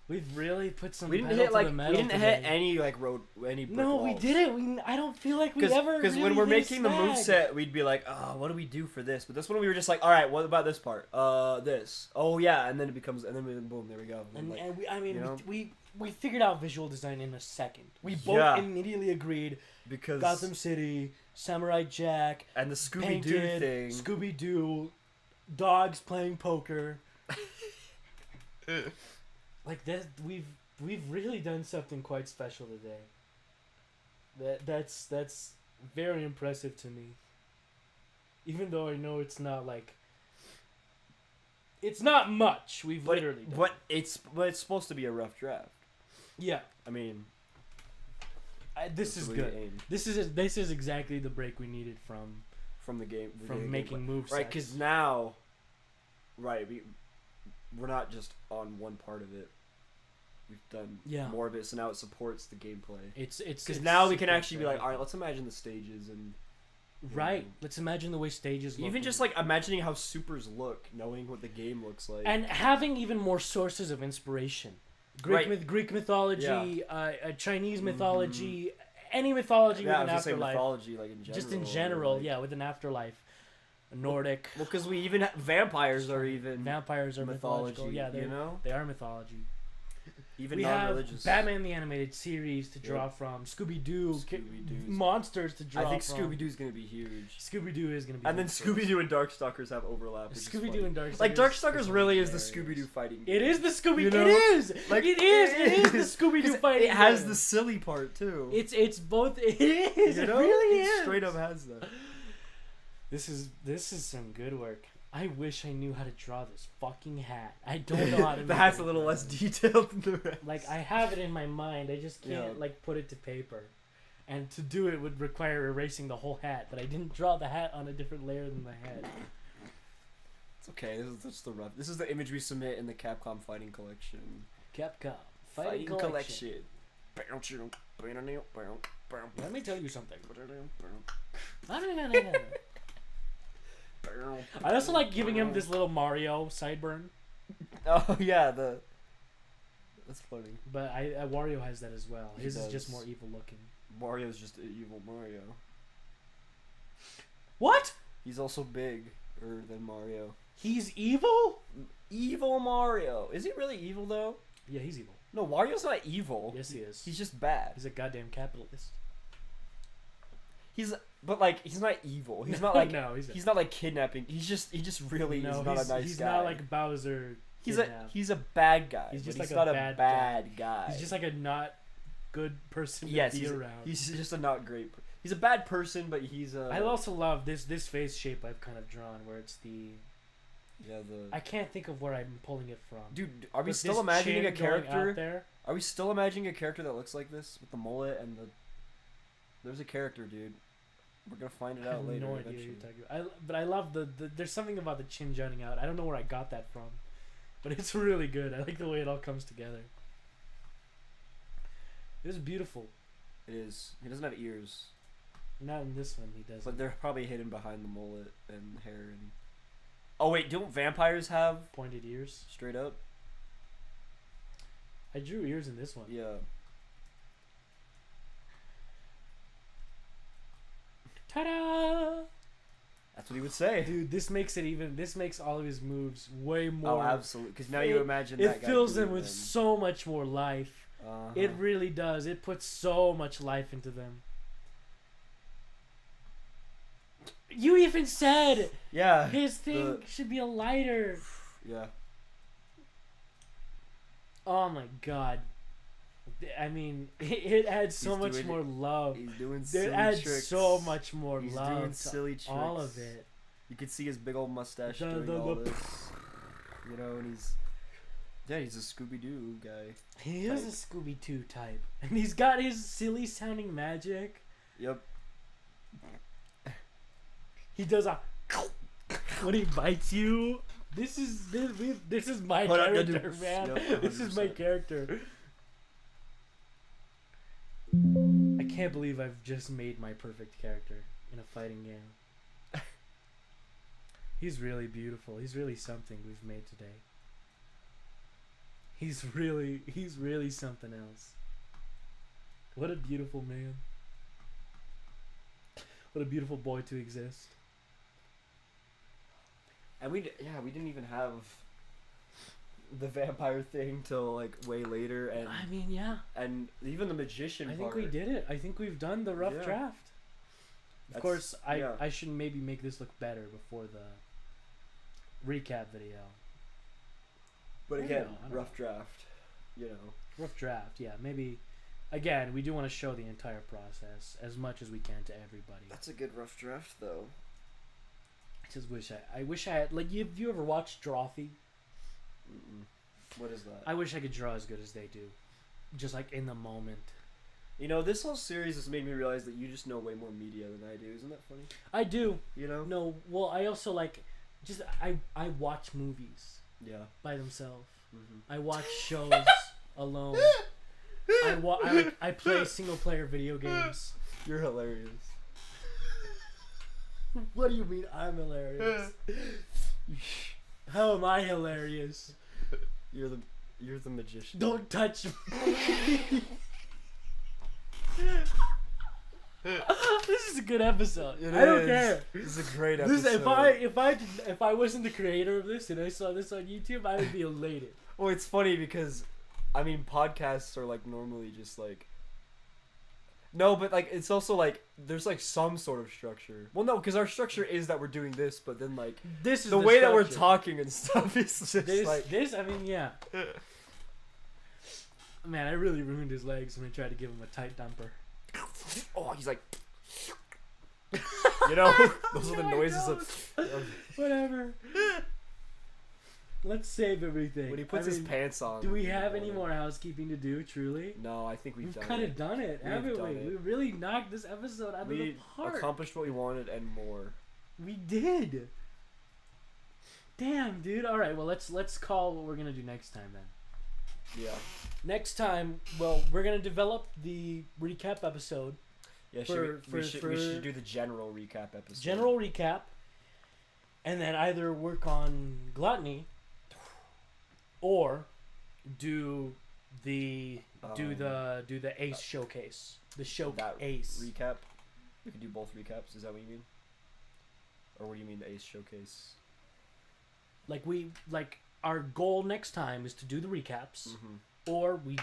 We've really put some. we didn't pedal hit to like the we metal didn't today. hit any like road any. Brick No, we walls. didn't. I don't feel like we ever. Because when really we're hit a making the snag. moveset, we'd be like, oh, what do we do for this? But this one we were just like, all right, what about this part? This. Oh yeah, and then it becomes, and then boom, there we go. And, like, and we, I mean, you know? we figured out visual design in a second. We both Yeah. immediately agreed. because Gotham City, Samurai Jack, and the Scooby painted, Doo thing. Scooby Doo, dogs playing poker. Like that, we've really done something quite special today. That's very impressive to me. Even though I know it's not like. It's not much. We've literally done. But it's supposed to be a rough draft. Yeah, I mean, this that's is the way good. we aim This is exactly the break we needed from the game. from making moves. Right, because now, right, we're not just on one part of it. We've done more of it, so now it supports the gameplay. It's Because now we can actually be like, all right, let's imagine the stages and. Right. Let's imagine the way stages look. Even just like imagining how supers look, knowing what the game looks like. and having even more sources of inspiration. Greek mythology, Chinese mythology, any mythology yeah, with I an was gonna say afterlife. mythology, like in general. Just in general, like- yeah, with an afterlife. Nordic. Well, because we even vampires are even Vampires are mythological. mythology. Yeah, You know, they are mythology. even We non-religious. have Batman the Animated Series to draw from, Scooby-Doo, Scooby-Doo's- monsters to draw I think from. Scooby-Doo's gonna be huge. Scooby-Doo is going to be And then huge. Scooby-Doo and Darkstalkers have overlap. Which is Scooby-Doo funny. and Darkstalkers. Like Darkstalkers is really is the hilarious. Scooby-Doo fighting. It is the Scooby. You know? It is. Like, it is the 'cause Scooby-Doo fighting. It has game. the silly part too. It's both. It is. You know? It really It is. straight up has that. This is some good work. I wish I knew how to draw this fucking hat. I don't know how to. The make hat's it. a little less detailed than the rest. Like I have it in my mind. I just can't Yeah. like put it to paper. And to do it would require erasing the whole hat. But I didn't draw the hat on a different layer than the head. It's okay. This is just the rough. This is the image we submit in the Capcom Fighting Collection. Capcom Fighting Collection. Let me tell you something. I also like giving him this little Mario sideburn. Oh yeah, that's funny. But Wario has that as well. He His is does. just more evil looking. Mario's just an evil Mario. What? He's also bigger than Mario. He's evil? Evil Mario. Is he really evil though? Yeah, he's evil. No, Mario's not evil. Yes, he is. He's just bad. He's a goddamn capitalist. But like he's not evil. He's not like no, he's not like kidnapping. He just really is not a nice guy. He's not like Bowser. He's a bad guy. He's just but like he's a not a bad guy. He's just like a not good person to yes, be he's around. He's just a not great. He's a bad person, but he's a. I also love this face shape I've kind of drawn, where it's the. Yeah, I can't think of where I'm pulling it from. Dude, are we With still this imagining a chin going out character? there? Are we still imagining a character that looks like this with the mullet and the? There's a character, dude. We're gonna find it I out have later. no idea what you're talking about. But I love the there's something about the chin jutting out. I don't know where I got that from, but it's really good. I like the way it all comes together. It is beautiful. It is. He doesn't have ears. Not in this one, he doesn't. But they're probably hidden behind the mullet and hair and. Oh wait, don't vampires have Pointed ears. straight up? I drew ears in this one. Yeah. Ta-da! That's what he would say. Dude, this makes all of his moves way more. Oh, absolutely. Because now you imagine that It guy. fills them doing with so much more life. It really does. It puts so much life into them. You even said Yeah. his thing should be a lighter. Yeah. Oh my god. I mean, it adds so He's much doing more love. He's doing silly It adds tricks. so much more He's love doing to silly tricks. all of it. You can see his big old mustache The- doing the- all the- this. You know, and he's a Scooby-Doo guy. He is a Scooby-Doo type. And he's got his silly sounding magic. Yep. He does a when he bites you. This is my Hold on, character, dude. man. Yep, This is my 100%. character. I can't believe I've just made my perfect character in a fighting game. He's really beautiful. He's really something we've made today. He's really something else. What a beautiful man. What a beautiful boy to exist. And we didn't even have the vampire thing till like way later, and I mean, yeah. and even the magician. I think part. we did it. I think we've done the rough Yeah. draft. Of That's- course, yeah. I should maybe make this look better before the recap video. But I again, don't know. rough draft. You know. Rough draft, yeah. Maybe, again, we do want to show the entire process as much as we can to everybody. That's a good rough draft, though. I just wish I wish I had, like, have you ever watched Drawthy? Mm-mm. What is that? I wish I could draw as good as they do. Just like in the moment. You know, this whole series has made me realize that you just know way more media than I do. Isn't that funny? I do. You know? No, well, I also like, just, I watch movies Yeah. by themselves. Mm-hmm. I watch shows alone. I play single player video games. You're hilarious. What do you mean I'm hilarious? How am I hilarious? You're the magician. Don't touch me. This is a good episode. It I don't is. care. This is a great This, episode. if I wasn't the creator of this and I saw this on YouTube, I would be elated. Well, it's funny because, I mean, podcasts are like normally just like. No, but like it's also like there's like some sort of structure. Well, no, because our structure is that we're doing this, but then like This is the way that we're structure. talking and stuff is just like. I mean, yeah. Man, I really ruined his legs when I tried to give him a tight dumper. Oh, he's like. You know, those are the noises of Whatever. Let's save everything. when he puts his pants on. Do we have any more housekeeping to do? Truly, No, I think we've done kind it. of done it, We've haven't done we? it. We really knocked this episode out of the We park. accomplished what we wanted and more. We did. Damn, dude. All right, well let's call what we're gonna do next time then. Yeah. Next time, well, we're gonna develop the recap episode. Yeah, we should do the general recap episode. General recap, and then either work on Gluttony, or do the Ace showcase. The Ace recap. We could do both recaps. Is that what you mean? Or what do you mean the Ace showcase? Like our goal next time is to do the recaps, or we.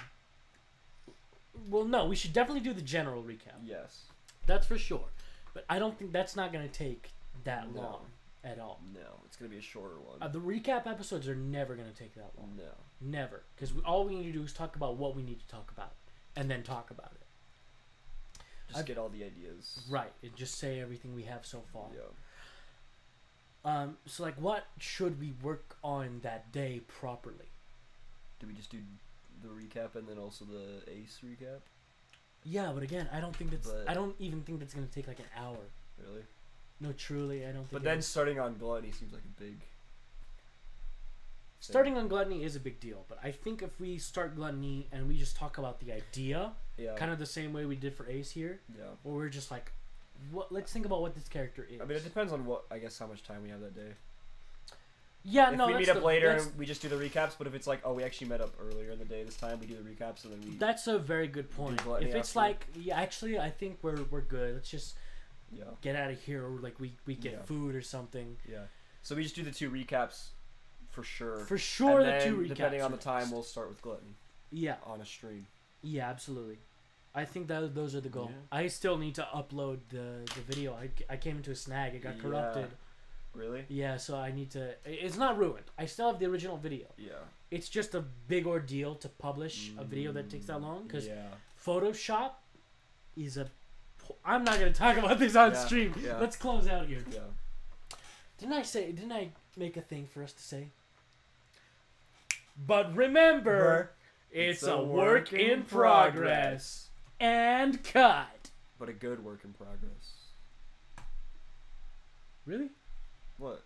Well, no, we should definitely do the general recap. Yes. That's for sure. But I don't think that's not going to take that long at all. No, it's going to be a shorter one. The recap episodes are never going to take that long. No. Never. Because all we need to do is talk about what we need to talk about. And then talk about it. Just get all the ideas. Right. And just say everything we have so far. Yeah. So, like, what should we work on that day properly? Do we just do the recap and then also the Ace recap? Yeah, but again, I don't even think that's going to take like an hour. Really? No, truly, I don't think. But then starting on Gluttony seems like a big... Starting on Gluttony is a big deal, but I think if we start Gluttony and we just talk about the idea, kind of the same way we did for Ace here, where we're just like, let's think about what this character is. I mean, it depends on how much time we have that day. Yeah, if we meet up later and we just do the recaps, but if it's like, oh, we actually met up earlier in the day this time, we do the recaps and then we... That's a very good point. If it's like, actually, I think we're good. Let's just get out of here, or like we get food or something. Yeah. So we just do the 2 recaps for sure. For sure, and the then, 2 recaps. Depending on the time, we'll start with Gluttony. Yeah. On a stream. Yeah, absolutely. I think those are the goal. Yeah. I still need to upload the video. I came into a snag. It got corrupted. Really? Yeah, so I need to... It's not ruined. I still have the original video. Yeah. It's just a big ordeal to publish a video that takes that long, because Photoshop is a... I'm not going to talk about this on stream. Yeah. Let's close out here. Yeah. Didn't I make a thing for us to say? But remember, it's a work in progress. And cut. But a good work in progress. Really? What?